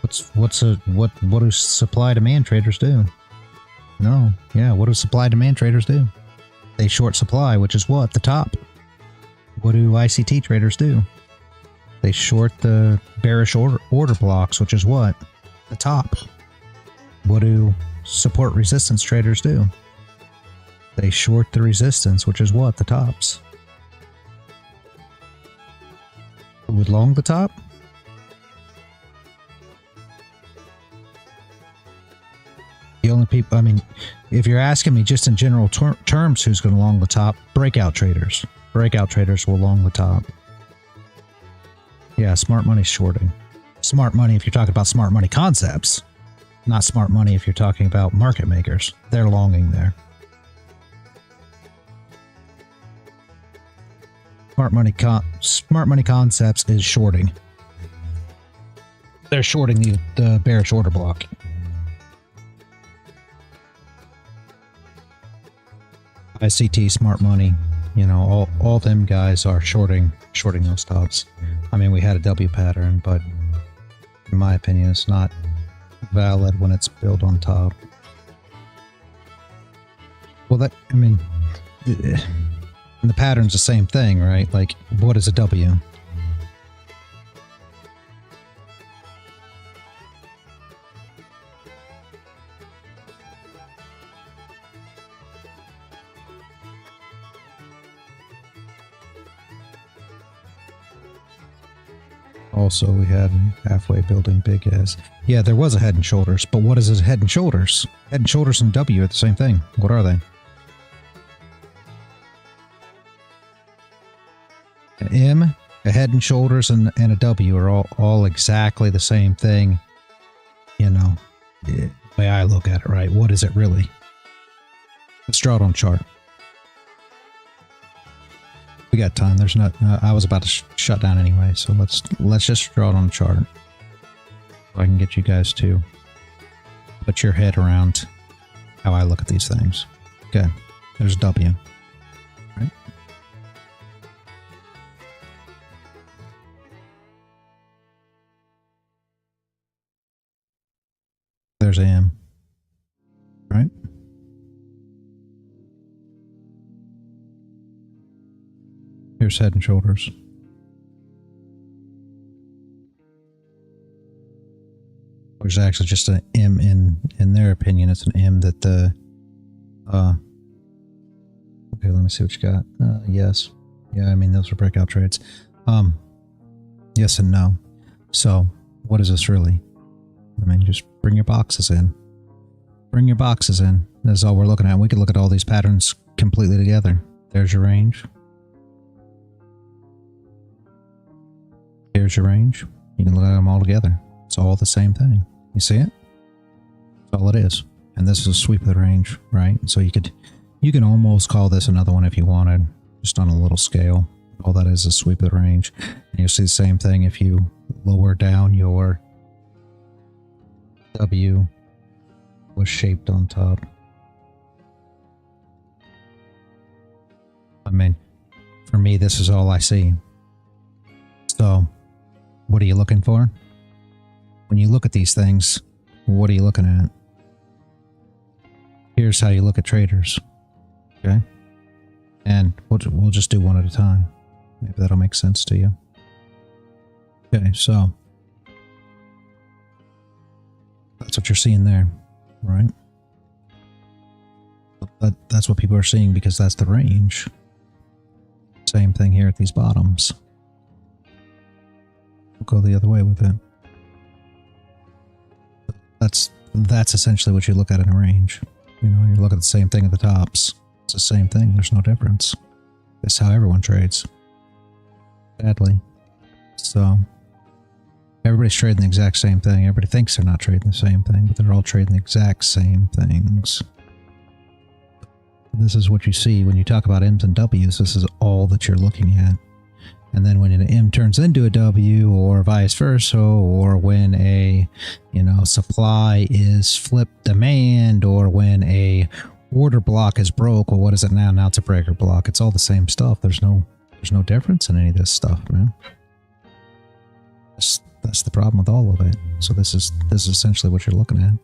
What do supply demand traders do? No. Yeah, what do supply demand traders do? They short supply, which is what? The top. What do ICT traders do? They short the bearish order blocks, which is what? The top. What do support resistance traders do? They short the resistance, which is what? The tops. Who would long the top? The only people, I mean, if you're asking me just in general terms who's going to long the top, breakout traders. Breakout traders will long the top. Yeah, smart money's shorting. Smart money if you're talking about smart money concepts. Not smart money if you're talking about market makers. They're longing there. Smart money concepts is shorting. They're shorting the bearish order block. ICT, smart money, you know, all them guys are shorting those stops. I mean, we had a W pattern, but in my opinion, it's not valid when it's built on top. Well, and the pattern's the same thing, right? Like, what is a W? Also, we had halfway building big as. Yeah, there was a head and shoulders, but what is a head and shoulders? Head and shoulders and W are the same thing. What are they? An M, a head and shoulders, and a W are all exactly the same thing. You know, the way I look at it, right? What is it really? Let's draw it on chart. We got time. There's not. I was about to shut down anyway, so let's just draw it on the chart. So I can get you guys to put your head around how I look at these things. Okay, there's W. Right. There's M. Right. Here's head and shoulders. There's actually just an M in their opinion. It's an M that the okay, let me see what you got. Yes. Yeah, I mean those are breakout trades. Yes and no. So what is this really? I mean, just bring your boxes in. Bring your boxes in. That's all we're looking at. We could look at all these patterns completely together. There's your range. Here's your range. You can look at them all together. It's all the same thing. You see it? That's all it is. And this is a sweep of the range, right? So you can almost call this another one if you wanted, just on a little scale. All that is a sweep of the range. And you'll see the same thing if you lower down your W was shaped on top. I mean, for me, this is all I see. So, what are you looking for? When you look at these things, what are you looking at? Here's how you look at traders. Okay? And we'll just do one at a time. Maybe that'll make sense to you. Okay, so that's what you're seeing there, right? That's what people are seeing because that's the range. Same thing here at these bottoms. We'll go the other way with it. That's that's essentially what you look at in a range. You know, you look at the same thing at the tops. It's the same thing. There's no difference. That's how everyone trades. Sadly. So, everybody's trading the exact same thing. Everybody thinks they're not trading the same thing, but they're all trading the exact same things. This is what you see when you talk about M's and W's. This is all that you're looking at. And then when an M turns into a W, or vice versa, or when a, you know, supply is flipped demand, or when a order block is broke, well, what is it now? Now it's a breaker block. It's all the same stuff. There's no difference in any of this stuff, man. That's the problem with all of it. So this is essentially what you're looking at.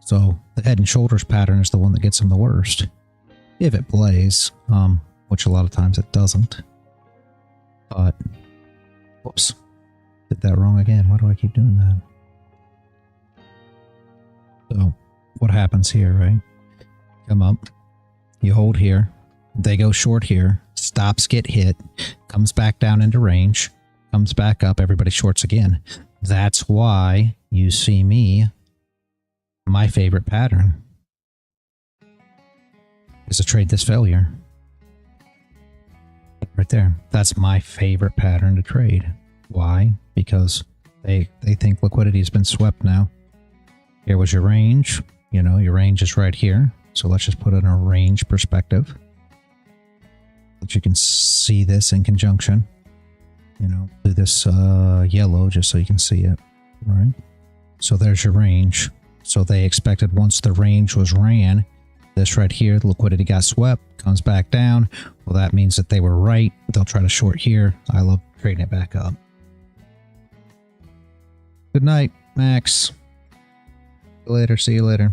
So the head and shoulders pattern is the one that gets them the worst, if it plays, which a lot of times it doesn't. But whoops, did that wrong again. Why do I keep doing that? So what happens here, right? Come up, you hold here, they go short here, stops get hit, comes back down into range, comes back up, everybody shorts again. That's why you see me, my favorite pattern is to trade this failure. Right there. That's my favorite pattern to trade. Why? Because they think liquidity has been swept now. Here was your range. You know, your range is right here. So let's just put it in a range perspective. That you can see this in conjunction. You know, do this yellow just so you can see it. Right? So there's your range. So they expected once the range was ran, this right here, the liquidity got swept, comes back down. Well, that means that they were right. They'll try to short here. I love trading it back up. Good night, Max. See you later. See you later.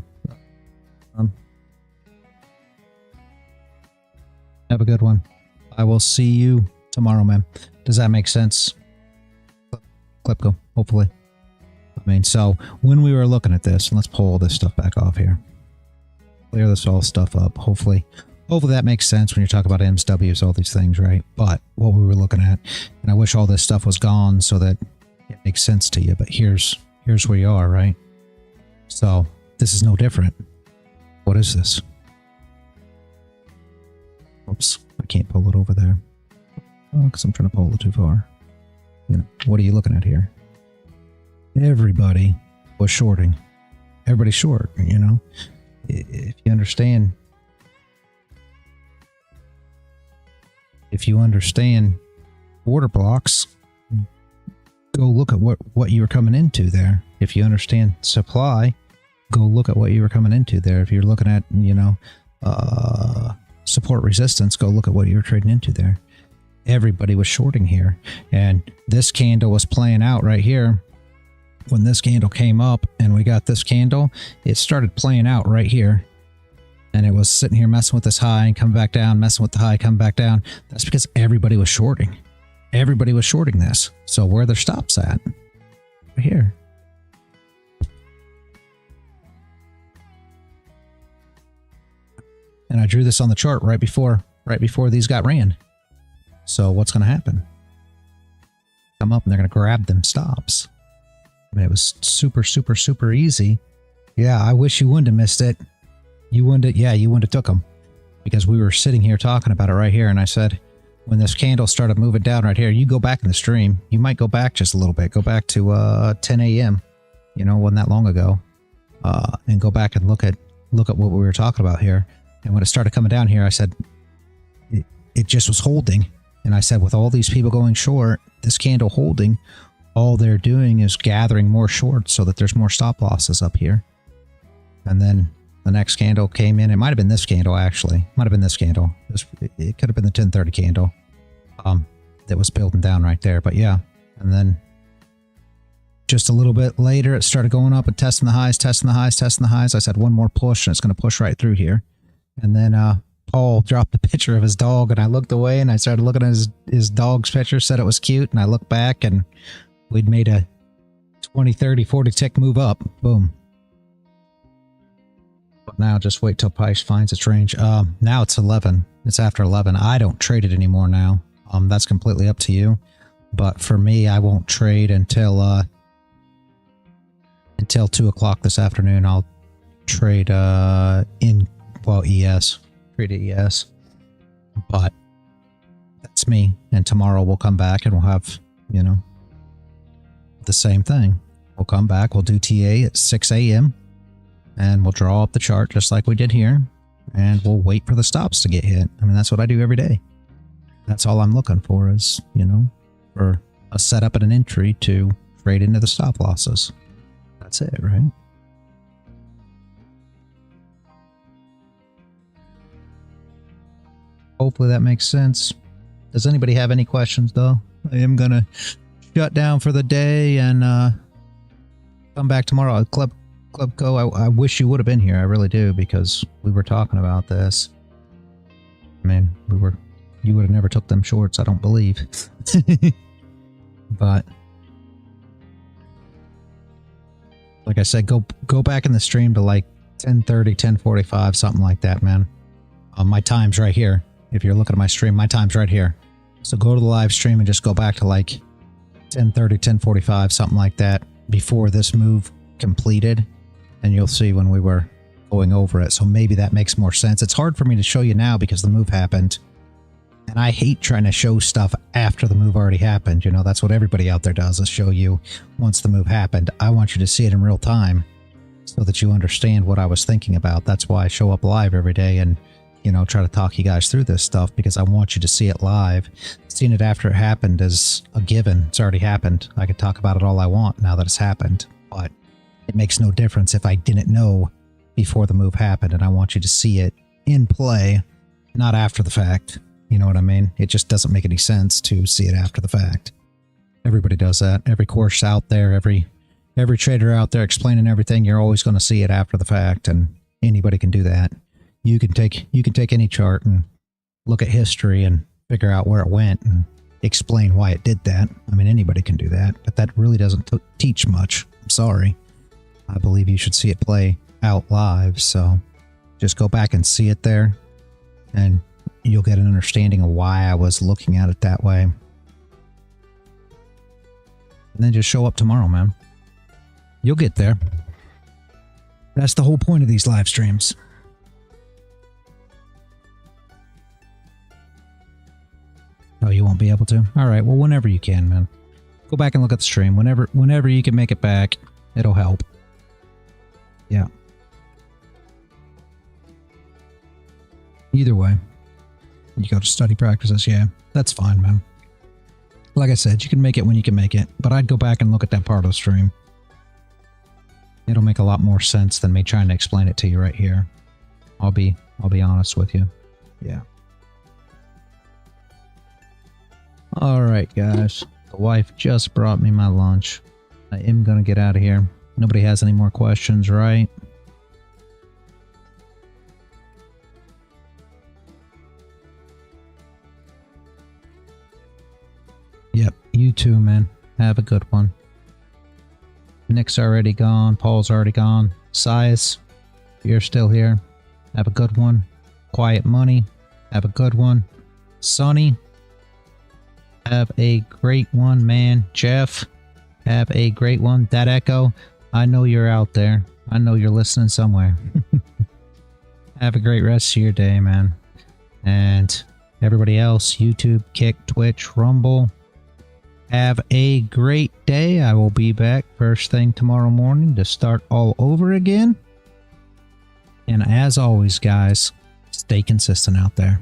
Have a good one. I will see you tomorrow, man. Does that make sense? Clip go, hopefully. I mean, so when we were looking at this, let's pull all this stuff back off here. Clear this all stuff up. Hopefully that makes sense when you're talking about M's, W's, all these things, right? But what we were looking at, and I wish all this stuff was gone so that it makes sense to you, but here's where you are, right? So this is no different. What is this? Oops, I can't pull it over there. Oh, because I'm trying to pull it too far. You know, what are you looking at here? Everybody was shorting. Everybody's short, you know? If you understand order blocks, go look at what you were coming into there. If you understand supply, go look at what you were coming into there. If you're looking at, you know, support resistance, go look at what you were trading into there. Everybody was shorting here, and this candle was playing out right here. When this candle came up and we got this candle, it started playing out right here. And it was sitting here messing with this high and coming back down, messing with the high, coming back down. That's because everybody was shorting. Everybody was shorting this. So where are their stops at? Right here. And I drew this on the chart right before these got ran. So what's going to happen? Come up and they're going to grab them stops. I mean, it was super, super, super easy. Yeah, I wish you wouldn't have missed it. You wouldn't have took them. Because we were sitting here talking about it right here, and I said, when this candle started moving down right here, you go back in the stream. You might go back just a little bit. Go back to 10 a.m. You know, wasn't that long ago. And go back and look at what we were talking about here. And when it started coming down here, I said, it just was holding. And I said, with all these people going short, this candle holding, all they're doing is gathering more shorts so that there's more stop losses up here. And then the next candle came in. It might have been this candle, actually. Might have been this candle. It could have been the 1030 candle that was building down right there. But yeah, and then just a little bit later, it started going up and testing the highs, testing the highs, testing the highs. I said one more push, and it's going to push right through here. And then Paul dropped a picture of his dog, and I looked away, and I started looking at his dog's picture, said it was cute, and I looked back, and we'd made a 20, 30, 40 tick move up. Boom. But now just wait till price finds its range. Now it's 11. It's after 11. I don't trade it anymore now. That's completely up to you. But for me, I won't trade until until 2 o'clock this afternoon. I'll trade ES. Trade ES. But that's me. And tomorrow we'll come back and we'll have, you know, the same thing. We'll come back, we'll do TA at 6 a.m. and we'll draw up the chart just like we did here. And we'll wait for the stops to get hit. I mean, that's what I do every day. That's all I'm looking for is, you know, for a setup and an entry to trade into the stop losses. That's it, right? Hopefully that makes sense. Does anybody have any questions, though? I am going to shut down for the day and come back tomorrow. Club Co, I wish you would have been here. I really do, because we were talking about this. I mean, you would have never took them shorts, I don't believe. But like I said, go back in the stream to like 10:30, 10:45, something like that, man. My time's right here. If you're looking at my stream, my time's right here. So go to the live stream and just go back to like 10:30, 10:45, something like that, before this move completed, and you'll see when we were going over it. So maybe that makes more sense. It's hard for me to show you now because the move happened, and I hate trying to show stuff after the move already happened. You know, that's what everybody out there does, is show you once the move happened. I want you to see it in real time so that you understand what I was thinking about. That's why I show up live every day and, you know, try to talk you guys through this stuff, because I want you to see it live. Seeing it after it happened is a given. It's already happened. I could talk about it all I want now that it's happened, but it makes no difference if I didn't know before the move happened, and I want you to see it in play, not after the fact. You know what I mean? It just doesn't make any sense to see it after the fact. Everybody does that. Every course out there, every trader out there explaining everything, you're always going to see it after the fact, and anybody can do that. You can take any chart and look at history and figure out where it went and explain why it did that. I mean, anybody can do that, but that really doesn't teach much. I'm sorry. I believe you should see it play out live, so just go back and see it there, and you'll get an understanding of why I was looking at it that way. And then just show up tomorrow, man. You'll get there. That's the whole point of these live streams. Oh, you won't be able to? All right, well, whenever you can, man. Go back and look at the stream. Whenever you can make it back, it'll help. Yeah. Either way, you go to study practices, yeah, that's fine, man. Like I said, you can make it when you can make it, but I'd go back and look at that part of the stream. It'll make a lot more sense than me trying to explain it to you right here. I'll be honest with you. Yeah. All right, guys. The wife just brought me my lunch. I am gonna get out of here. Nobody has any more questions, right? Yep, you too, man. Have a good one. Nick's already gone. Paul's already gone. Sias, you're still here. Have a good one. Quiet Money, have a good one. Sonny, have a great one, man. Jeff, have a great one. That Echo, I know you're out there. I know you're listening somewhere. Have a great rest of your day, man. And everybody else, YouTube, Kick, Twitch, Rumble, have a great day. I will be back first thing tomorrow morning to start all over again. And as always, guys, stay consistent out there.